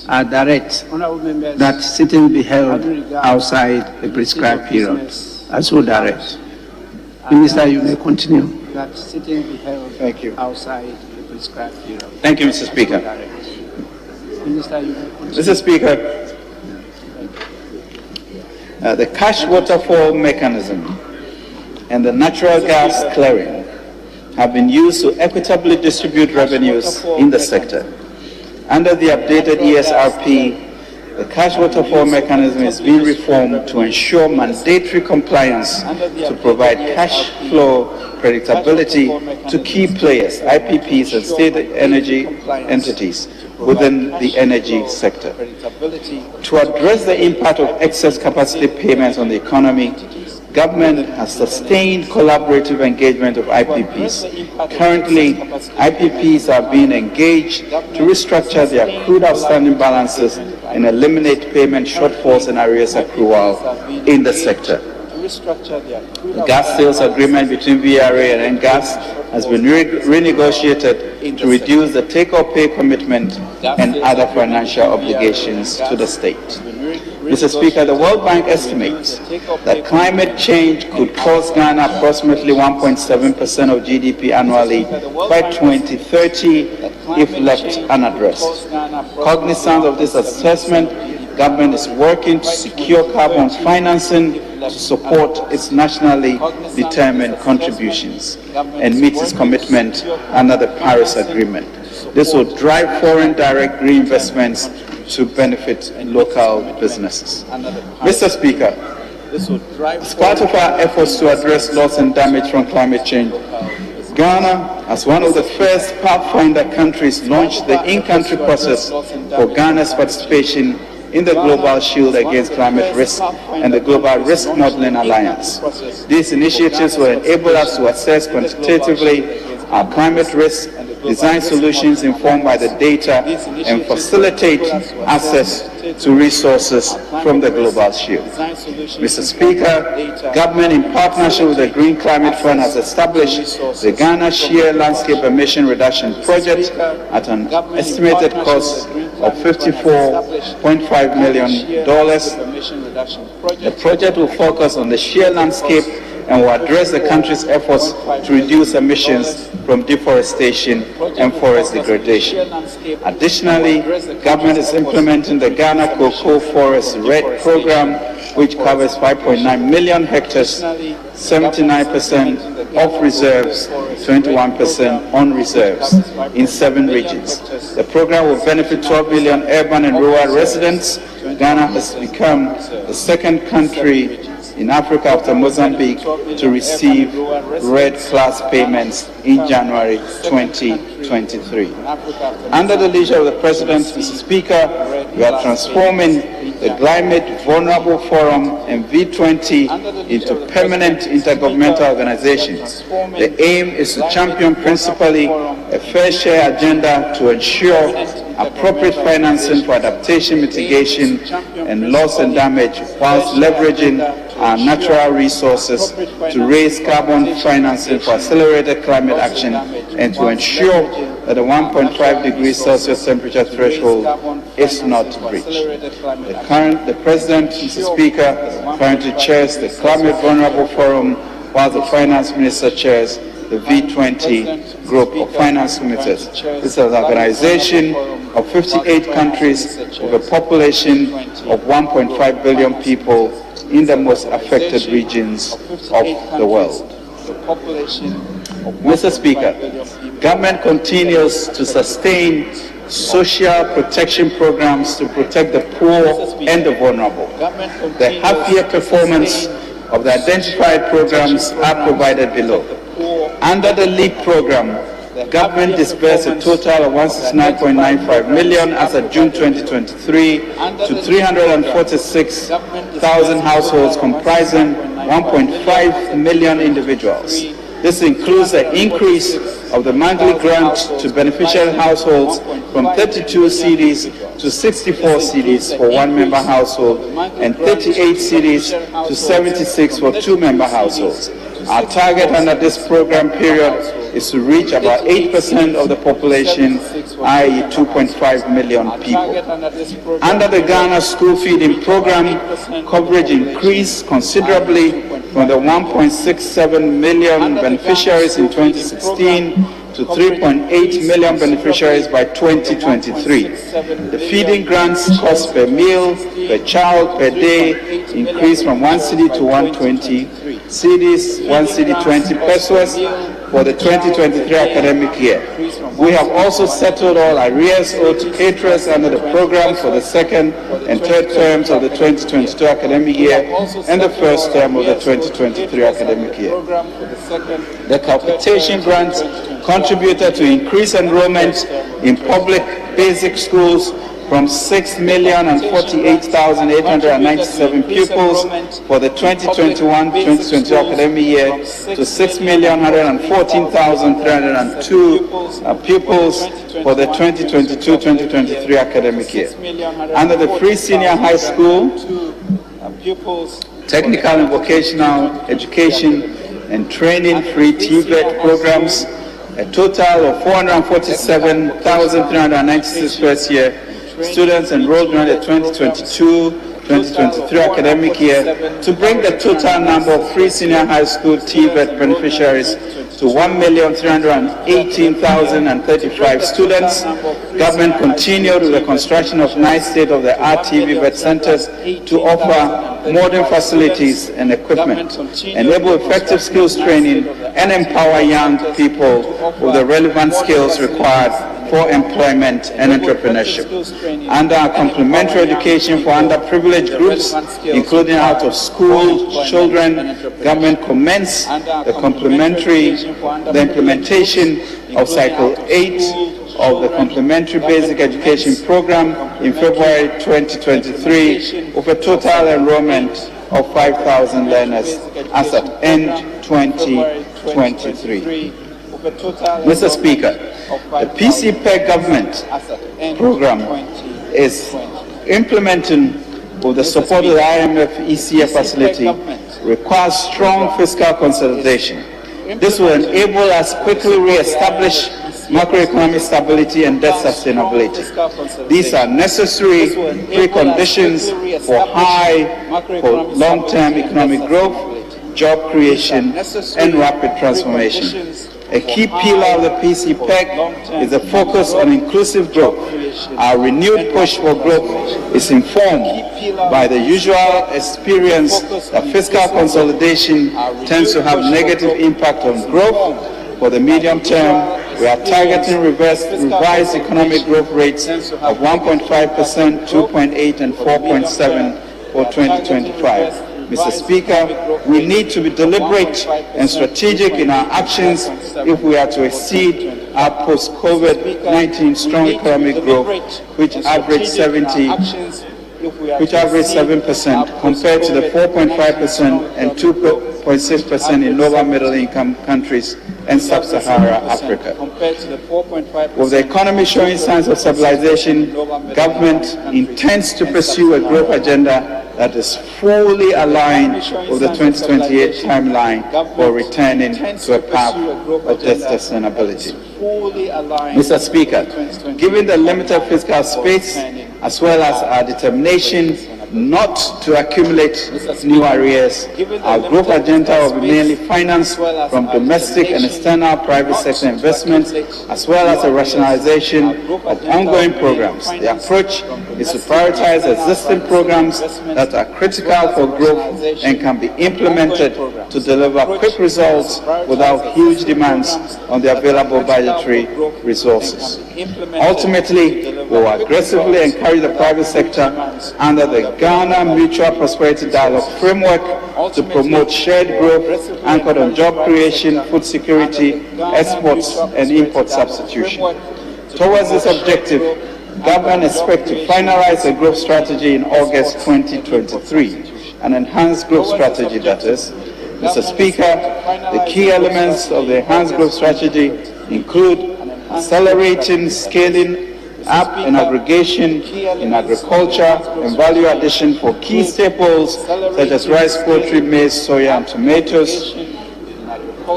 I direct that sitting be held outside the prescribed period. I so direct. Minister, you may continue. That sitting be held outside the prescribed period. Thank you, Mr. Speaker. Minister, you may continue. Mr. Speaker, the cash waterfall mechanism and the natural gas clearing have been used to equitably distribute revenues in the sector. Under the updated ESRP, the cash waterfall mechanism is being reformed to ensure mandatory compliance to provide cash flow predictability to key players, IPPs and state energy entities within the energy sector. To address the impact of excess capacity payments on the economy, government has sustained collaborative engagement of IPPs. Currently, IPPs are being engaged to restructure their accrued outstanding balances and eliminate payment shortfalls and arrears accrual in the sector. The gas sales agreement between VRA and NGAS has been renegotiated to reduce the take-or-pay commitment and other financial obligations to the state. Mr. Speaker, the World Bank estimates that climate change could cost Ghana approximately 1.7% of GDP annually by 2030 if left unaddressed. Cognizant of this assessment, government is working to secure carbon financing to support its nationally determined contributions and meet its commitment under the Paris Agreement. This will drive foreign direct reinvestments to benefit local businesses. Mr. Speaker, as part of our efforts to address loss and damage from climate change, Ghana, as one of the first Pathfinder countries, launched the in-country process for Ghana's participation in the Global Shield Against Climate Risk and the Global Risk Modeling Alliance. These initiatives will enable us to assess quantitatively our climate risk, design solutions informed by the data, and facilitate access to resources from the Global Shield. Mr. Speaker, government in partnership with the Green Climate Fund has established the Ghana Shear Landscape Emission Reduction Project at an estimated cost of $54.5 million. The project will focus on the shear landscape and will address the country's efforts to reduce emissions from deforestation and forest degradation. Additionally, government is implementing the Ghana Cocoa Forest RED program, which covers 5.9 million hectares, 79% of reserves, 21% on reserves in 7 regions. The program will benefit 12 million urban and rural residents. Ghana has become the second country in Africa after Mozambique to receive red class payments in January 2023. Under the leadership of the President, Mr. Speaker, we are transforming the Climate Vulnerable Forum and V20 into permanent intergovernmental organizations. The aim is to champion principally a fair share agenda to ensure appropriate financing for adaptation, mitigation, and loss and damage, whilst leveraging our natural resources to raise carbon financing for accelerated climate action and to ensure that the 1.5 degrees Celsius temperature threshold is not breached. The President, Mr. Speaker, currently chairs the Climate Vulnerable Forum, while the Finance Minister chairs the V20 group of finance ministers. This is an organization of 58 countries with a population of 1.5 billion people in the most affected regions of the world. Mr. Speaker, government continues to sustain social protection programs to protect the poor and the vulnerable. The half-year performance of the identified programs are provided below. Under the LEAP program, the government disbursed a total of 169.95 million as of June 2023 to 346,000 households comprising 1.5 million individuals. This includes the increase of the monthly grant to beneficial households from 32 cedis to 64 cedis for one-member household and 38 cedis to 76 for two-member households. Our target under this program period is to reach about 8% of the population, i.e. 2.5 million people. Under the Ghana School Feeding Program, coverage increased considerably from the 1.67 million beneficiaries in 2016 to 3.8 million beneficiaries by 2023. The feeding grants cost per meal, per child, per day increased from 1 cedi to 120 cedis, 1 cedi 20 pesos for the 2023 academic year. We have also settled all arrears owed to caterers under the program for the second and third terms of the 2022 academic year and the first term of the 2023 academic year. The capitation grants contributed to increased enrollment in public basic schools from 6,048,897 pupils for the 2021-2022 academic year to 6,114,302 pupils for the 2022-2023 academic year. Under the free senior high school, technical and vocational education and training free TVET programs, a total of 447,396 first year students enrolled during the 2022-2023 academic year to bring the total number of free senior high school TVET beneficiaries to 1,318,035 students. Government continued with the construction of 9 state-of-the-art TVET centers to offer modern facilities and equipment, enable effective skills training, and empower young people with the relevant skills required for employment and entrepreneurship. Under complementary education for underprivileged groups, including out-of-school children, government commenced the implementation of Cycle 8 of the Complementary Basic Education Program in February 2023 with a total enrollment of 5,000 learners as at end 2023. Mr. Speaker, the PCPEG government program is implementing with the support of the IMF ECF facility requires strong fiscal consolidation. This will enable us quickly re-establish macroeconomic stability and debt sustainability. These are necessary preconditions for long-term economic growth, job creation, and rapid transformation. A key pillar of the PCPEG is the focus on inclusive growth. Our renewed push for growth is informed by the usual experience that fiscal consolidation tends to have negative impact on growth. For the medium term, we are targeting revised economic growth rates of 1.5%, 2.8%, and 4.7% for 2025. Mr. Speaker, we need to be deliberate and strategic in our actions if we are to exceed our post-COVID-19 strong economic growth, which averaged 7% compared to the 4.5% and 2.6% in lower middle income countries and sub-Saharan Africa. With the economy showing signs of stabilization, government intends to pursue a growth agenda that is fully aligned with the 2028 timeline for returning to a path of sustainability. Mr. Speaker, given the limited fiscal space as well as our determination not to accumulate new arrears, our growth agenda will be mainly financed from domestic and external private sector investments, as well as a rationalization of ongoing programs. The approach is to prioritize existing programs that are critical for growth and can be implemented to deliver quick results without huge demands on the available budgetary resources. Ultimately, we will aggressively encourage the private sector under the Ghana Mutual Prosperity Dialogue framework to promote shared growth anchored on job creation, food security, exports, and import substitution. Towards this objective, government expects to finalize a growth strategy in August 2023, an enhanced growth strategy that is. Mr. Speaker, the key elements of the enhanced growth strategy include accelerating, scaling up and aggregation in agriculture and value addition for key staples such as rice, poultry, maize, soya, and tomatoes,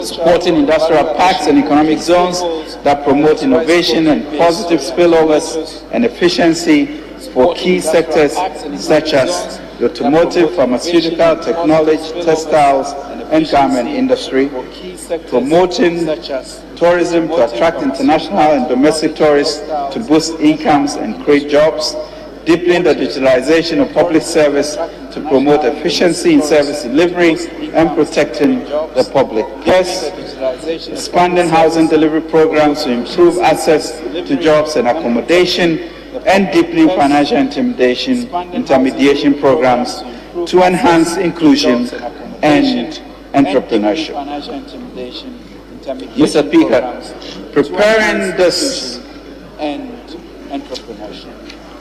supporting industrial parks and economic zones that promote innovation and positive spillovers and efficiency for key sectors such as the automotive, pharmaceutical, technology, textiles, and garment industry, promoting tourism to attract international and domestic tourists to boost incomes and create jobs, deepening the digitalization of public service to promote efficiency in service delivery and protecting the public purse, expanding housing delivery programs to improve access to jobs and accommodation, and deepening financial intermediation programs to enhance inclusion and entrepreneurship. Mr. Speaker, preparing this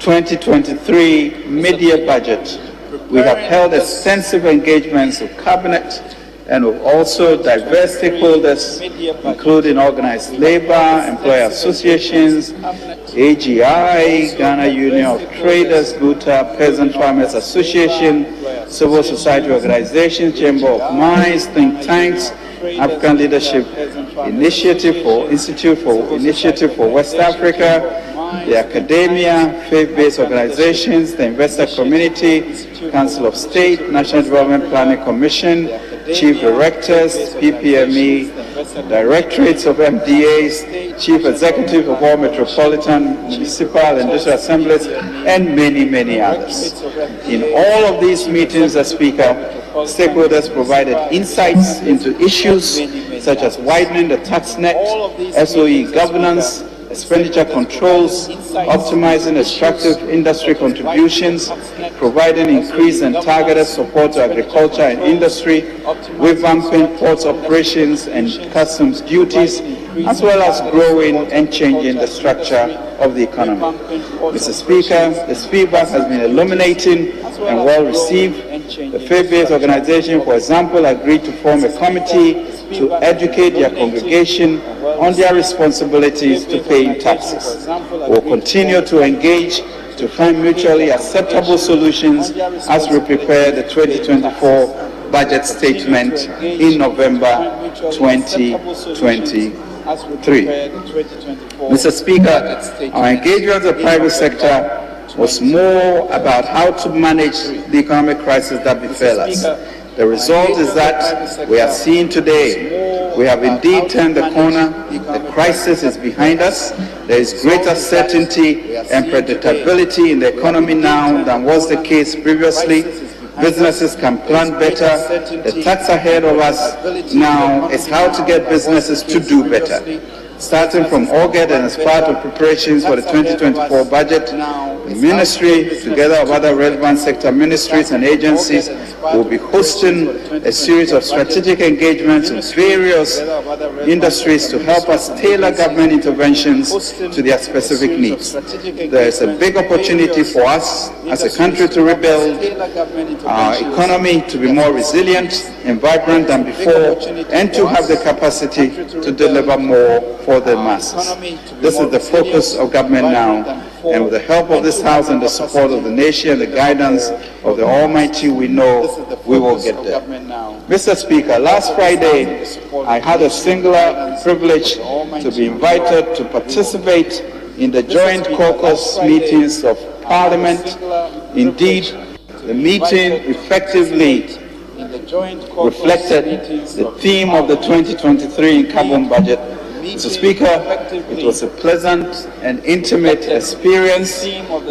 2023 mid-year budget, we have held extensive engagements with Cabinet and with also diverse stakeholders, including organized labor, employer associations, AGI, Ghana Union of Traders, GUTA, Peasant Farmers Association, civil society organizations, Chamber of Mines, think tanks, African Leadership Institute for West Africa, the academia, faith-based organizations, the investor community, Council of State, National Development Planning Commission, Chief Directors, PPME, Directorates of MDAs, Chief Executive of all Metropolitan, Municipal, and Industrial Assemblies, and many, many others. In all of these meetings, as Speaker, stakeholders provided insights into issues such as widening the tax net, SOE governance, expenditure controls, optimizing extractive industry contributions, providing increased and targeted support to agriculture and industry, revamping ports operations and customs duties, as well as growing and changing the structure of the economy. Mr. Speaker, this feedback has been illuminating and well received. The faith-based organization, for example, agreed to form a committee to educate their congregation on their responsibilities to paying taxes. We will continue to engage to find mutually acceptable solutions as we prepare the 2024 budget statement in November 2023. Mr. Speaker, our engagement with the private sector was more about how to manage the economic crisis that befell us. The result is that we are seeing today. We have indeed turned the corner. The crisis is behind us. There is greater certainty and predictability in the economy now than was the case previously. Businesses can plan better. The task ahead of us now is how to get businesses to do better. Starting from August and as part of preparations for the 2024 budget, the ministry, together with other relevant sector ministries and agencies, will be hosting a series of strategic engagements with various industries to help us tailor government interventions to their specific needs. There is a big opportunity for us as a country to rebuild our economy to be more resilient and vibrant than before, and to have the capacity to deliver more for the masses. This is the focus of government now, and with the help of this House and the support of the nation and the guidance of the Almighty, we know we will get there. Mr. Speaker, last Friday, I had a singular privilege to be invited to participate in the joint caucus meetings of Parliament. Indeed, the meeting effectively reflected the theme of the 2023 carbon budget. Mr. Speaker, it was a pleasant and intimate experience.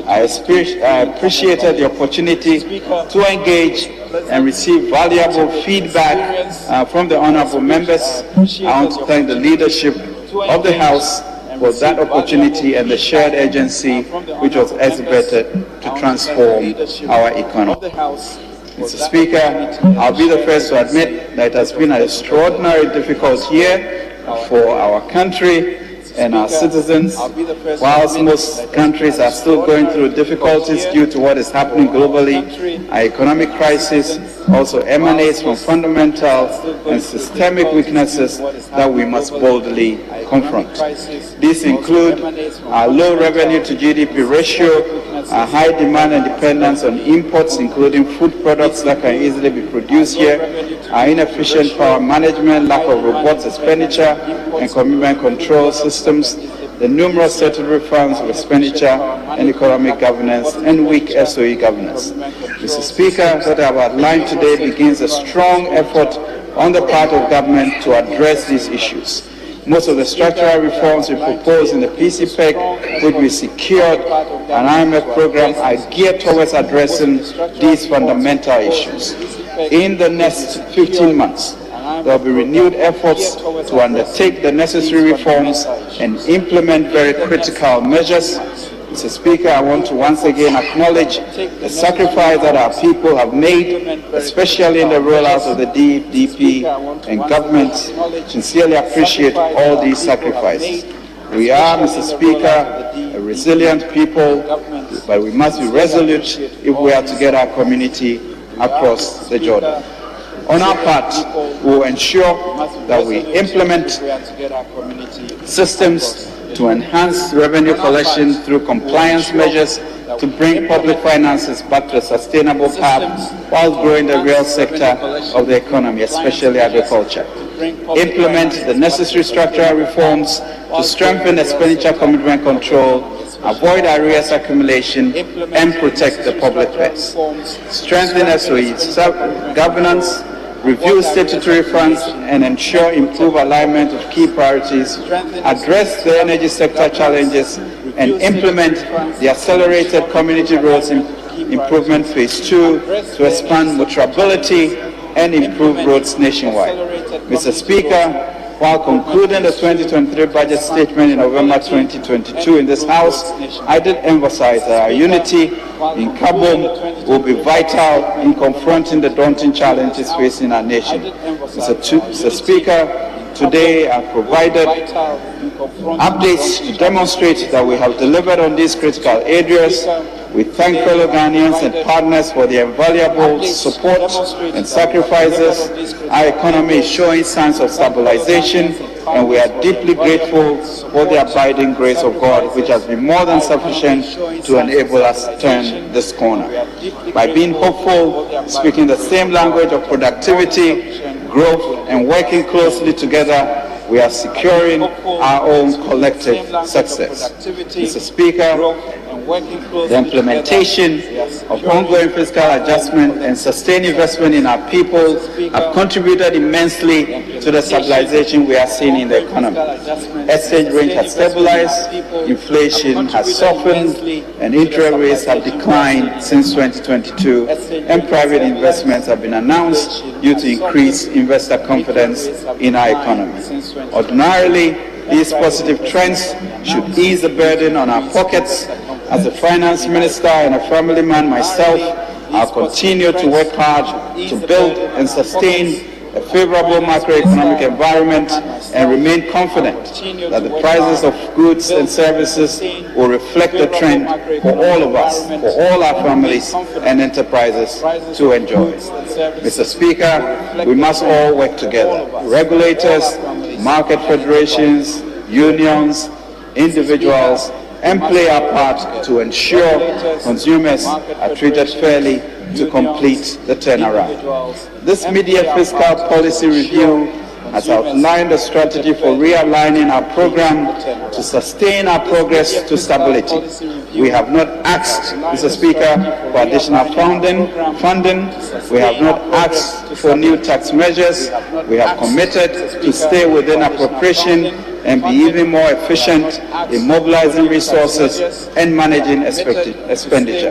I appreciated the opportunity to engage and receive valuable feedback from the honorable members. I want to thank the leadership of the House for that opportunity and the shared agency which was exhibited to transform our economy. Mr. Speaker, I'll be the first to admit that it has been an extraordinarily difficult year for our country and our citizens. Whilst most countries are still going through difficulties due to what is happening globally, our economic crisis also emanates from fundamental and systemic weaknesses that we must boldly confront. These include our low revenue to GDP ratio, our high demand and dependence on imports, including food products that can easily be produced here, our inefficient power management, lack of robust expenditure and commitment control systems, the numerous statutory funds of expenditure and economic governance, and weak SOE governance. Mr. Speaker, what I have outlined today begins a strong effort on the part of government to address these issues. Most of the structural reforms we proposed in the PCPEC, which we secured an IMF program, are geared towards addressing these fundamental issues. In the next 15 months, there will be renewed efforts to undertake the necessary reforms and implement very critical measures. Mr. Speaker, I want to once again acknowledge the sacrifice that our people have made, especially in the rollout of the DPP, and government sincerely appreciate all these sacrifices. We are, Mr. Speaker, a resilient people, but we must be resolute if we are to get our community across the Jordan. On our part, we will ensure that we implement systems to enhance revenue collection through compliance measures to bring public finances back to a sustainable path while growing the real sector of the economy, especially agriculture. Implement the necessary structural reforms to strengthen expenditure commitment control, avoid arrears accumulation, and protect the public purse. Strengthen SOE governance, review statutory funds, and ensure improved alignment of key priorities, address the energy sector challenges, and implement the accelerated community roads improvement phase 2 to expand motorability and improve roads nationwide. Mr. Speaker, While concluding the 2023 budget statement in November 2022 in this House, I did emphasize that our unity in Kabom will be vital in confronting the daunting challenges facing our nation. Mr. Speaker, today I provided updates to demonstrate that we have delivered on these critical areas. We thank fellow Ghanaians and partners for their invaluable support and sacrifices. Our economy is showing signs of stabilization, and we are deeply grateful for the abiding grace of God, which has been more than sufficient to enable us to turn this corner. By being hopeful, speaking the same language of productivity, growth, and working closely together, we are securing our own collective success. Mr. Speaker, the implementation of ongoing fiscal adjustment and sustained investment in our people have contributed immensely to the stabilization we are seeing in the economy. Exchange rate has stabilized, inflation has softened, and interest rates have declined since 2022, and private investments have been announced due to increased investor confidence in our economy. Ordinarily, these positive trends should ease the burden on our pockets. As a finance minister and a family man myself, I'll continue to work hard to build and sustain a favorable macroeconomic environment and remain confident that the prices of goods and services will reflect the trend for all of us, for all our families and enterprises to enjoy. Mr. Speaker, we must all work together. Regulators, market federations, unions, individuals, and play our part to ensure consumers are treated fairly to complete the turnaround. This mid-year fiscal policy review has outlined a strategy for realigning our program to sustain our progress to stability. We have not asked, Mr. Speaker, for additional funding. We have not asked for new tax measures. We have committed to stay within appropriation and be even more efficient in mobilizing resources and managing expenditure.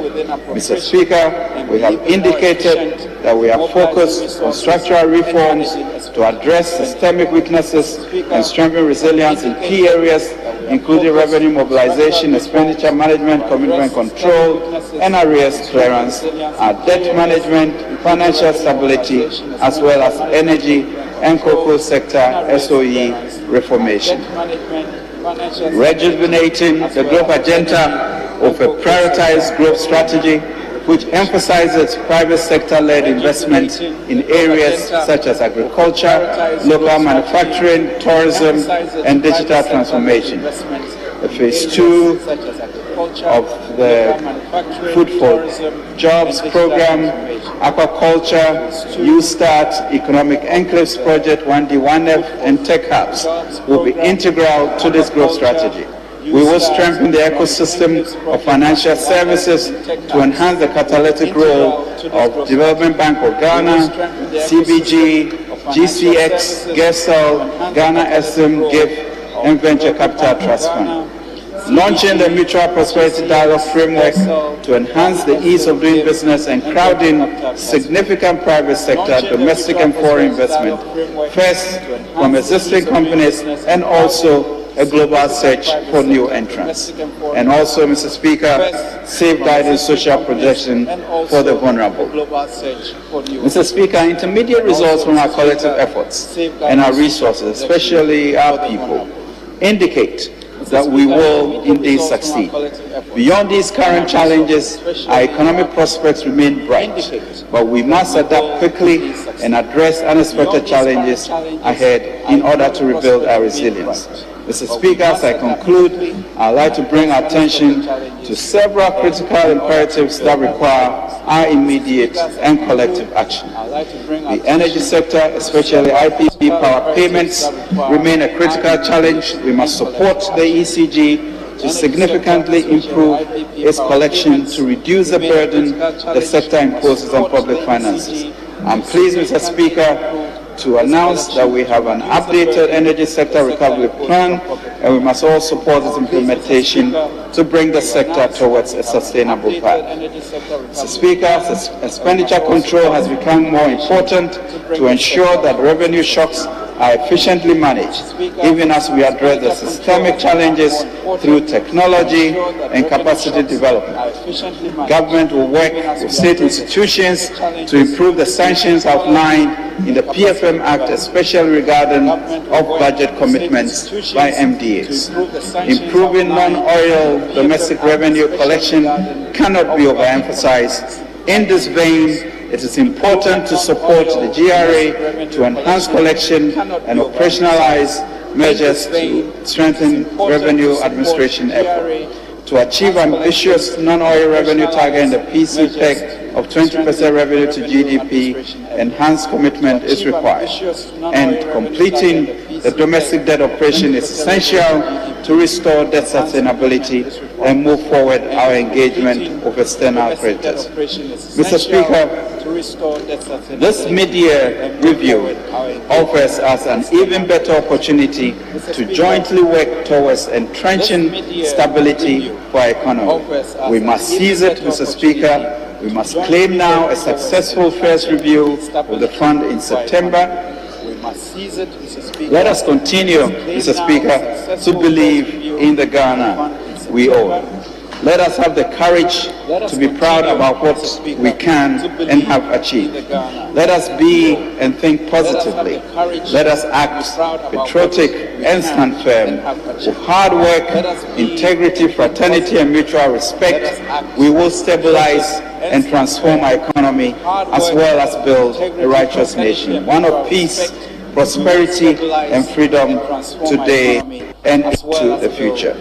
Mr. Speaker, we have indicated that we are focused on structural reforms to address systemic weaknesses and strengthen resilience in key areas, including revenue mobilization, expenditure management, commitment control, and arrears clearance, our debt management, financial stability, as well as energy and cocoa sector SOE reformation. Rejuvenating the growth agenda of a prioritized growth strategy which emphasizes private sector-led investment in areas such as agriculture, local manufacturing, tourism, and digital transformation. The phase 2 of the Food for Jobs program, aquaculture, U-Start, Economic Enclaves Project 1D, 1F, and Tech Hubs will be integral to this growth strategy. We will strengthen the ecosystem of financial services to enhance the catalytic role of Development Bank of Ghana, CBG, GCX, GESEL, Ghana SM, GIF, and Venture Capital Trust Fund. Launching the Mutual Prosperity Dialogue Framework to enhance the ease of doing business and crowding significant private sector, domestic and foreign investment, first from existing companies and also a global search for new entrants. And also, Mr. Speaker, safeguarding social protection for the vulnerable. Mr. Speaker, intermediate results from our collective efforts and our resources, especially our people, indicate that we will indeed succeed. Beyond these current challenges, our economic prospects remain bright, but we must adapt quickly and address unexpected challenges ahead in order to rebuild our resilience. Mr. Speaker, as I conclude, I'd like to bring our attention to several critical imperatives that require our immediate and collective action. The energy sector, especially IPP power payments, remain a critical challenge. We must support the ECG to significantly improve its collection to reduce the burden the sector imposes on public finances. I'm pleased, Mr. Speaker, to announce that we have an updated energy sector recovery plan, and we must all support its implementation to bring the sector towards a sustainable path. Mr. Speaker, expenditure control has become more important to ensure that revenue shocks are efficiently managed, even as we address the systemic challenges through technology and capacity development. Government will work with state institutions to improve the sanctions outlined in the PFM Act, especially regarding off-budget commitments by MDAs. Improving non-oil domestic revenue collection cannot be overemphasized. In this vein, it is important to support the GRA to enhance collection and operationalize measures to strengthen revenue administration efforts. To achieve ambitious non-oil revenue target in the PCPEC of 20% revenue to GDP, enhanced commitment is required. And completing the domestic debt operation is essential to restore debt sustainability and move forward our engagement with external creditors. Mr. Speaker, this mid-year review offers us an even better opportunity to jointly work towards entrenching stability for our economy. We must seize it, Mr. Speaker. We must claim now a successful first review of the fund in September. Let us continue, Mr. Speaker, to believe in the Ghana we own. Let us have the courage to be proud about what we can and have achieved. Let us be and think positively. Let us act patriotic and stand firm. With hard work, integrity, fraternity, and mutual respect, we will stabilize and transform our economy as well as build a righteous nation, one of peace, prosperity, and freedom today and into the future.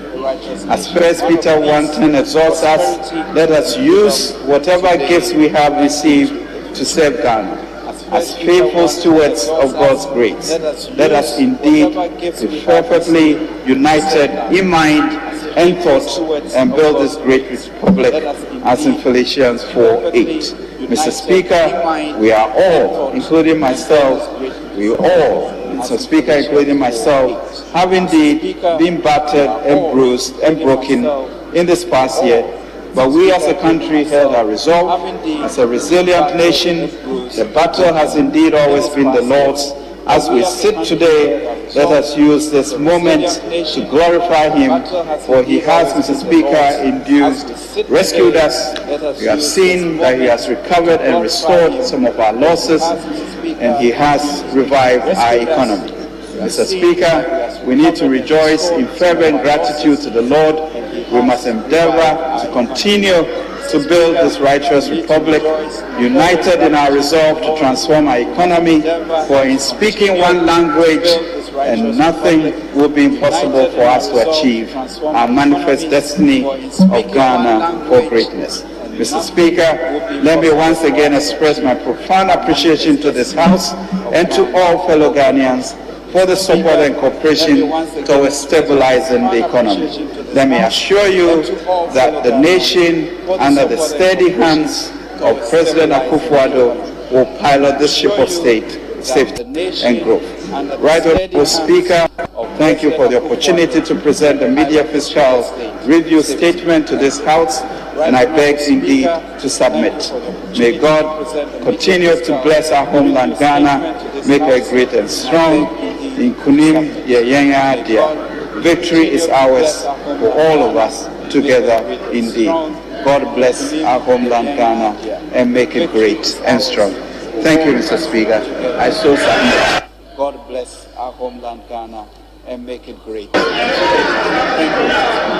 As 1 Peter 1:10 exhorts us, let us use whatever gifts we have received to serve Ghana. As faithful stewards of God's grace, let us indeed be perfectly united in mind and thought and build this great republic as in Philippians 4:8. Mr. Speaker, we are all, including myself, Mr. Speaker, including myself, have indeed been battered and bruised and broken in this past year. But we as a country held our resolve. As a resilient nation, the battle has indeed always been the Lord's. As we sit today, let us use this moment to glorify Him, for He has, Mr. Speaker, rescued us. We have seen that He has recovered and restored some of our losses, and He has revived our economy. Mr. Speaker, we need to rejoice in fervent gratitude to the Lord. We must endeavor to continue to build this righteous republic, united in our resolve to transform our economy, for in speaking one language, and nothing will be impossible for us to achieve our manifest destiny of Ghana for greatness. Mr. Speaker, let me once again express my profound appreciation to this House and to all fellow Ghanaians for the support and cooperation towards stabilizing the economy. Let me assure you that the nation, under the steady hands of President Akufo-Addo, will pilot this ship of state, safety and growth. Right Honorable Speaker, thank you for the opportunity to present the media fiscal review statement to this House, and I beg indeed to submit. May God continue to bless our homeland Ghana, make her great and strong. In Kunim Yeyenya Dia. Victory is ours for all of us together indeed. God bless our homeland Ghana and make it great and strong. Thank you, Mr. Speaker. I so submit. God bless our homeland Ghana and make it great. Thank you, Mr.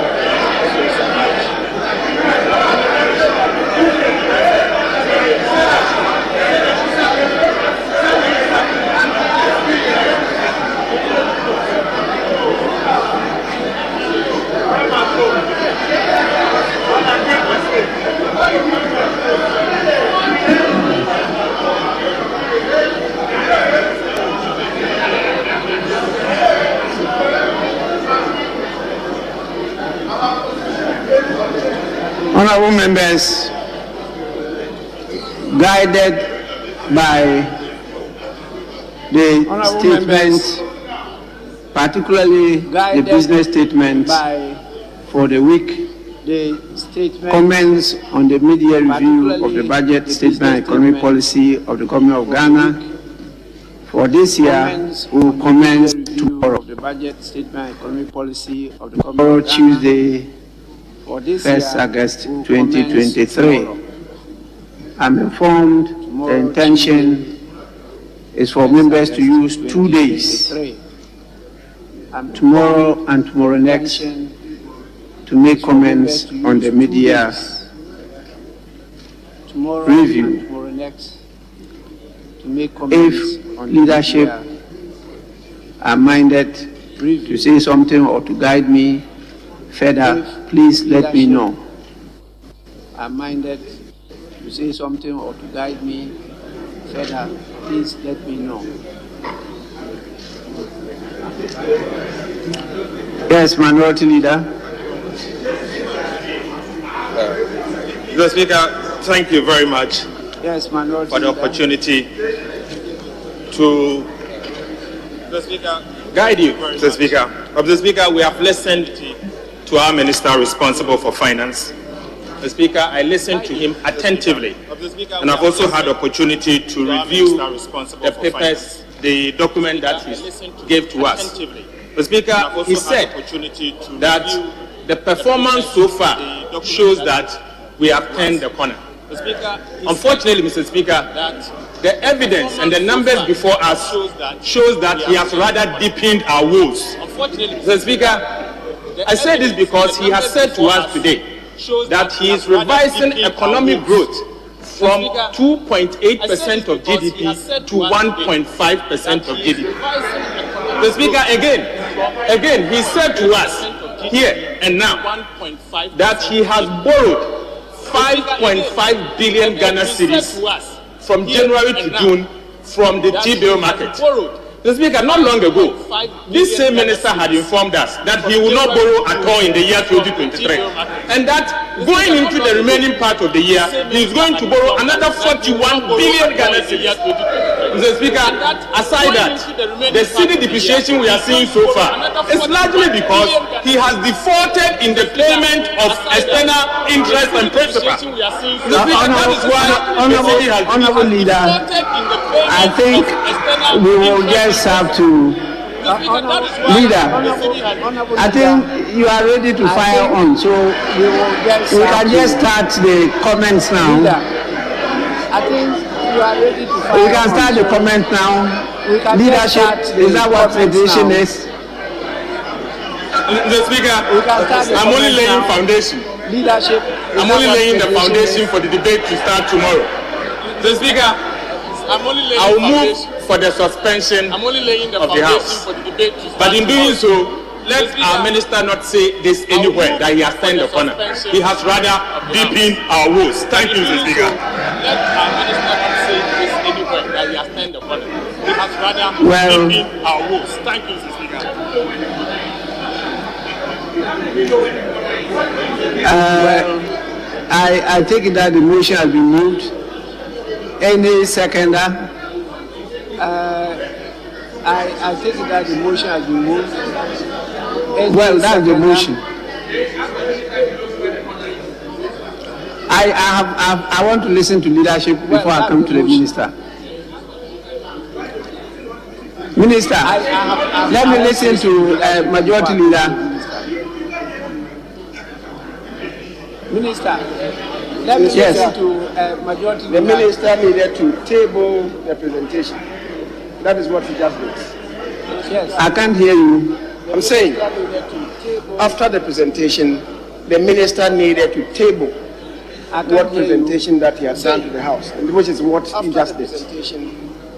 Honorable members, guided by the statements, particularly the business statements for the week, comments on the media review of the budget, statement and economic policy of the government of Ghana. For this year, we will commence tomorrow. The budget, statement and economic policy of the government of Ghana. Tuesday, 1st August 2023. I'm informed the intention is for members to use 2 days, tomorrow and tomorrow next, to make comments on the media review. If leadership are minded to say something or to guide me further, please let me know. Are minded to say something or to guide me further, please let me know. Yes, Minority Leader. Mr. Speaker, thank you very much for the opportunity to guide you, Mr. Speaker. Mr. Speaker, we have listened to our Minister responsible for finance. Mr. Speaker, I listened to him attentively, and I've also had the opportunity to review the papers, the document that he gave to us. Mr. Speaker, he said that the performance so far shows that we have turned the corner. Unfortunately, Mr. Speaker, the evidence and the numbers before us shows that he has rather deepened our woes. Mr. Speaker, I say this because he has said to us today that he is revising economic growth from 2.8% of GDP to 1.5% of GDP. Mr. Speaker, again, he said to us here and now that he has borrowed 5.5 billion Ghana cedis from January to June from the T-bill market. Mr. Speaker, not long ago, this same minister had informed us that he will not borrow at all in the year 2023, and that going into the remaining part of the year, he is going to borrow another 41 billion Ghana cedis. Mr. Speaker, aside that, the cedi depreciation we are seeing so far is largely because he has defaulted in the payment of external interest and principal. Mr. Speaker, that is why Honorable Leader, I think we will just have to. Leader, I think you are ready to fire on, so we can just start the comments now. I think you are ready to fire on. We can start the comments now. Leadership, is that what the decision is? Mr. Speaker, I'm only laying foundation. Leadership. I'm only laying the foundation for the debate to start tomorrow. Mr. Speaker, I will move for the suspension of the House. But in doing so, let our minister not say this anywhere that he has turned the corner. He has rather deepened our woes. Thank you, Mr. Speaker. Let our minister not say this anywhere that he has turned the corner. He has rather deepened our woes. Thank you, Mr. Speaker. I take it that the motion has been moved. Any seconder? I take it that the motion has been moved. Well, that's the motion. I want to listen to leadership before I come to the minister. Minister, let me listen to Majority Leader. Minister, let me listen to Majority Leader. The minister needed to table the presentation. That is what he just did. Yes. I can't hear you. I'm saying, after the presentation, the minister needed to table what presentation that he has done to the House, which is what he just did.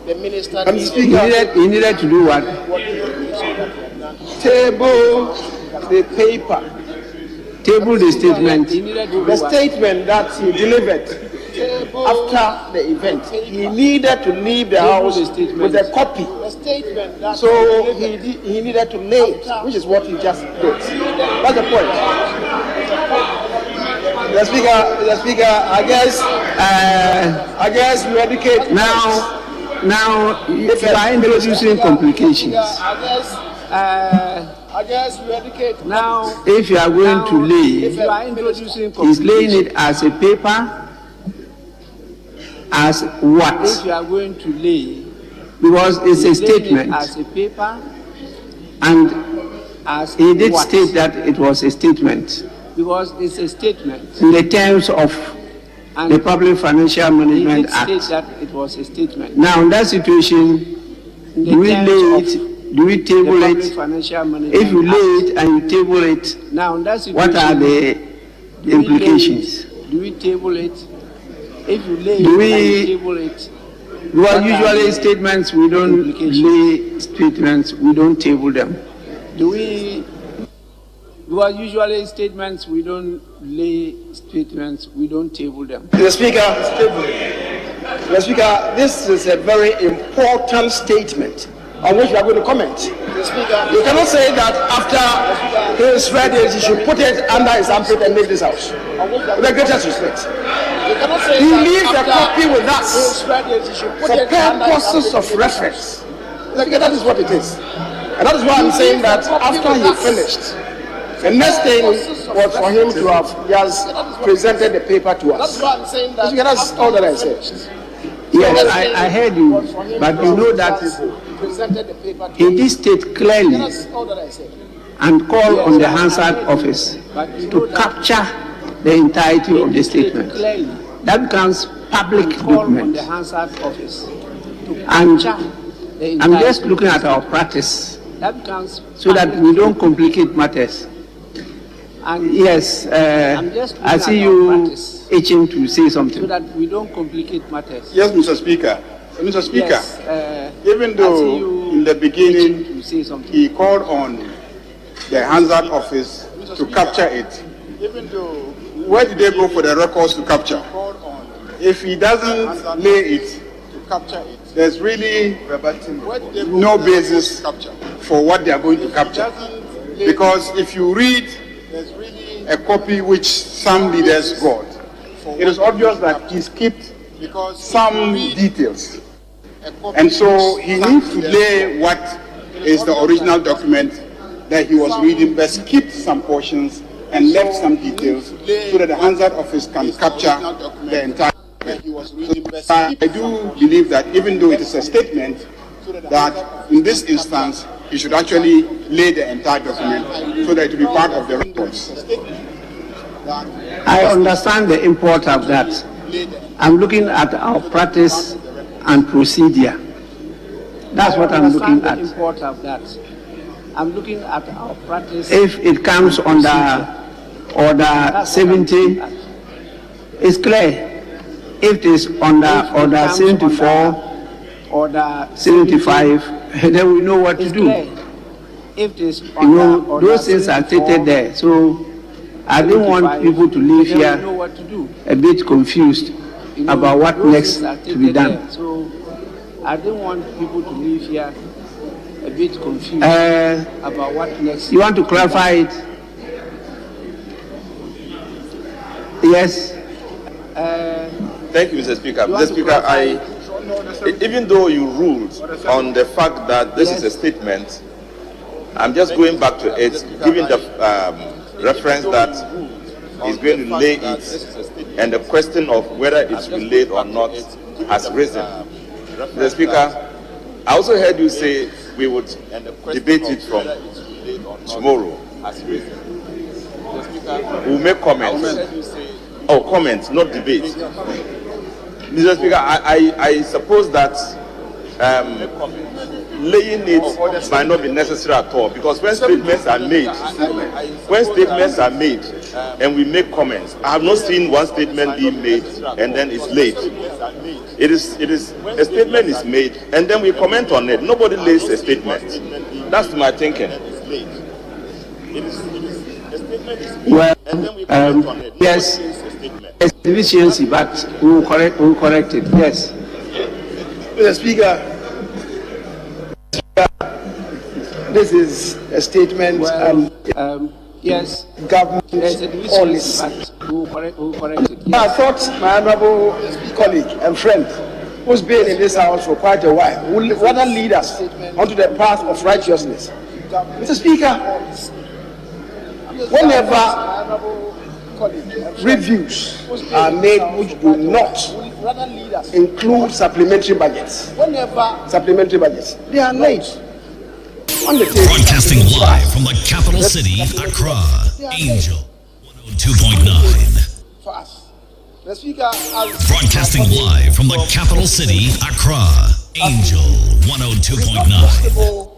The minister he needed to do what? Table the paper. Table the statement. The statement that he delivered after the event. He needed to leave the House with a copy. So he needed to lay it, which is what he just did. That's the point. The speaker, I guess we educate now. Now, you are introducing complications. I guess we educate. Now, if you are going to lay, he's laying it as a paper, as what? If you are going to lay, because it's a statement, as a paper, and as he did what? state that it was a statement. Because it's a statement. In the terms of the Public Financial Management He did Act. state that it was a statement. Now, in that situation, do we lay it? Do we table it? If you lay it and you table it, now, in that situation, what are the implications? Do we table it? If you lay Do it we- and you table it, Well, usually statements, we don't lay statements, we don't table them. do we? Because usually statements we don't lay statements, we don't table them. Mr. Speaker, this is a very important statement on which we are going to comment. You cannot say that after his read it, he should put it under his armpit and leave this house. With the greatest respect. He leaves a copy with us for purposes of reference. That is what it is. And that is why I'm saying that after he finished, the next thing was for him to have just presented the paper to us. That's all that I said. Yes, I heard you, but you know that he did state clearly and call on the Hansard office to capture the entirety of the statement. That becomes public document. And I'm just looking at our practice so that we don't complicate matters. Yes, I see you itching to say something. So that we don't complicate matters. Yes, Mr. Speaker. Mr. Speaker, Yes, even though in the beginning he called on the Hansard office to capture it, even though where did they go for the records to capture? If he doesn't lay it to capture it, there's really no basis for what they are going to capture. Because if you read a copy which some leaders got, it is obvious that he skipped some details. And so he needs to lay what is the original document that he was reading, but skipped some portions and left some details so that the Hansard office can capture the entire. I do believe that even though it is a statement, that in this instance, he should actually lay the entire document so that it will be part of the records. I understand the import of that. I'm looking at our practice and procedure. That's what I'm looking at. Import of that. I'm looking at our practice. If it comes under Order 70, it's clear. If it is under Order 74, Order 75, then we know what to do. If it is You know, those things are stated there. So I don't want people to leave here a bit confused about what next to be done. So I don't want people to leave here a bit confused about what next. You want to clarify it? Yes. Thank you, Mr. Speaker. Mr. Speaker, even though you ruled on the fact that this is a statement, I'm just going back to it, giving the reference that he's going to lay it, and the question of whether it's relayed or not has risen. Mr. Speaker, I also heard you say we would debate it from tomorrow. We'll make comments. Oh, comments, not debate. Mr. Speaker, I suppose that laying it might not be necessary at all, because when statements are made, and we make comments, I have not seen one statement being made and then it's laid. It is a statement is made and then we comment on it. Nobody lays a statement. That's my thinking. Well, yes, it's deficiency, but we will correct it. Yes. Mr. Speaker, this is a statement and yes, government policy. But we'll correct it. Yes. I thought my honorable colleague and friend who's been in this house for quite a while, will rather lead us onto the path of righteousness. Mr. Speaker, whenever reviews are made which do not include supplementary budgets, they are late. On the table. Broadcasting live from the capital city, Accra, Angel 102.9. Broadcasting live from the capital city, Accra, Angel 102.9.